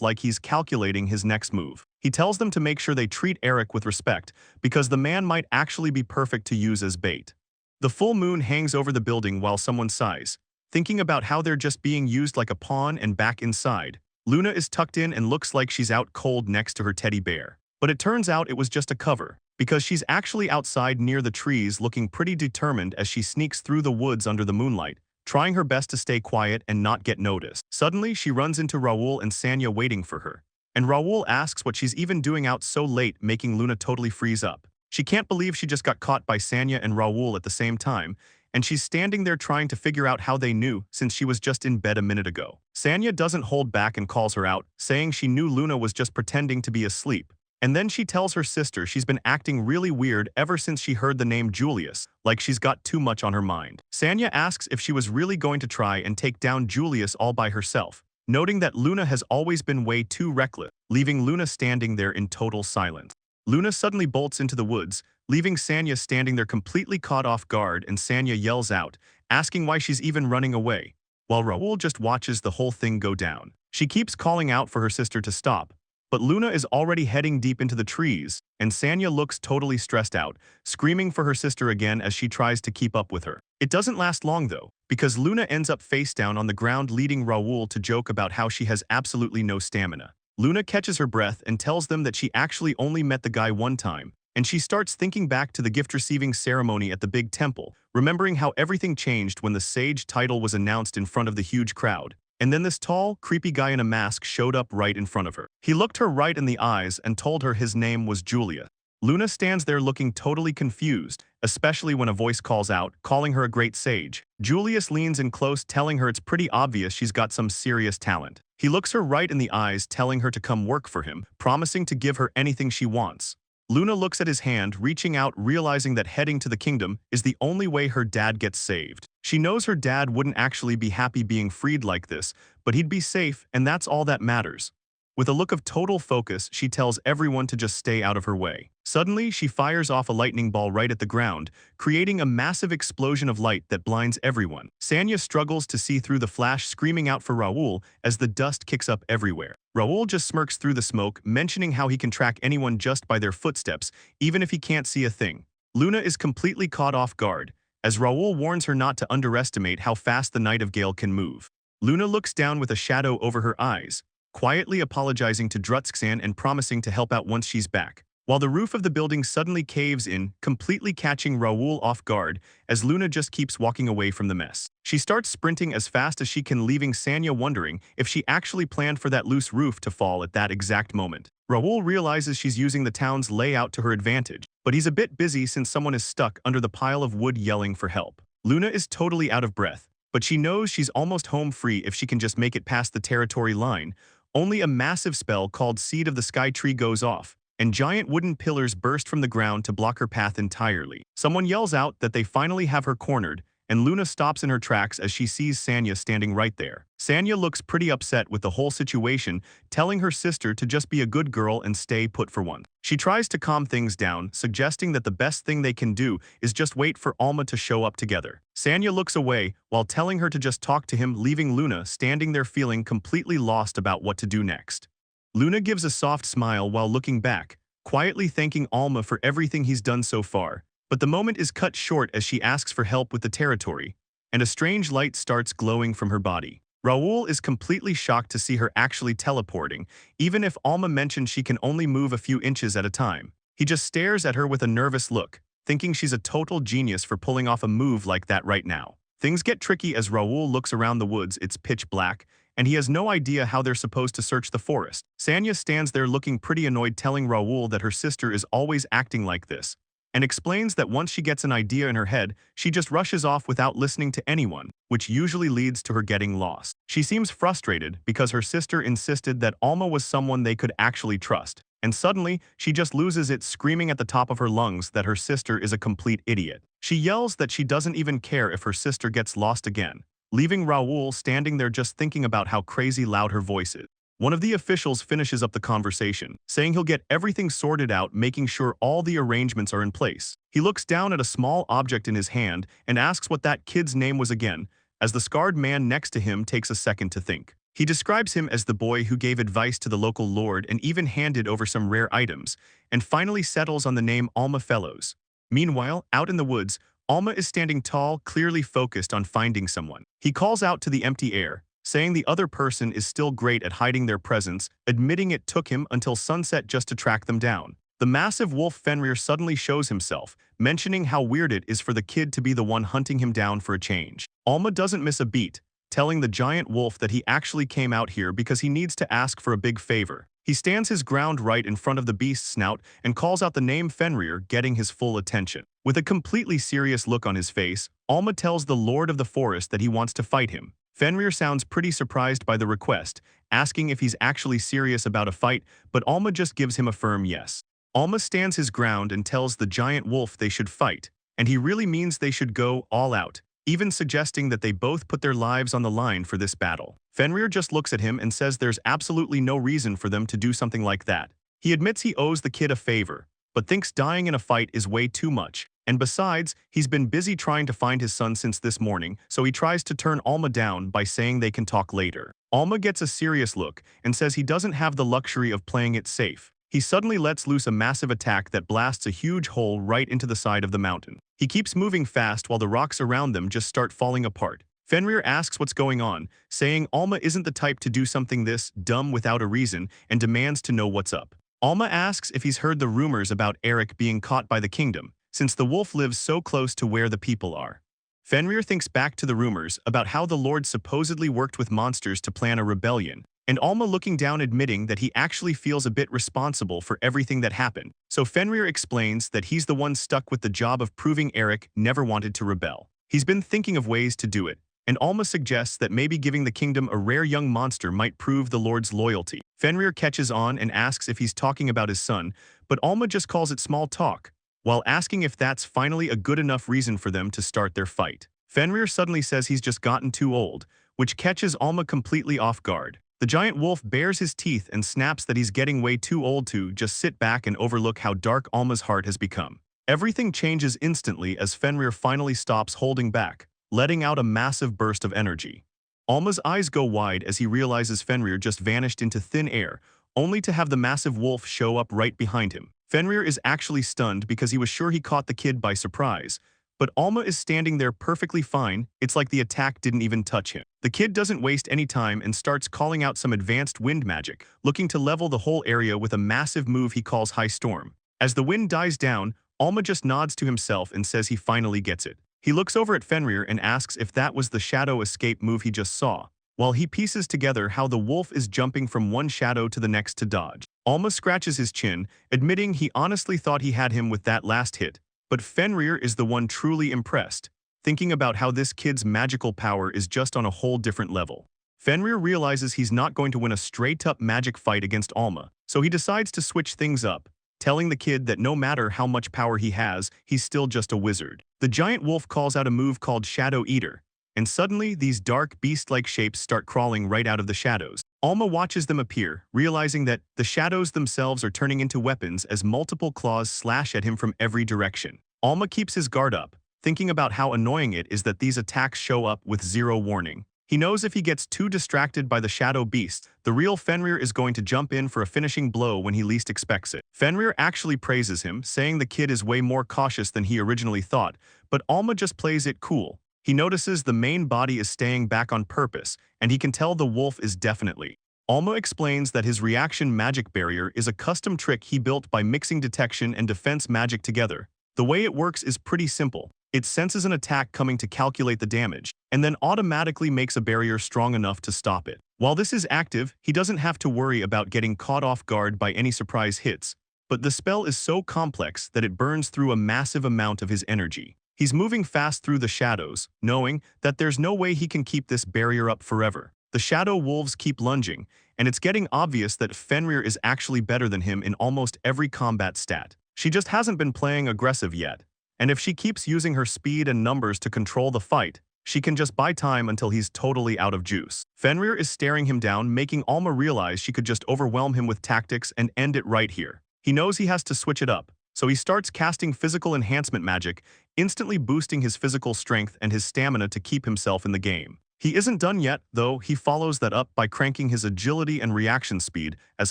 like he's calculating his next move. He tells them to make sure they treat Eric with respect, because the man might actually be perfect to use as bait. The full moon hangs over the building while someone sighs, thinking about how they're just being used like a pawn and back inside. Luna is tucked in and looks like she's out cold next to her teddy bear. But it turns out it was just a cover, because she's actually outside near the trees looking pretty determined as she sneaks through the woods under the moonlight, trying her best to stay quiet and not get noticed. Suddenly, she runs into Raul and Sanya waiting for her, and Raul asks what she's even doing out so late, making Luna totally freeze up. She can't believe she just got caught by Sanya and Raul at the same time, and she's standing there trying to figure out how they knew since she was just in bed a minute ago. Sanya doesn't hold back and calls her out, saying she knew Luna was just pretending to be asleep. And then she tells her sister she's been acting really weird ever since she heard the name Julius, like she's got too much on her mind. Sanya asks if she was really going to try and take down Julius all by herself, noting that Luna has always been way too reckless, leaving Luna standing there in total silence. Luna suddenly bolts into the woods, leaving Sanya standing there completely caught off guard, and Sanya yells out, asking why she's even running away, while Raul just watches the whole thing go down. She keeps calling out for her sister to stop, but Luna is already heading deep into the trees, and Sanya looks totally stressed out, screaming for her sister again as she tries to keep up with her. It doesn't last long though, because Luna ends up face down on the ground, leading Raul to joke about how she has absolutely no stamina. Luna catches her breath and tells them that she actually only met the guy one time, and she starts thinking back to the gift-receiving ceremony at the big temple, remembering how everything changed when the sage title was announced in front of the huge crowd. And then this tall, creepy guy in a mask showed up right in front of her. He looked her right in the eyes and told her his name was Julia. Luna stands there looking totally confused, especially when a voice calls out, calling her a great sage. Julius leans in close, telling her it's pretty obvious she's got some serious talent. He looks her right in the eyes, telling her to come work for him, promising to give her anything she wants. Luna looks at his hand, reaching out, realizing that heading to the kingdom is the only way her dad gets saved. She knows her dad wouldn't actually be happy being freed like this, but he'd be safe, and that's all that matters. With a look of total focus, she tells everyone to just stay out of her way. Suddenly, she fires off a lightning ball right at the ground, creating a massive explosion of light that blinds everyone. Sanya struggles to see through the flash, screaming out for Raul as the dust kicks up everywhere. Raul just smirks through the smoke, mentioning how he can track anyone just by their footsteps, even if he can't see a thing. Luna is completely caught off guard, as Raul warns her not to underestimate how fast the Night of Gale can move. Luna looks down with a shadow over her eyes, quietly apologizing to Drutsksan and promising to help out once she's back, while the roof of the building suddenly caves in, completely catching Raul off guard as Luna just keeps walking away from the mess. She starts sprinting as fast as she can, leaving Sanya wondering if she actually planned for that loose roof to fall at that exact moment. Raul realizes she's using the town's layout to her advantage, but he's a bit busy since someone is stuck under the pile of wood yelling for help. Luna is totally out of breath, but she knows she's almost home free if she can just make it past the territory line. Only a massive spell called Seed of the Sky Tree goes off, and giant wooden pillars burst from the ground to block her path entirely. Someone yells out that they finally have her cornered, and Luna stops in her tracks as she sees Sanya standing right there. Sanya looks pretty upset with the whole situation, telling her sister to just be a good girl and stay put for once. She tries to calm things down, suggesting that the best thing they can do is just wait for Alma to show up together. Sanya looks away while telling her to just talk to him, leaving Luna standing there feeling completely lost about what to do next. Luna gives a soft smile while looking back, quietly thanking Alma for everything he's done so far. But the moment is cut short as she asks for help with the territory, and a strange light starts glowing from her body. Raul is completely shocked to see her actually teleporting, even if Alma mentioned she can only move a few inches at a time. He just stares at her with a nervous look, thinking she's a total genius for pulling off a move like that right now. Things get tricky as Raul looks around the woods. It's pitch black, and he has no idea how they're supposed to search the forest. Sanya stands there looking pretty annoyed, telling Raul that her sister is always acting like this, and explains that once she gets an idea in her head, she just rushes off without listening to anyone, which usually leads to her getting lost. She seems frustrated because her sister insisted that Alma was someone they could actually trust, and suddenly she just loses it, screaming at the top of her lungs that her sister is a complete idiot. She yells that she doesn't even care if her sister gets lost again, leaving Raul standing there just thinking about how crazy loud her voice is. One of the officials finishes up the conversation, saying he'll get everything sorted out, making sure all the arrangements are in place. He looks down at a small object in his hand and asks what that kid's name was again, as the scarred man next to him takes a second to think. He describes him as the boy who gave advice to the local lord and even handed over some rare items, and finally settles on the name Alma Fellows. Meanwhile, out in the woods, Alma is standing tall, clearly focused on finding someone. He calls out to the empty air, saying the other person is still great at hiding their presence, admitting it took him until sunset just to track them down. The massive wolf Fenrir suddenly shows himself, mentioning how weird it is for the kid to be the one hunting him down for a change. Alma doesn't miss a beat, telling the giant wolf that he actually came out here because he needs to ask for a big favor. He stands his ground right in front of the beast's snout and calls out the name Fenrir, getting his full attention. With a completely serious look on his face, Alma tells the lord of the forest that he wants to fight him. Fenrir sounds pretty surprised by the request, asking if he's actually serious about a fight, but Alma just gives him a firm yes. Alma stands his ground and tells the giant wolf they should fight, and he really means they should go all out, even suggesting that they both put their lives on the line for this battle. Fenrir just looks at him and says there's absolutely no reason for them to do something like that. He admits he owes the kid a favor, but thinks dying in a fight is way too much. And besides, he's been busy trying to find his son since this morning, so he tries to turn Alma down by saying they can talk later. Alma gets a serious look and says he doesn't have the luxury of playing it safe. He suddenly lets loose a massive attack that blasts a huge hole right into the side of the mountain. He keeps moving fast while the rocks around them just start falling apart. Fenrir asks what's going on, saying Alma isn't the type to do something this dumb without a reason and demands to know what's up. Alma asks if he's heard the rumors about Eric being caught by the kingdom, since the wolf lives so close to where the people are. Fenrir thinks back to the rumors about how the Lord supposedly worked with monsters to plan a rebellion, and Alma looking down admitting that he actually feels a bit responsible for everything that happened. So Fenrir explains that he's the one stuck with the job of proving Eric never wanted to rebel. He's been thinking of ways to do it, and Alma suggests that maybe giving the kingdom a rare young monster might prove the Lord's loyalty. Fenrir catches on and asks if he's talking about his son, but Alma just calls it small talk, while asking if that's finally a good enough reason for them to start their fight. Fenrir suddenly says he's just gotten too old, which catches Alma completely off guard. The giant wolf bares his teeth and snaps that he's getting way too old to just sit back and overlook how dark Alma's heart has become. Everything changes instantly as Fenrir finally stops holding back, letting out a massive burst of energy. Alma's eyes go wide as he realizes Fenrir just vanished into thin air, only to have the massive wolf show up right behind him. Fenrir is actually stunned because he was sure he caught the kid by surprise, but Alma is standing there perfectly fine. It's like the attack didn't even touch him. The kid doesn't waste any time and starts calling out some advanced wind magic, looking to level the whole area with a massive move he calls High Storm. As the wind dies down, Alma just nods to himself and says he finally gets it. He looks over at Fenrir and asks if that was the shadow escape move he just saw, while he pieces together how the wolf is jumping from one shadow to the next to dodge. Alma scratches his chin, admitting he honestly thought he had him with that last hit, but Fenrir is the one truly impressed, thinking about how this kid's magical power is just on a whole different level. Fenrir realizes he's not going to win a straight-up magic fight against Alma, so he decides to switch things up, telling the kid that no matter how much power he has, he's still just a wizard. The giant wolf calls out a move called Shadow Eater, and suddenly these dark beast-like shapes start crawling right out of the shadows. Alma watches them appear, realizing that the shadows themselves are turning into weapons as multiple claws slash at him from every direction. Alma keeps his guard up, thinking about how annoying it is that these attacks show up with zero warning. He knows if he gets too distracted by the shadow beast, the real Fenrir is going to jump in for a finishing blow when he least expects it. Fenrir actually praises him, saying the kid is way more cautious than he originally thought, but Alma just plays it cool. He notices the main body is staying back on purpose, and he can tell the wolf is definitely. Alma explains that his reaction magic barrier is a custom trick he built by mixing detection and defense magic together. The way it works is pretty simple. It senses an attack coming to calculate the damage, and then automatically makes a barrier strong enough to stop it. While this is active, he doesn't have to worry about getting caught off guard by any surprise hits, but the spell is so complex that it burns through a massive amount of his energy. He's moving fast through the shadows, knowing that there's no way he can keep this barrier up forever. The shadow wolves keep lunging, and it's getting obvious that Fenrir is actually better than him in almost every combat stat. She just hasn't been playing aggressive yet. And if she keeps using her speed and numbers to control the fight, she can just buy time until he's totally out of juice. Fenrir is staring him down, making Alma realize she could just overwhelm him with tactics and end it right here. He knows he has to switch it up, so he starts casting physical enhancement magic, instantly boosting his physical strength and his stamina to keep himself in the game. He isn't done yet, though. He follows that up by cranking his agility and reaction speed as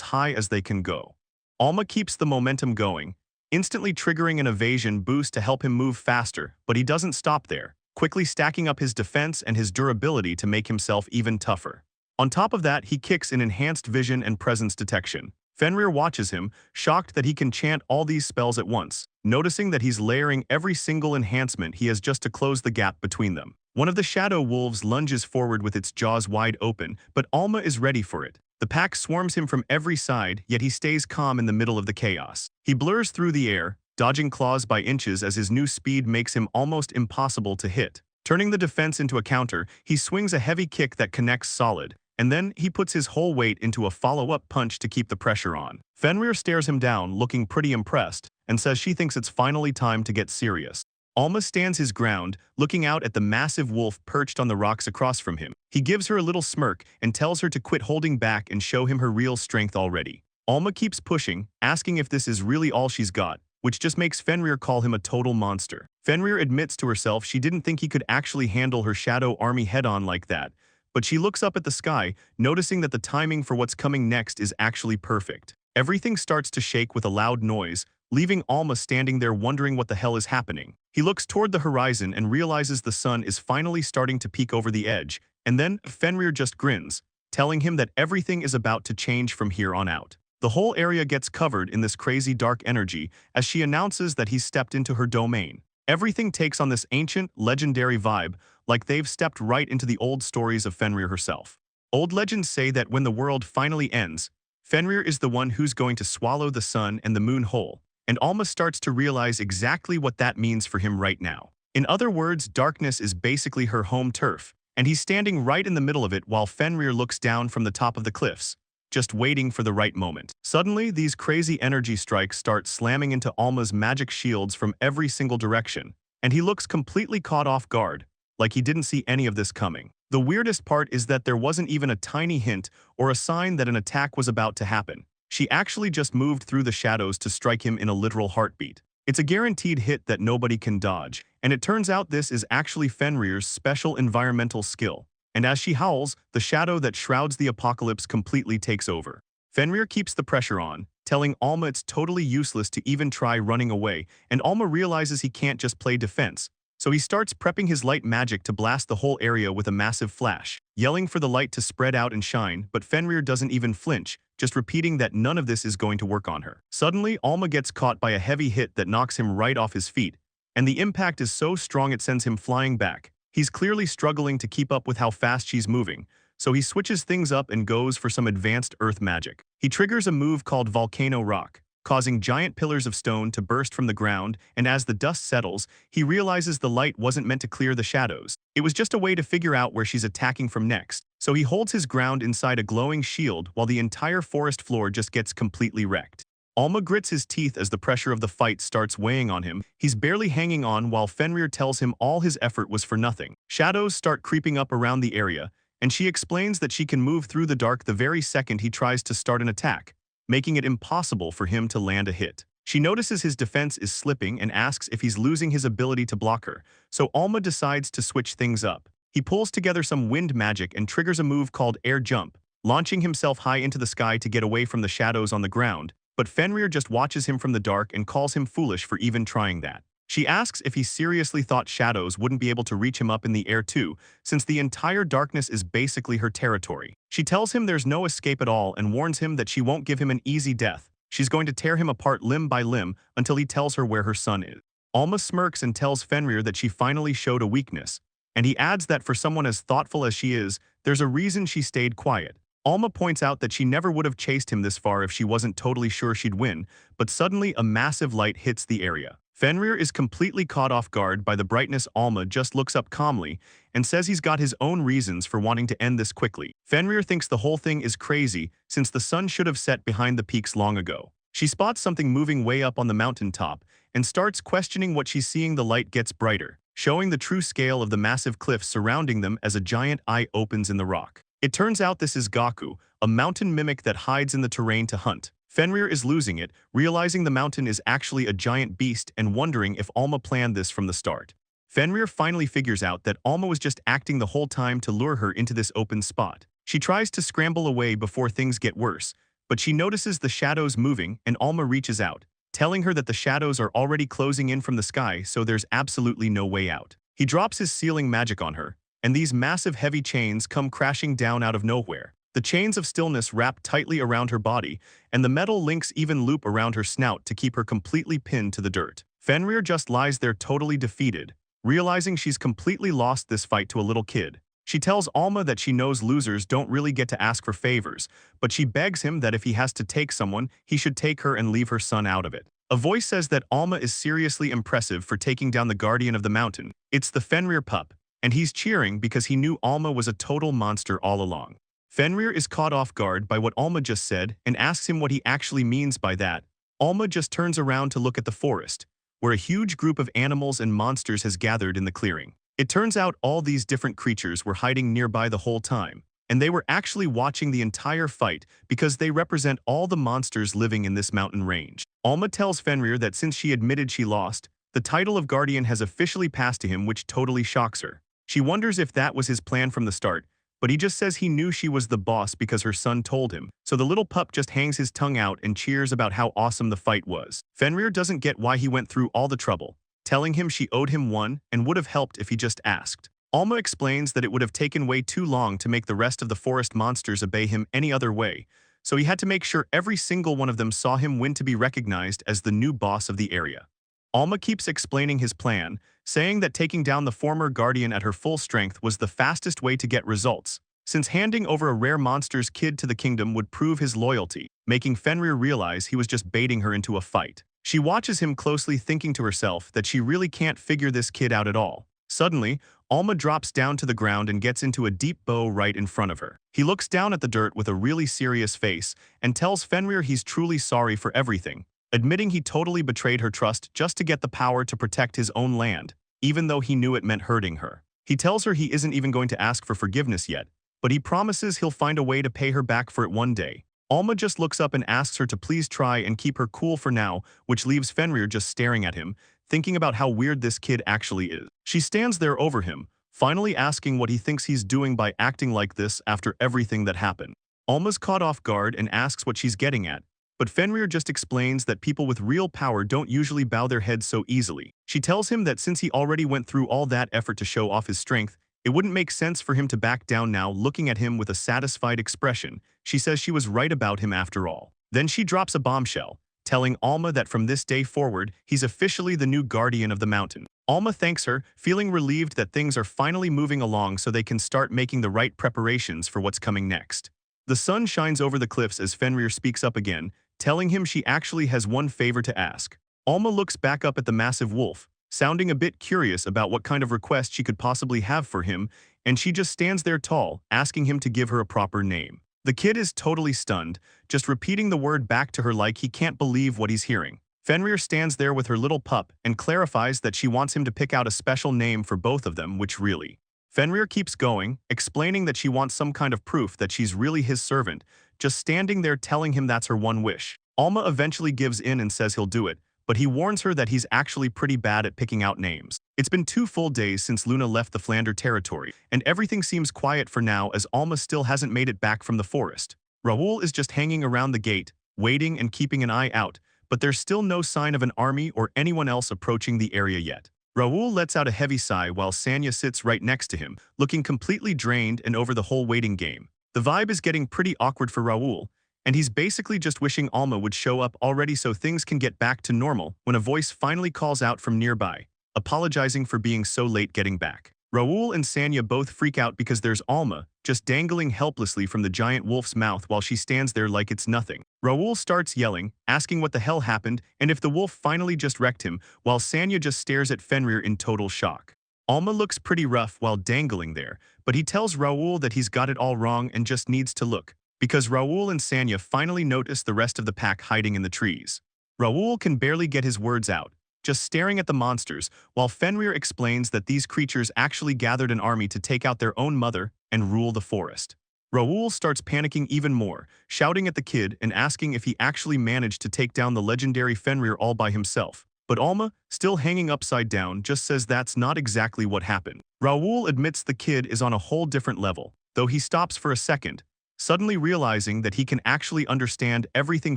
high as they can go. Alma keeps the momentum going, instantly triggering an evasion boost to help him move faster, but he doesn't stop there, quickly stacking up his defense and his durability to make himself even tougher. On top of that, he kicks in enhanced vision and presence detection. Fenrir watches him, shocked that he can chant all these spells at once, noticing that he's layering every single enhancement he has just to close the gap between them. One of the shadow wolves lunges forward with its jaws wide open, but Alma is ready for it. The pack swarms him from every side, yet he stays calm in the middle of the chaos. He blurs through the air, dodging claws by inches as his new speed makes him almost impossible to hit. Turning the defense into a counter, he swings a heavy kick that connects solid, and then he puts his whole weight into a follow-up punch to keep the pressure on. Fenrir stares him down, looking pretty impressed, and says she thinks it's finally time to get serious. Alma stands his ground, looking out at the massive wolf perched on the rocks across from him. He gives her a little smirk and tells her to quit holding back and show him her real strength already. Alma keeps pushing, asking if this is really all she's got, which just makes Fenrir call him a total monster. Fenrir admits to herself she didn't think he could actually handle her shadow army head-on like that, but she looks up at the sky, noticing that the timing for what's coming next is actually perfect. Everything starts to shake with a loud noise, leaving Alma standing there wondering what the hell is happening. He looks toward the horizon and realizes the sun is finally starting to peek over the edge, and then Fenrir just grins, telling him that everything is about to change from here on out. The whole area gets covered in this crazy dark energy as she announces that he's stepped into her domain. Everything takes on this ancient, legendary vibe, like they've stepped right into the old stories of Fenrir herself. Old legends say that when the world finally ends, Fenrir is the one who's going to swallow the sun and the moon whole, and Alma starts to realize exactly what that means for him right now. In other words, darkness is basically her home turf, and he's standing right in the middle of it while Fenrir looks down from the top of the cliffs, just waiting for the right moment. Suddenly, these crazy energy strikes start slamming into Alma's magic shields from every single direction, and he looks completely caught off guard, like he didn't see any of this coming. The weirdest part is that there wasn't even a tiny hint or a sign that an attack was about to happen. She actually just moved through the shadows to strike him in a literal heartbeat. It's a guaranteed hit that nobody can dodge, and it turns out this is actually Fenrir's special environmental skill. And as she howls, the shadow that shrouds the apocalypse completely takes over. Fenrir keeps the pressure on, telling Alma it's totally useless to even try running away, and Alma realizes he can't just play defense. So he starts prepping his light magic to blast the whole area with a massive flash, yelling for the light to spread out and shine, but Fenrir doesn't even flinch, just repeating that none of this is going to work on her. Suddenly, Alma gets caught by a heavy hit that knocks him right off his feet, and the impact is so strong it sends him flying back. He's clearly struggling to keep up with how fast she's moving, so he switches things up and goes for some advanced earth magic. He triggers a move called Volcano Rock, causing giant pillars of stone to burst from the ground, and as the dust settles, he realizes the light wasn't meant to clear the shadows. It was just a way to figure out where she's attacking from next, so he holds his ground inside a glowing shield while the entire forest floor just gets completely wrecked. Alma grits his teeth as the pressure of the fight starts weighing on him. He's barely hanging on while Fenrir tells him all his effort was for nothing. Shadows start creeping up around the area, and she explains that she can move through the dark the very second he tries to start an attack, making it impossible for him to land a hit. She notices his defense is slipping and asks if he's losing his ability to block her, so Alma decides to switch things up. He pulls together some wind magic and triggers a move called air jump, launching himself high into the sky to get away from the shadows on the ground, but Fenrir just watches him from the dark and calls him foolish for even trying that. She asks if he seriously thought shadows wouldn't be able to reach him up in the air too, since the entire darkness is basically her territory. She tells him there's no escape at all and warns him that she won't give him an easy death. She's going to tear him apart limb by limb until he tells her where her son is. Alma smirks and tells Fenrir that she finally showed a weakness, and he adds that for someone as thoughtful as she is, there's a reason she stayed quiet. Alma points out that she never would have chased him this far if she wasn't totally sure she'd win, but suddenly a massive light hits the area. Fenrir is completely caught off guard by the brightness. Alma just looks up calmly and says he's got his own reasons for wanting to end this quickly. Fenrir thinks the whole thing is crazy since the sun should have set behind the peaks long ago. She spots something moving way up on the mountaintop and starts questioning what she's seeing. The light gets brighter, showing the true scale of the massive cliffs surrounding them as a giant eye opens in the rock. It turns out this is Gaku, a mountain mimic that hides in the terrain to hunt. Fenrir is losing it, realizing the mountain is actually a giant beast and wondering if Alma planned this from the start. Fenrir finally figures out that Alma was just acting the whole time to lure her into this open spot. She tries to scramble away before things get worse, but she notices the shadows moving and Alma reaches out, telling her that the shadows are already closing in from the sky, so there's absolutely no way out. He drops his sealing magic on her, and these massive heavy chains come crashing down out of nowhere. The chains of stillness wrap tightly around her body, and the metal links even loop around her snout to keep her completely pinned to the dirt. Fenrir just lies there totally defeated, realizing she's completely lost this fight to a little kid. She tells Alma that she knows losers don't really get to ask for favors, but she begs him that if he has to take someone, he should take her and leave her son out of it. A voice says that Alma is seriously impressive for taking down the guardian of the mountain. It's the Fenrir pup, and he's cheering because he knew Alma was a total monster all along. Fenrir is caught off guard by what Alma just said and asks him what he actually means by that. Alma just turns around to look at the forest, where a huge group of animals and monsters has gathered in the clearing. It turns out all these different creatures were hiding nearby the whole time, and they were actually watching the entire fight because they represent all the monsters living in this mountain range. Alma tells Fenrir that since she admitted she lost, the title of Guardian has officially passed to him, which totally shocks her. She wonders if that was his plan from the start, but he just says he knew she was the boss because her son told him, so the little pup just hangs his tongue out and cheers about how awesome the fight was. Fenrir doesn't get why he went through all the trouble, telling him she owed him one and would have helped if he just asked. Alma explains that it would have taken way too long to make the rest of the forest monsters obey him any other way, so he had to make sure every single one of them saw him win to be recognized as the new boss of the area. Alma keeps explaining his plan, saying that taking down the former guardian at her full strength was the fastest way to get results, since handing over a rare monster's kid to the kingdom would prove his loyalty, making Fenrir realize he was just baiting her into a fight. She watches him closely, thinking to herself that she really can't figure this kid out at all. Suddenly, Alma drops down to the ground and gets into a deep bow right in front of her. He looks down at the dirt with a really serious face and tells Fenrir he's truly sorry for everything, admitting he totally betrayed her trust just to get the power to protect his own land, even though he knew it meant hurting her. He tells her he isn't even going to ask for forgiveness yet, but he promises he'll find a way to pay her back for it one day. Alma just looks up and asks her to please try and keep her cool for now, which leaves Fenrir just staring at him, thinking about how weird this kid actually is. She stands there over him, finally asking what he thinks he's doing by acting like this after everything that happened. Alma's caught off guard and asks what she's getting at, but Fenrir just explains that people with real power don't usually bow their heads so easily. She tells him that since he already went through all that effort to show off his strength, it wouldn't make sense for him to back down now. Looking at him with a satisfied expression, she says she was right about him after all. Then she drops a bombshell, telling Alma that from this day forward, he's officially the new guardian of the mountain. Alma thanks her, feeling relieved that things are finally moving along so they can start making the right preparations for what's coming next. The sun shines over the cliffs as Fenrir speaks up again, telling him she actually has one favor to ask. Alma looks back up at the massive wolf, sounding a bit curious about what kind of request she could possibly have for him, and she just stands there tall, asking him to give her a proper name. The kid is totally stunned, just repeating the word back to her like he can't believe what he's hearing. Fenrir stands there with her little pup and clarifies that she wants him to pick out a special name for both of them, which really. Fenrir keeps going, explaining that she wants some kind of proof that she's really his servant, just standing there telling him that's her one wish. Alma eventually gives in and says he'll do it, but he warns her that he's actually pretty bad at picking out names. It's been 2 full days since Luna left the Flander territory, and everything seems quiet for now as Alma still hasn't made it back from the forest. Raul is just hanging around the gate, waiting and keeping an eye out, but there's still no sign of an army or anyone else approaching the area yet. Raul lets out a heavy sigh while Sanya sits right next to him, looking completely drained and over the whole waiting game. The vibe is getting pretty awkward for Raul, and he's basically just wishing Alma would show up already so things can get back to normal when a voice finally calls out from nearby, apologizing for being so late getting back. Raul and Sanya both freak out because there's Alma, just dangling helplessly from the giant wolf's mouth while she stands there like it's nothing. Raul starts yelling, asking what the hell happened and if the wolf finally just wrecked him, while Sanya just stares at Fenrir in total shock. Alma looks pretty rough while dangling there, but he tells Raul that he's got it all wrong and just needs to look, because Raul and Sanya finally notice the rest of the pack hiding in the trees. Raul can barely get his words out, just staring at the monsters, while Fenrir explains that these creatures actually gathered an army to take out their own mother and rule the forest. Raul starts panicking even more, shouting at the kid and asking if he actually managed to take down the legendary Fenrir all by himself. But Alma, still hanging upside down, just says that's not exactly what happened. Raul admits the kid is on a whole different level, though he stops for a second, suddenly realizing that he can actually understand everything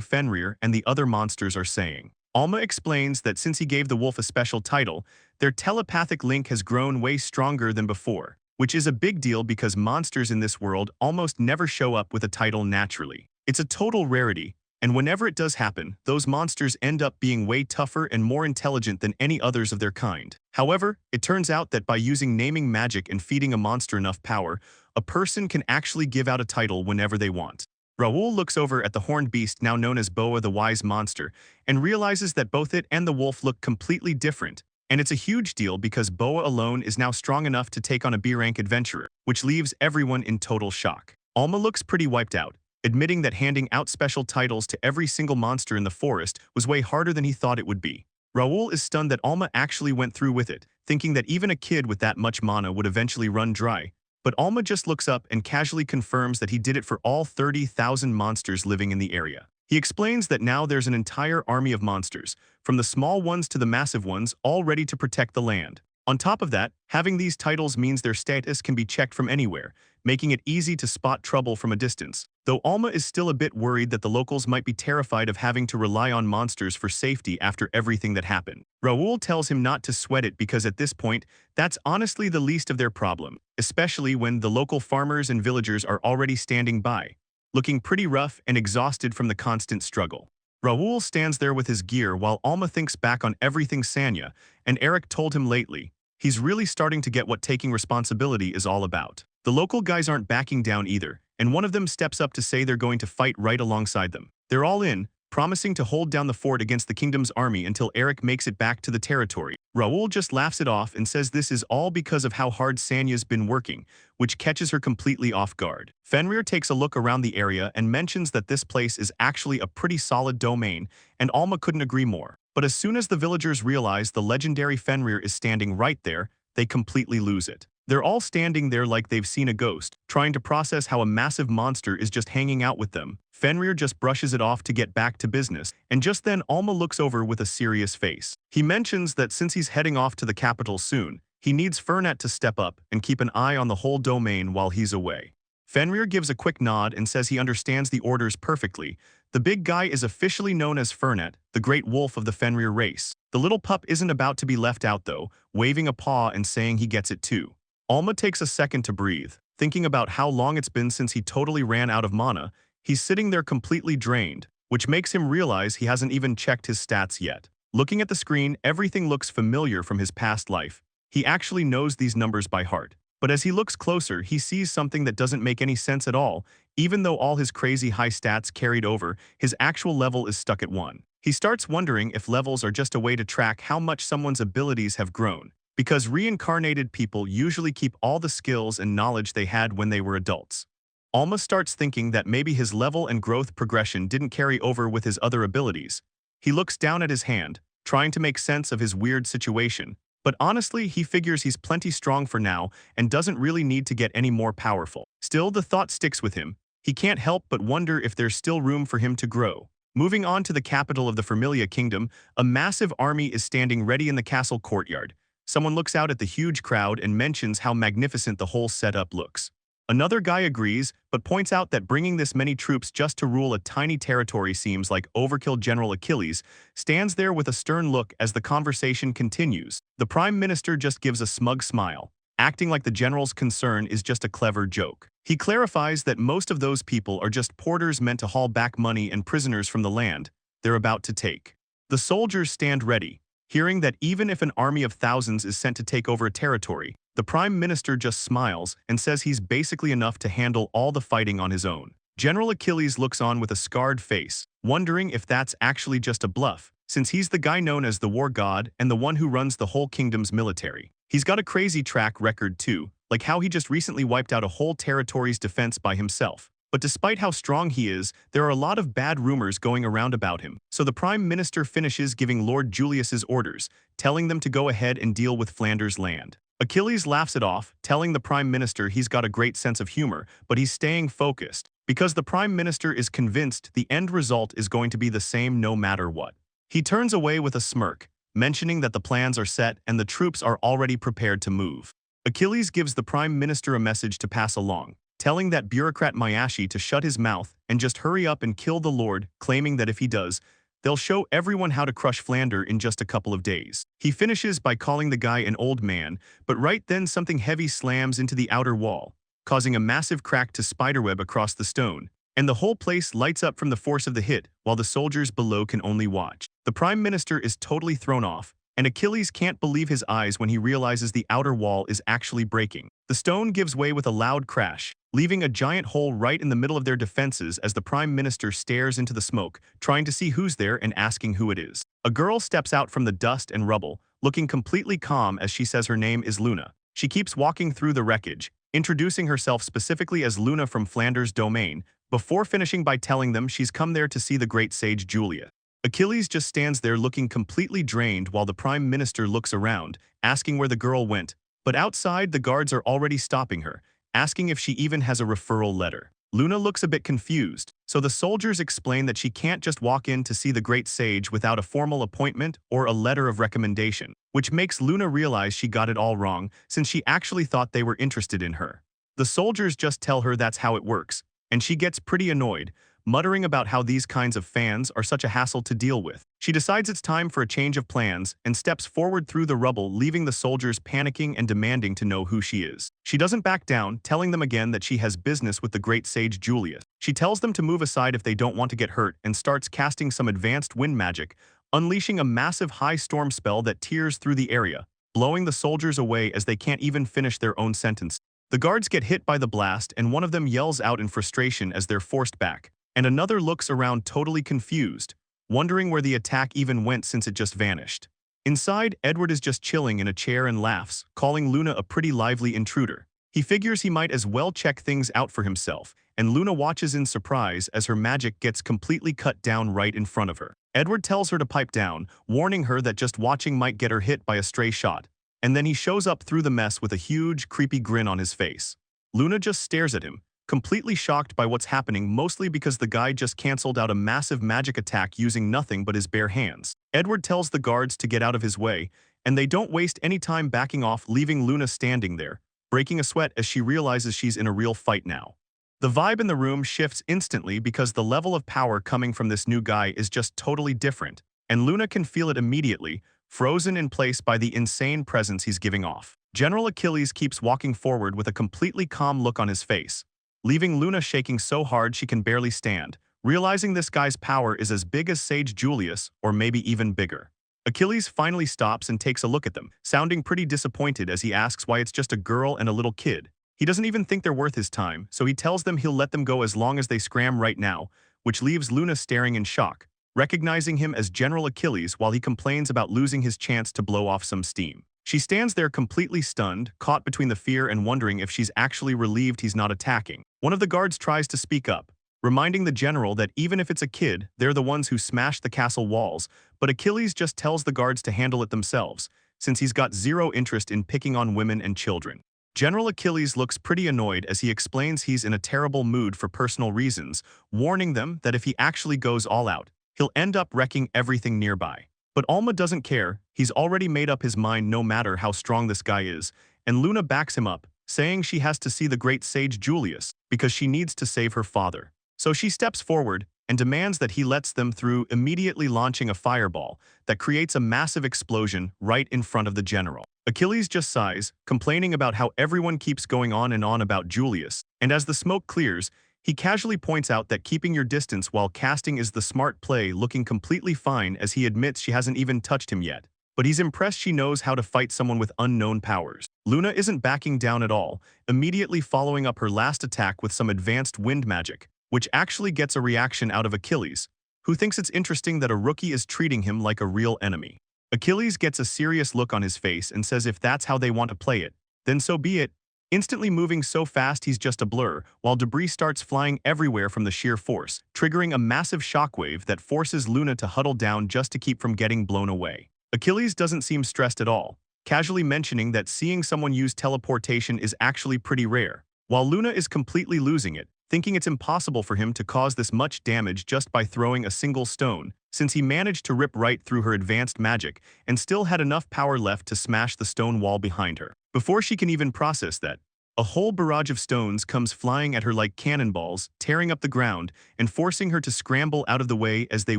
Fenrir and the other monsters are saying. Alma explains that since he gave the wolf a special title, their telepathic link has grown way stronger than before, which is a big deal because monsters in this world almost never show up with a title naturally. It's a total rarity, and whenever it does happen, those monsters end up being way tougher and more intelligent than any others of their kind. However, it turns out that by using naming magic and feeding a monster enough power, a person can actually give out a title whenever they want. Raul looks over at the horned beast now known as Boa the Wise Monster and realizes that both it and the wolf look completely different, and it's a huge deal because Boa alone is now strong enough to take on a B-rank adventurer, which leaves everyone in total shock. Alma looks pretty wiped out, admitting that handing out special titles to every single monster in the forest was way harder than he thought it would be. Raul is stunned that Alma actually went through with it, thinking that even a kid with that much mana would eventually run dry. But Alma just looks up and casually confirms that he did it for all 30,000 monsters living in the area. He explains that now there's an entire army of monsters, from the small ones to the massive ones, all ready to protect the land. On top of that, having these titles means their status can be checked from anywhere, making it easy to spot trouble from a distance. Though Alma is still a bit worried that the locals might be terrified of having to rely on monsters for safety after everything that happened. Raul tells him not to sweat it because at this point, that's honestly the least of their problem, especially when the local farmers and villagers are already standing by, looking pretty rough and exhausted from the constant struggle. Raul stands there with his gear while Alma thinks back on everything Sanya and Eric told him lately. He's really starting to get what taking responsibility is all about. The local guys aren't backing down either, and one of them steps up to say they're going to fight right alongside them. They're all in, promising to hold down the fort against the kingdom's army until Eric makes it back to the territory. Raul just laughs it off and says this is all because of how hard Sanya's been working, which catches her completely off guard. Fenrir takes a look around the area and mentions that this place is actually a pretty solid domain, and Alma couldn't agree more. But as soon as the villagers realize the legendary Fenrir is standing right there, they completely lose it. They're all standing there like they've seen a ghost, trying to process how a massive monster is just hanging out with them. Fenrir just brushes it off to get back to business, and just then Alma looks over with a serious face. He mentions that since he's heading off to the capital soon, he needs Fernat to step up and keep an eye on the whole domain while he's away. Fenrir gives a quick nod and says he understands the orders perfectly. The big guy is officially known as Fernat, the great wolf of the Fenrir race. The little pup isn't about to be left out though, waving a paw and saying he gets it too. Alma takes a second to breathe, thinking about how long it's been since he totally ran out of mana. He's sitting there completely drained, which makes him realize he hasn't even checked his stats yet. Looking at the screen, everything looks familiar from his past life. He actually knows these numbers by heart. But as he looks closer, he sees something that doesn't make any sense at all. Even though all his crazy high stats carried over, his actual level is stuck at 1. He starts wondering if levels are just a way to track how much someone's abilities have grown, because reincarnated people usually keep all the skills and knowledge they had when they were adults. Alma starts thinking that maybe his level and growth progression didn't carry over with his other abilities. He looks down at his hand, trying to make sense of his weird situation, but honestly he figures he's plenty strong for now and doesn't really need to get any more powerful. Still, the thought sticks with him. He can't help but wonder if there's still room for him to grow. Moving on to the capital of the Familia Kingdom, a massive army is standing ready in the castle courtyard. Someone looks out at the huge crowd and mentions how magnificent the whole setup looks. Another guy agrees, but points out that bringing this many troops just to rule a tiny territory seems like overkill. General Achilles stands there with a stern look as the conversation continues. The Prime Minister just gives a smug smile, acting like the general's concern is just a clever joke. He clarifies that most of those people are just porters meant to haul back money and prisoners from the land they're about to take. The soldiers stand ready, hearing that even if an army of thousands is sent to take over a territory, the Prime Minister just smiles and says he's basically enough to handle all the fighting on his own. General Achilles looks on with a scarred face, wondering if that's actually just a bluff, since he's the guy known as the war god and the one who runs the whole kingdom's military. He's got a crazy track record too, like how he just recently wiped out a whole territory's defense by himself. But despite how strong he is, there are a lot of bad rumors going around about him. So the Prime Minister finishes giving Lord Julius's orders, telling them to go ahead and deal with Flanders land. Achilles laughs it off, telling the Prime Minister he's got a great sense of humor, but he's staying focused, because the Prime Minister is convinced the end result is going to be the same no matter what. He turns away with a smirk, mentioning that the plans are set and the troops are already prepared to move. Achilles gives the Prime Minister a message to pass along, telling that bureaucrat Mayashi to shut his mouth and just hurry up and kill the Lord, claiming that if he does, they'll show everyone how to crush Flanders in just a couple of days. He finishes by calling the guy an old man, but right then something heavy slams into the outer wall, causing a massive crack to spiderweb across the stone, and the whole place lights up from the force of the hit, while the soldiers below can only watch. The Prime Minister is totally thrown off, and Achilles can't believe his eyes when he realizes the outer wall is actually breaking. The stone gives way with a loud crash, leaving a giant hole right in the middle of their defenses as the Prime Minister stares into the smoke, trying to see who's there and asking who it is. A girl steps out from the dust and rubble, looking completely calm as she says her name is Luna. She keeps walking through the wreckage, introducing herself specifically as Luna from Flanders' domain, before finishing by telling them she's come there to see the great sage Julia. Achilles just stands there looking completely drained while the Prime Minister looks around, asking where the girl went, but outside the guards are already stopping her, asking if she even has a referral letter. Luna looks a bit confused, so the soldiers explain that she can't just walk in to see the great sage without a formal appointment or a letter of recommendation, which makes Luna realize she got it all wrong since she actually thought they were interested in her. The soldiers just tell her that's how it works, and she gets pretty annoyed, muttering about how these kinds of fans are such a hassle to deal with. She decides it's time for a change of plans and steps forward through the rubble, leaving the soldiers panicking and demanding to know who she is. She doesn't back down, telling them again that she has business with the great sage Julius. She tells them to move aside if they don't want to get hurt and starts casting some advanced wind magic, unleashing a massive high storm spell that tears through the area, blowing the soldiers away as they can't even finish their own sentence. The guards get hit by the blast and one of them yells out in frustration as they're forced back, and another looks around totally confused, wondering where the attack even went since it just vanished. Inside, Edward is just chilling in a chair and laughs, calling Luna a pretty lively intruder. He figures he might as well check things out for himself, and Luna watches in surprise as her magic gets completely cut down right in front of her. Edward tells her to pipe down, warning her that just watching might get her hit by a stray shot, and then he shows up through the mess with a huge, creepy grin on his face. Luna just stares at him, completely shocked by what's happening, mostly because the guy just cancelled out a massive magic attack using nothing but his bare hands. Edward tells the guards to get out of his way, and they don't waste any time backing off, leaving Luna standing there, breaking a sweat as she realizes she's in a real fight now. The vibe in the room shifts instantly because the level of power coming from this new guy is just totally different, and Luna can feel it immediately, frozen in place by the insane presence he's giving off. General Achilles keeps walking forward with a completely calm look on his face, leaving Luna shaking so hard she can barely stand, realizing this guy's power is as big as Sage Julius, or maybe even bigger. Achilles finally stops and takes a look at them, sounding pretty disappointed as he asks why it's just a girl and a little kid. He doesn't even think they're worth his time, so he tells them he'll let them go as long as they scram right now, which leaves Luna staring in shock, recognizing him as General Achilles while he complains about losing his chance to blow off some steam. She stands there completely stunned, caught between the fear and wondering if she's actually relieved he's not attacking. One of the guards tries to speak up, reminding the general that even if it's a kid, they're the ones who smashed the castle walls, but Achilles just tells the guards to handle it themselves, since he's got zero interest in picking on women and children. General Achilles looks pretty annoyed as he explains he's in a terrible mood for personal reasons, warning them that if he actually goes all out, he'll end up wrecking everything nearby. But Alma doesn't care, he's already made up his mind no matter how strong this guy is, and Luna backs him up, saying she has to see the great sage Julius because she needs to save her father. So she steps forward and demands that he lets them through, immediately launching a fireball that creates a massive explosion right in front of the general. Achilles just sighs, complaining about how everyone keeps going on and on about Julius, and as the smoke clears, he casually points out that keeping your distance while casting is the smart play, looking completely fine as he admits she hasn't even touched him yet. But he's impressed she knows how to fight someone with unknown powers. Luna isn't backing down at all, immediately following up her last attack with some advanced wind magic, which actually gets a reaction out of Achilles, who thinks it's interesting that a rookie is treating him like a real enemy. Achilles gets a serious look on his face and says if that's how they want to play it, then so be it, instantly moving so fast he's just a blur, while debris starts flying everywhere from the sheer force, triggering a massive shockwave that forces Luna to huddle down just to keep from getting blown away. Achilles doesn't seem stressed at all, casually mentioning that seeing someone use teleportation is actually pretty rare, while Luna is completely losing it, thinking it's impossible for him to cause this much damage just by throwing a single stone, since he managed to rip right through her advanced magic and still had enough power left to smash the stone wall behind her. Before she can even process that, a whole barrage of stones comes flying at her like cannonballs, tearing up the ground and forcing her to scramble out of the way as they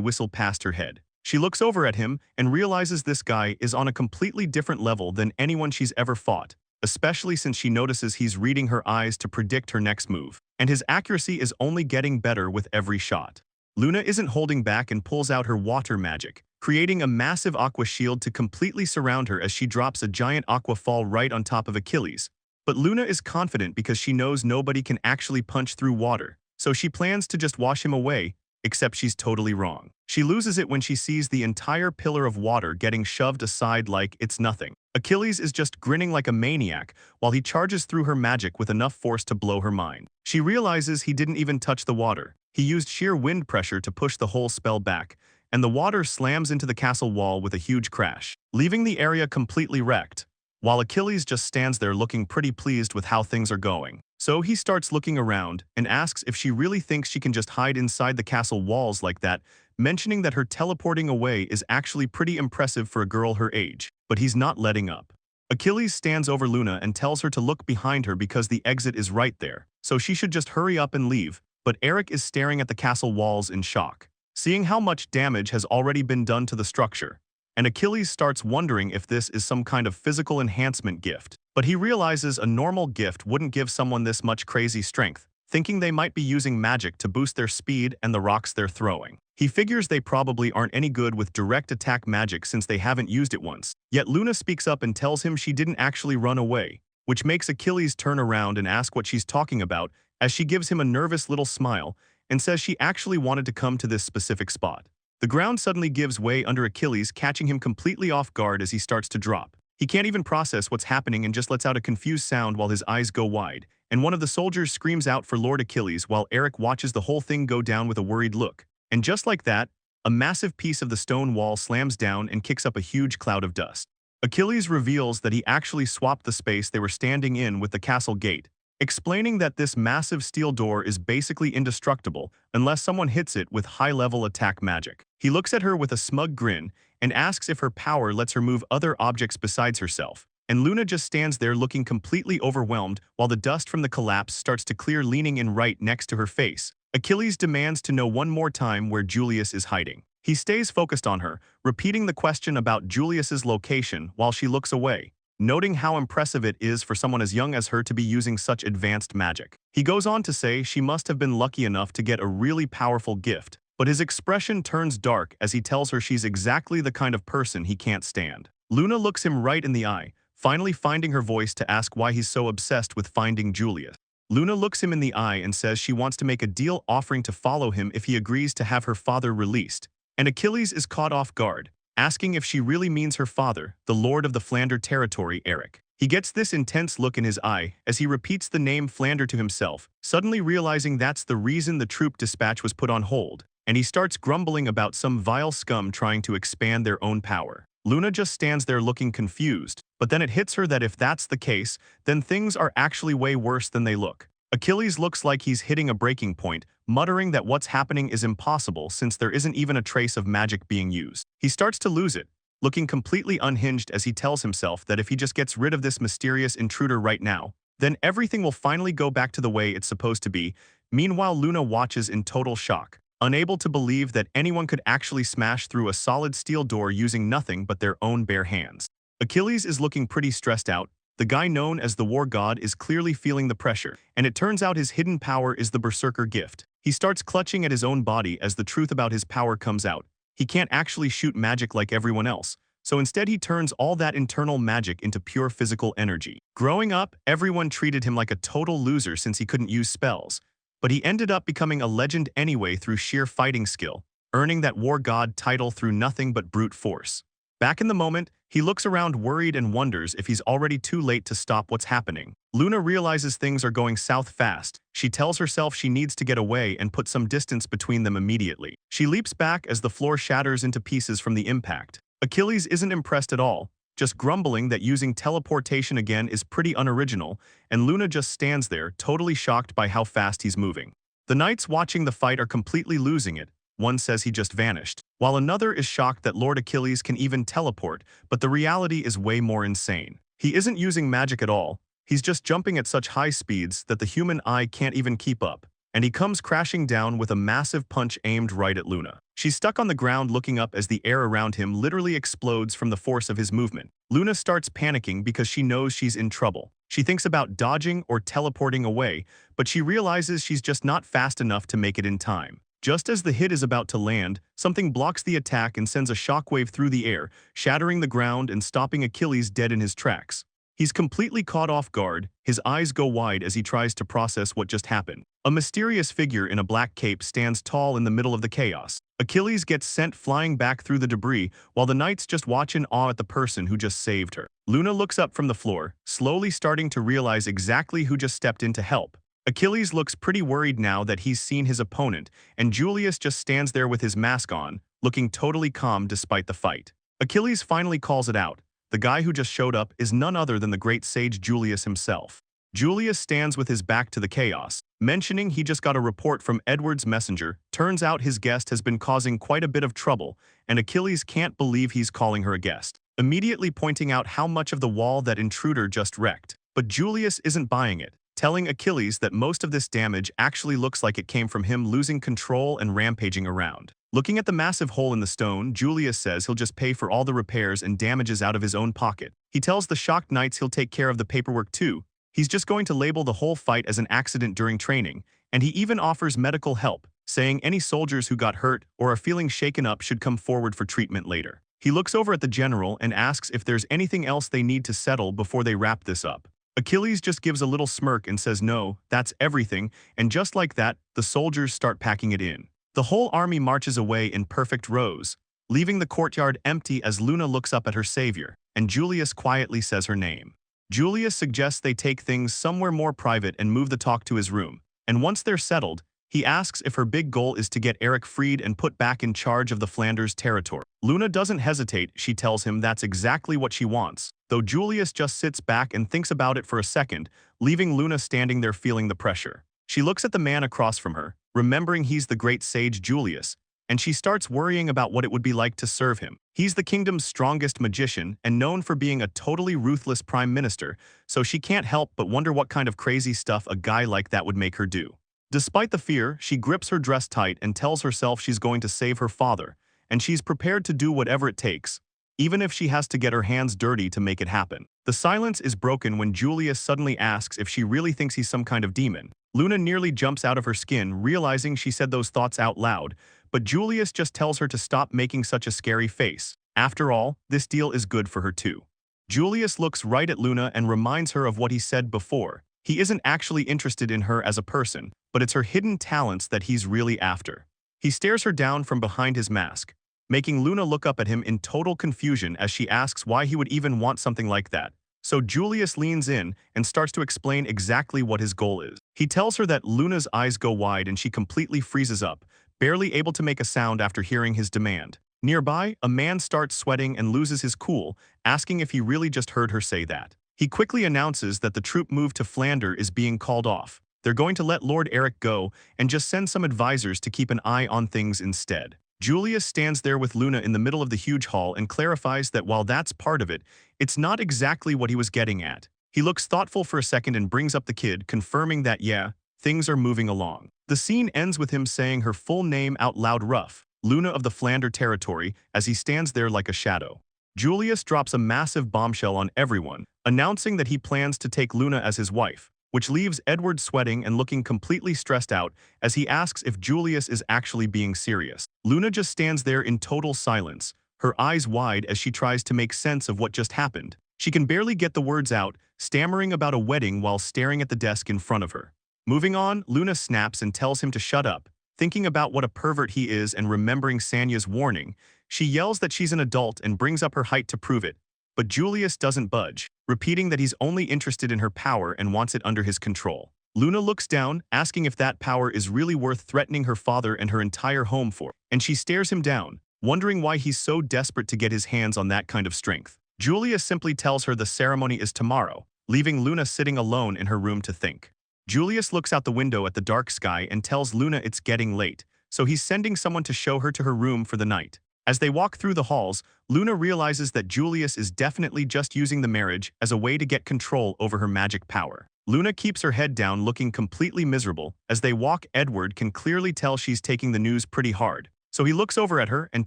whistle past her head. She looks over at him and realizes this guy is on a completely different level than anyone she's ever fought, especially since she notices he's reading her eyes to predict her next move, and his accuracy is only getting better with every shot. Luna isn't holding back and pulls out her water magic, creating a massive aqua shield to completely surround her as she drops a giant aqua fall right on top of Achilles. But Luna is confident because she knows nobody can actually punch through water, so she plans to just wash him away, except she's totally wrong. She loses it when she sees the entire pillar of water getting shoved aside like it's nothing. Achilles is just grinning like a maniac while he charges through her magic with enough force to blow her mind. She realizes he didn't even touch the water. He used sheer wind pressure to push the whole spell back, and the water slams into the castle wall with a huge crash, leaving the area completely wrecked, while Achilles just stands there looking pretty pleased with how things are going. So he starts looking around and asks if she really thinks she can just hide inside the castle walls like that, mentioning that her teleporting away is actually pretty impressive for a girl her age, but he's not letting up. Achilles stands over Luna and tells her to look behind her because the exit is right there, so she should just hurry up and leave, but Eric is staring at the castle walls in shock, seeing how much damage has already been done to the structure, and Achilles starts wondering if this is some kind of physical enhancement gift. But he realizes a normal gift wouldn't give someone this much crazy strength, thinking they might be using magic to boost their speed and the rocks they're throwing. He figures they probably aren't any good with direct attack magic since they haven't used it once. Yet Luna speaks up and tells him she didn't actually run away, which makes Achilles turn around and ask what she's talking about as she gives him a nervous little smile and says she actually wanted to come to this specific spot. The ground suddenly gives way under Achilles, catching him completely off guard as he starts to drop. He can't even process what's happening and just lets out a confused sound while his eyes go wide, and one of the soldiers screams out for Lord Achilles while Eric watches the whole thing go down with a worried look. And just like that, a massive piece of the stone wall slams down and kicks up a huge cloud of dust. Achilles reveals that he actually swapped the space they were standing in with the castle gate, explaining that this massive steel door is basically indestructible unless someone hits it with high-level attack magic. He looks at her with a smug grin and asks if her power lets her move other objects besides herself, and Luna just stands there looking completely overwhelmed while the dust from the collapse starts to clear, leaning in right next to her face. Achilles demands to know one more time where Julius is hiding. He stays focused on her, repeating the question about Julius's location while she looks away, noting how impressive it is for someone as young as her to be using such advanced magic. He goes on to say she must have been lucky enough to get a really powerful gift, but his expression turns dark as he tells her she's exactly the kind of person he can't stand. Luna looks him right in the eye, finally finding her voice to ask why he's so obsessed with finding Julius. Luna looks him in the eye and says she wants to make a deal offering to follow him if he agrees to have her father released, and Achilles is caught off guard, asking if she really means her father, the Lord of the Flander territory, Eric. He gets this intense look in his eye as he repeats the name Flander to himself, suddenly realizing that's the reason the troop dispatch was put on hold, and he starts grumbling about some vile scum trying to expand their own power. Luna just stands there looking confused, but then it hits her that if that's the case, then things are actually way worse than they look. Achilles looks like he's hitting a breaking point, muttering that what's happening is impossible since there isn't even a trace of magic being used. He starts to lose it, looking completely unhinged as he tells himself that if he just gets rid of this mysterious intruder right now, then everything will finally go back to the way it's supposed to be. Meanwhile, Luna watches in total shock, unable to believe that anyone could actually smash through a solid steel door using nothing but their own bare hands. Achilles is looking pretty stressed out. The guy known as the war god is clearly feeling the pressure, and it turns out his hidden power is the berserker gift. He starts clutching at his own body as the truth about his power comes out. He can't actually shoot magic like everyone else, so instead he turns all that internal magic into pure physical energy. Growing up, everyone treated him like a total loser since he couldn't use spells, but he ended up becoming a legend anyway through sheer fighting skill, earning that war god title through nothing but brute force. Back in the moment, he looks around worried and wonders if he's already too late to stop what's happening. Luna realizes things are going south fast. She tells herself she needs to get away and put some distance between them immediately. She leaps back as the floor shatters into pieces from the impact. Achilles isn't impressed at all, just grumbling that using teleportation again is pretty unoriginal, and Luna just stands there, totally shocked by how fast he's moving. The knights watching the fight are completely losing it. One says he just vanished, while another is shocked that Lord Achilles can even teleport, but the reality is way more insane. He isn't using magic at all, he's just jumping at such high speeds that the human eye can't even keep up, and he comes crashing down with a massive punch aimed right at Luna. She's stuck on the ground looking up as the air around him literally explodes from the force of his movement. Luna starts panicking because she knows she's in trouble. She thinks about dodging or teleporting away, but she realizes she's just not fast enough to make it in time. Just as the hit is about to land, something blocks the attack and sends a shockwave through the air, shattering the ground and stopping Achilles dead in his tracks. He's completely caught off guard, his eyes go wide as he tries to process what just happened. A mysterious figure in a black cape stands tall in the middle of the chaos. Achilles gets sent flying back through the debris, while the knights just watch in awe at the person who just saved her. Luna looks up from the floor, slowly starting to realize exactly who just stepped in to help. Achilles looks pretty worried now that he's seen his opponent, and Julius just stands there with his mask on, looking totally calm despite the fight. Achilles finally calls it out. The guy who just showed up is none other than the great sage Julius himself. Julius stands with his back to the chaos, mentioning he just got a report from Edward's messenger. Turns out his guest has been causing quite a bit of trouble, and Achilles can't believe he's calling her a guest, immediately pointing out how much of the wall that intruder just wrecked. But Julius isn't buying it, telling Achilles that most of this damage actually looks like it came from him losing control and rampaging around. Looking at the massive hole in the stone, Julius says he'll just pay for all the repairs and damages out of his own pocket. He tells the shocked knights he'll take care of the paperwork too. He's just going to label the whole fight as an accident during training, and he even offers medical help, saying any soldiers who got hurt or are feeling shaken up should come forward for treatment later. He looks over at the general and asks if there's anything else they need to settle before they wrap this up. Achilles just gives a little smirk and says no, that's everything, and just like that, the soldiers start packing it in. The whole army marches away in perfect rows, leaving the courtyard empty as Luna looks up at her savior, and Julius quietly says her name. Julius suggests they take things somewhere more private and move the talk to his room, and once they're settled, he asks if her big goal is to get Eric freed and put back in charge of the Flanders territory. Luna doesn't hesitate, she tells him that's exactly what she wants, though Julius just sits back and thinks about it for a second, leaving Luna standing there feeling the pressure. She looks at the man across from her, remembering he's the great sage Julius, and she starts worrying about what it would be like to serve him. He's the kingdom's strongest magician and known for being a totally ruthless prime minister, so she can't help but wonder what kind of crazy stuff a guy like that would make her do. Despite the fear, she grips her dress tight and tells herself she's going to save her father, and she's prepared to do whatever it takes, even if she has to get her hands dirty to make it happen. The silence is broken when Julius suddenly asks if she really thinks he's some kind of demon. Luna nearly jumps out of her skin, realizing she said those thoughts out loud, but Julius just tells her to stop making such a scary face. After all, this deal is good for her too. Julius looks right at Luna and reminds her of what he said before. He isn't actually interested in her as a person, but it's her hidden talents that he's really after. He stares her down from behind his mask, making Luna look up at him in total confusion as she asks why he would even want something like that. So Julius leans in and starts to explain exactly what his goal is. He tells her that Luna's eyes go wide and she completely freezes up, barely able to make a sound after hearing his demand. Nearby, a man starts sweating and loses his cool, asking if he really just heard her say that. He quickly announces that the troop move to Flanders is being called off. They're going to let Lord Eric go and just send some advisors to keep an eye on things instead. Julius stands there with Luna in the middle of the huge hall and clarifies that while that's part of it, it's not exactly what he was getting at. He looks thoughtful for a second and brings up the kid, confirming that yeah, things are moving along. The scene ends with him saying her full name out loud, rough, Luna of the Flanders territory, as he stands there like a shadow. Julius drops a massive bombshell on everyone, announcing that he plans to take Luna as his wife, which leaves Edward sweating and looking completely stressed out as he asks if Julius is actually being serious. Luna just stands there in total silence, her eyes wide as she tries to make sense of what just happened. She can barely get the words out, stammering about a wedding while staring at the desk in front of her. Moving on, Luna snaps and tells him to shut up. Thinking about what a pervert he is and remembering Sanya's warning, she yells that she's an adult and brings up her height to prove it. But Julius doesn't budge, repeating that he's only interested in her power and wants it under his control. Luna looks down, asking if that power is really worth threatening her father and her entire home for, and she stares him down, wondering why he's so desperate to get his hands on that kind of strength. Julius simply tells her the ceremony is tomorrow, leaving Luna sitting alone in her room to think. Julius looks out the window at the dark sky and tells Luna it's getting late, so he's sending someone to show her to her room for the night. As they walk through the halls, Luna realizes that Julius is definitely just using the marriage as a way to get control over her magic power. Luna keeps her head down, looking completely miserable. As they walk, Edward can clearly tell she's taking the news pretty hard. So he looks over at her and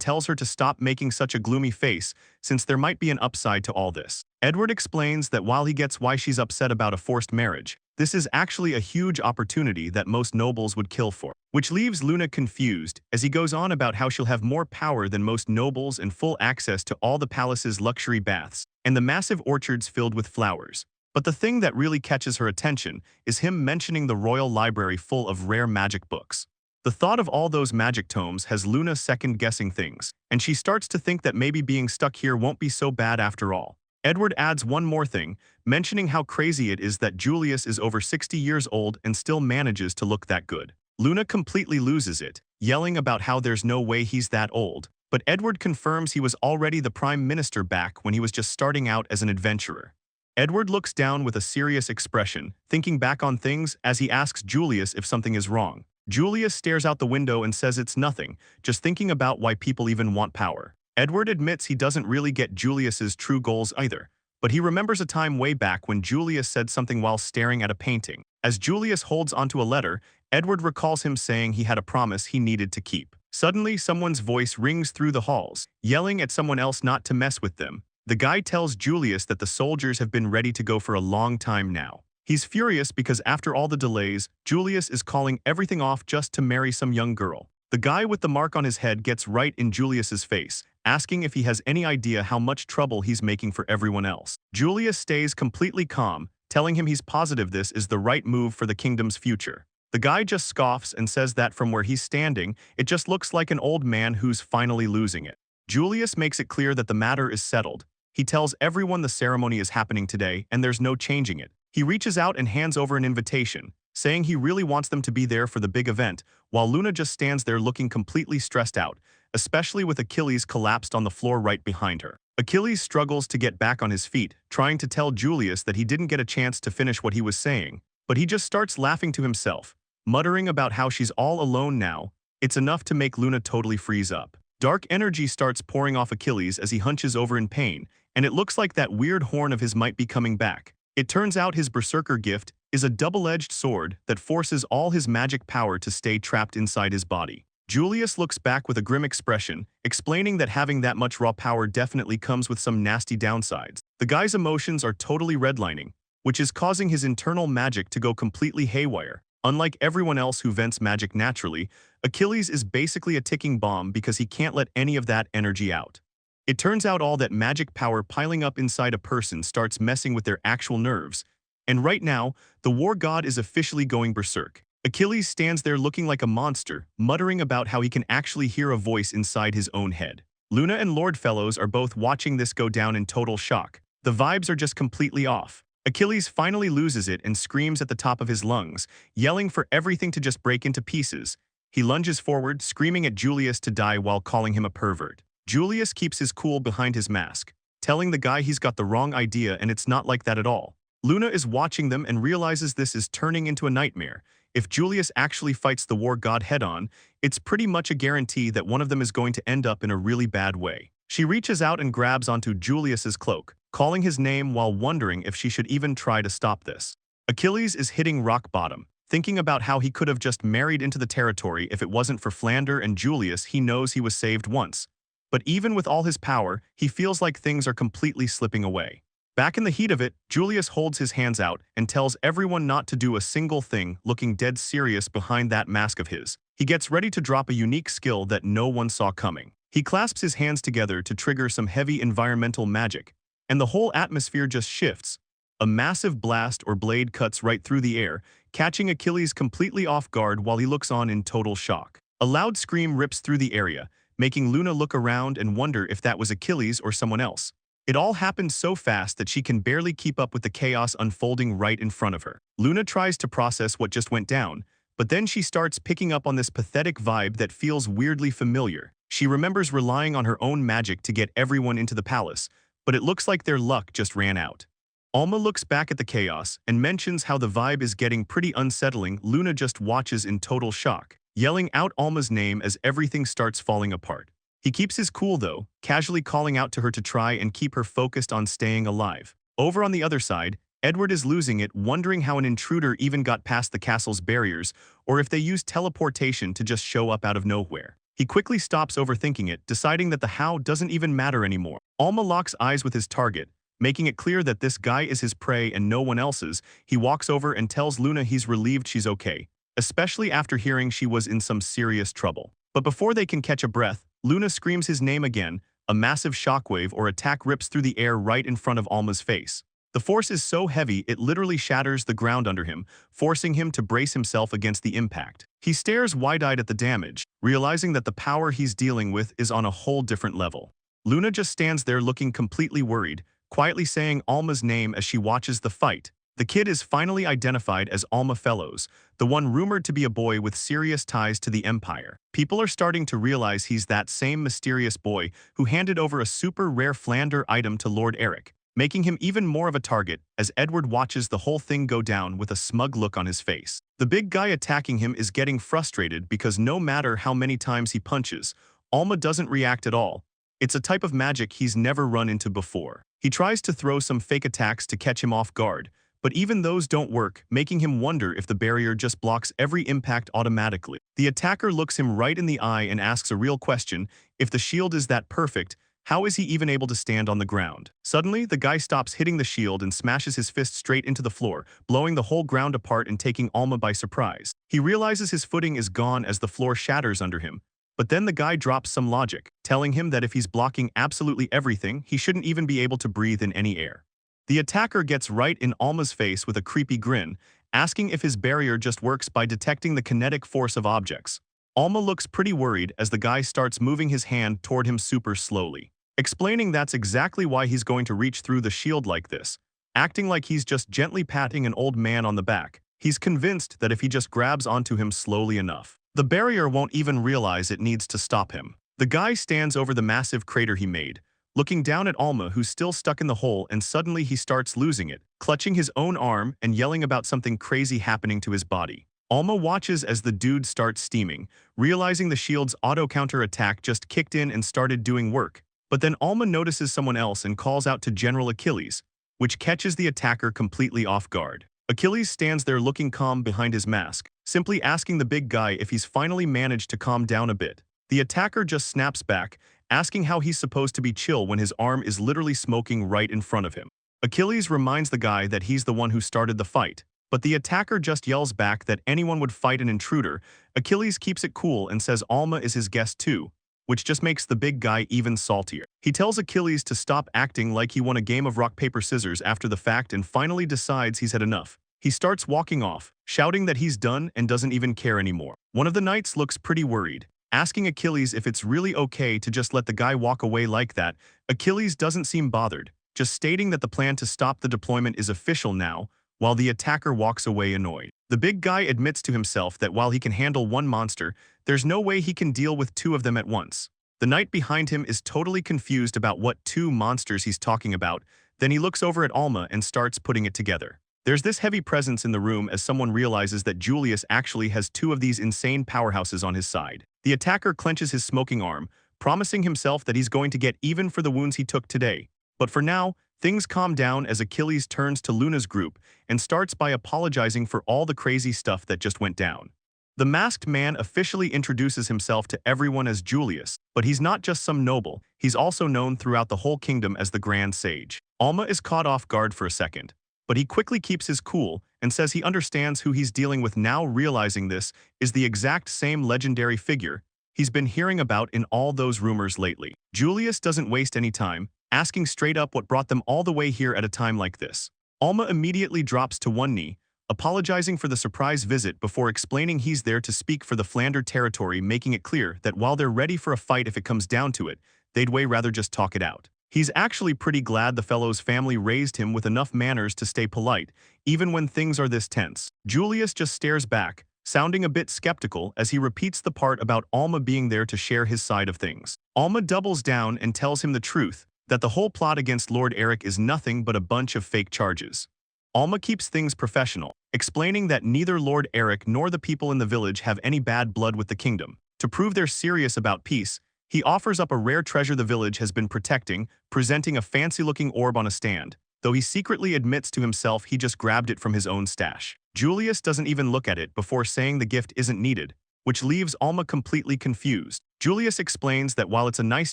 tells her to stop making such a gloomy face, since there might be an upside to all this. Edward explains that while he gets why she's upset about a forced marriage, this is actually a huge opportunity that most nobles would kill for, which leaves Luna confused as he goes on about how she'll have more power than most nobles and full access to all the palace's luxury baths and the massive orchards filled with flowers. But the thing that really catches her attention is him mentioning the royal library full of rare magic books. The thought of all those magic tomes has Luna second-guessing things, and she starts to think that maybe being stuck here won't be so bad after all. Edward adds one more thing, mentioning how crazy it is that Julius is over 60 years old and still manages to look that good. Luna completely loses it, yelling about how there's no way he's that old, but Edward confirms he was already the prime minister back when he was just starting out as an adventurer. Edward looks down with a serious expression, thinking back on things as he asks Julius if something is wrong. Julius stares out the window and says it's nothing, just thinking about why people even want power. Edward admits he doesn't really get Julius's true goals either, but he remembers a time way back when Julius said something while staring at a painting. As Julius holds onto a letter, Edward recalls him saying he had a promise he needed to keep. Suddenly, someone's voice rings through the halls, yelling at someone else not to mess with them. The guy tells Julius that the soldiers have been ready to go for a long time now. He's furious because after all the delays, Julius is calling everything off just to marry some young girl. The guy with the mark on his head gets right in Julius's face, asking if he has any idea how much trouble he's making for everyone else. Julius stays completely calm, telling him he's positive this is the right move for the kingdom's future. The guy just scoffs and says that from where he's standing, it just looks like an old man who's finally losing it. Julius makes it clear that the matter is settled. He tells everyone the ceremony is happening today and there's no changing it. He reaches out and hands over an invitation, saying he really wants them to be there for the big event, while Luna just stands there looking completely stressed out, especially with Achilles collapsed on the floor right behind her. Achilles struggles to get back on his feet, trying to tell Julius that he didn't get a chance to finish what he was saying, but he just starts laughing to himself, muttering about how she's all alone now. It's enough to make Luna totally freeze up. Dark energy starts pouring off Achilles as he hunches over in pain, and it looks like that weird horn of his might be coming back. It turns out his berserker gift is a double-edged sword that forces all his magic power to stay trapped inside his body. Julius looks back with a grim expression, explaining that having that much raw power definitely comes with some nasty downsides. The guy's emotions are totally redlining, which is causing his internal magic to go completely haywire. Unlike everyone else who vents magic naturally, Achilles is basically a ticking bomb because he can't let any of that energy out. It turns out all that magic power piling up inside a person starts messing with their actual nerves, and right now, the war god is officially going berserk. Achilles stands there looking like a monster, muttering about how he can actually hear a voice inside his own head. Luna and Lord Fellows are both watching this go down in total shock. The vibes are just completely off. Achilles finally loses it and screams at the top of his lungs, yelling for everything to just break into pieces. He lunges forward, screaming at Julius to die while calling him a pervert. Julius keeps his cool behind his mask, telling the guy he's got the wrong idea and it's not like that at all. Luna is watching them and realizes this is turning into a nightmare. If Julius actually fights the war god head-on, it's pretty much a guarantee that one of them is going to end up in a really bad way. She reaches out and grabs onto Julius's cloak, calling his name while wondering if she should even try to stop this. Achilles is hitting rock bottom, thinking about how he could have just married into the territory if it wasn't for Flander and Julius. He knows he was saved once. But even with all his power, he feels like things are completely slipping away. Back in the heat of it, Julius holds his hands out and tells everyone not to do a single thing, looking dead serious behind that mask of his. He gets ready to drop a unique skill that no one saw coming. He clasps his hands together to trigger some heavy environmental magic, and the whole atmosphere just shifts. A massive blast or blade cuts right through the air, catching Achilles completely off guard while he looks on in total shock. A loud scream rips through the area, making Luna look around and wonder if that was Achilles or someone else. It all happened so fast that she can barely keep up with the chaos unfolding right in front of her. Luna tries to process what just went down, but then she starts picking up on this pathetic vibe that feels weirdly familiar. She remembers relying on her own magic to get everyone into the palace, but it looks like their luck just ran out. Alma looks back at the chaos and mentions how the vibe is getting pretty unsettling. Luna just watches in total shock, yelling out Alma's name as everything starts falling apart. He keeps his cool though, casually calling out to her to try and keep her focused on staying alive. Over on the other side, Edward is losing it, wondering how an intruder even got past the castle's barriers, or if they used teleportation to just show up out of nowhere. He quickly stops overthinking it, deciding that the how doesn't even matter anymore. Alma locks eyes with his target, making it clear that this guy is his prey and no one else's. He walks over and tells Luna he's relieved she's okay, especially after hearing she was in some serious trouble. But before they can catch a breath, Luna screams his name again. A massive shockwave or attack rips through the air right in front of Alma's face. The force is so heavy it literally shatters the ground under him, forcing him to brace himself against the impact. He stares wide-eyed at the damage, realizing that the power he's dealing with is on a whole different level. Luna just stands there looking completely worried, quietly saying Alma's name as she watches the fight. The kid is finally identified as Alma Fellows, the one rumored to be a boy with serious ties to the Empire. People are starting to realize he's that same mysterious boy who handed over a super rare Flander item to Lord Eric, making him even more of a target as Edward watches the whole thing go down with a smug look on his face. The big guy attacking him is getting frustrated because no matter how many times he punches, Alma doesn't react at all. It's a type of magic he's never run into before. He tries to throw some fake attacks to catch him off guard, but even those don't work, making him wonder if the barrier just blocks every impact automatically. The attacker looks him right in the eye and asks a real question: if the shield is that perfect, how is he even able to stand on the ground? Suddenly, the guy stops hitting the shield and smashes his fist straight into the floor, blowing the whole ground apart and taking Alma by surprise. He realizes his footing is gone as the floor shatters under him, but then the guy drops some logic, telling him that if he's blocking absolutely everything, he shouldn't even be able to breathe in any air. The attacker gets right in Alma's face with a creepy grin, asking if his barrier just works by detecting the kinetic force of objects. Alma looks pretty worried as the guy starts moving his hand toward him super slowly, explaining that's exactly why he's going to reach through the shield like this, acting like he's just gently patting an old man on the back. He's convinced that if he just grabs onto him slowly enough, the barrier won't even realize it needs to stop him. The guy stands over the massive crater he made, looking down at Alma, who's still stuck in the hole, and suddenly he starts losing it, clutching his own arm and yelling about something crazy happening to his body. Alma watches as the dude starts steaming, realizing the shield's auto-counter attack just kicked in and started doing work. But then Alma notices someone else and calls out to General Achilles, which catches the attacker completely off guard. Achilles stands there looking calm behind his mask, simply asking the big guy if he's finally managed to calm down a bit. The attacker just snaps back, asking how he's supposed to be chill when his arm is literally smoking right in front of him. Achilles reminds the guy that he's the one who started the fight, but the attacker just yells back that anyone would fight an intruder. Achilles keeps it cool and says Alma is his guest too, which just makes the big guy even saltier. He tells Achilles to stop acting like he won a game of rock, paper, scissors after the fact and finally decides he's had enough. He starts walking off, shouting that he's done and doesn't even care anymore. One of the knights looks pretty worried, asking Achilles if it's really okay to just let the guy walk away like that. Achilles doesn't seem bothered, just stating that the plan to stop the deployment is official now, while the attacker walks away annoyed. The big guy admits to himself that while he can handle one monster, there's no way he can deal with two of them at once. The knight behind him is totally confused about what two monsters he's talking about, then he looks over at Alma and starts putting it together. There's this heavy presence in the room as someone realizes that Julius actually has two of these insane powerhouses on his side. The attacker clenches his smoking arm, promising himself that he's going to get even for the wounds he took today. But for now, things calm down as Achilles turns to Luna's group and starts by apologizing for all the crazy stuff that just went down. The masked man officially introduces himself to everyone as Julius, but he's not just some noble, he's also known throughout the whole kingdom as the Grand Sage. Alma is caught off guard for a second, but he quickly keeps his cool and says he understands who he's dealing with now, realizing this is the exact same legendary figure he's been hearing about in all those rumors lately. Julius doesn't waste any time, asking straight up what brought them all the way here at a time like this. Alma immediately drops to one knee, apologizing for the surprise visit before explaining he's there to speak for the Flanders territory, making it clear that while they're ready for a fight if it comes down to it, they'd way rather just talk it out. He's actually pretty glad the fellow's family raised him with enough manners to stay polite, even when things are this tense. Julius just stares back, sounding a bit skeptical as he repeats the part about Alma being there to share his side of things. Alma doubles down and tells him the truth, that the whole plot against Lord Eric is nothing but a bunch of fake charges. Alma keeps things professional, explaining that neither Lord Eric nor the people in the village have any bad blood with the kingdom. To prove they're serious about peace, he offers up a rare treasure the village has been protecting, presenting a fancy-looking orb on a stand, though he secretly admits to himself he just grabbed it from his own stash. Julius doesn't even look at it before saying the gift isn't needed, which leaves Alma completely confused. Julius explains that while it's a nice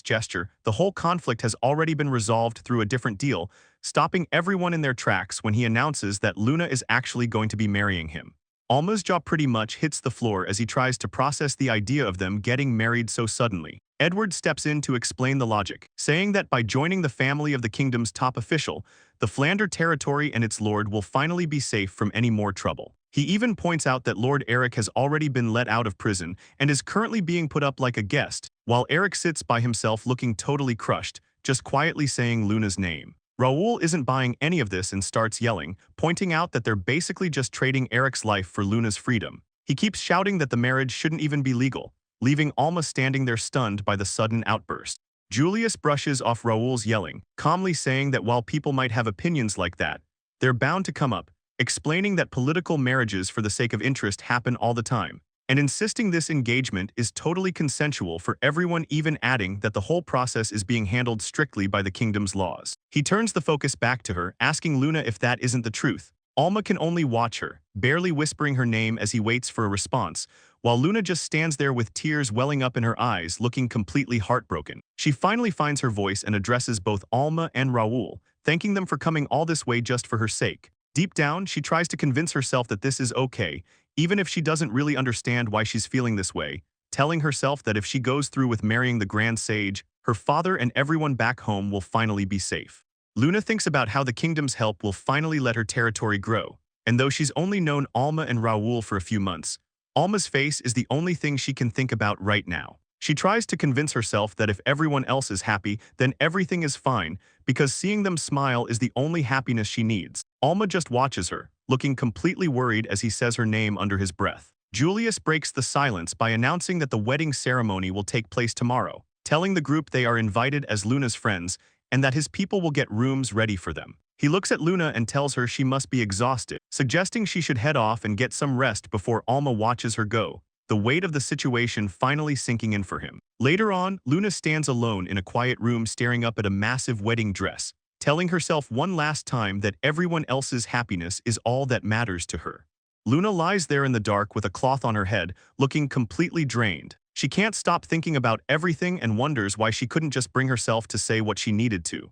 gesture, the whole conflict has already been resolved through a different deal, stopping everyone in their tracks when he announces that Luna is actually going to be marrying him. Alma's jaw pretty much hits the floor as he tries to process the idea of them getting married so suddenly. Edward steps in to explain the logic, saying that by joining the family of the kingdom's top official, the Flanders territory and its lord will finally be safe from any more trouble. He even points out that Lord Eric has already been let out of prison and is currently being put up like a guest, while Eric sits by himself looking totally crushed, just quietly saying Luna's name. Raul isn't buying any of this and starts yelling, pointing out that they're basically just trading Eric's life for Luna's freedom. He keeps shouting that the marriage shouldn't even be legal, leaving Alma standing there stunned by the sudden outburst. Julius brushes off Raul's yelling, calmly saying that while people might have opinions like that, they're bound to come up, explaining that political marriages for the sake of interest happen all the time, and insisting this engagement is totally consensual for everyone, even adding that the whole process is being handled strictly by the kingdom's laws. He turns the focus back to her, asking Luna if that isn't the truth. Alma can only watch her, barely whispering her name as he waits for a response, while Luna just stands there with tears welling up in her eyes, looking completely heartbroken. She finally finds her voice and addresses both Alma and Raul, thanking them for coming all this way just for her sake. Deep down, she tries to convince herself that this is okay, even if she doesn't really understand why she's feeling this way, telling herself that if she goes through with marrying the Grand Sage, her father and everyone back home will finally be safe. Luna thinks about how the kingdom's help will finally let her territory grow, and though she's only known Alma and Raul for a few months, Alma's face is the only thing she can think about right now. She tries to convince herself that if everyone else is happy, then everything is fine, because seeing them smile is the only happiness she needs. Alma just watches her, looking completely worried as he says her name under his breath. Julius breaks the silence by announcing that the wedding ceremony will take place tomorrow, telling the group they are invited as Luna's friends and that his people will get rooms ready for them. He looks at Luna and tells her she must be exhausted, suggesting she should head off and get some rest before Alma watches her go, the weight of the situation finally sinking in for him. Later on, Luna stands alone in a quiet room staring up at a massive wedding dress, telling herself one last time that everyone else's happiness is all that matters to her. Luna lies there in the dark with a cloth on her head, looking completely drained. She can't stop thinking about everything and wonders why she couldn't just bring herself to say what she needed to.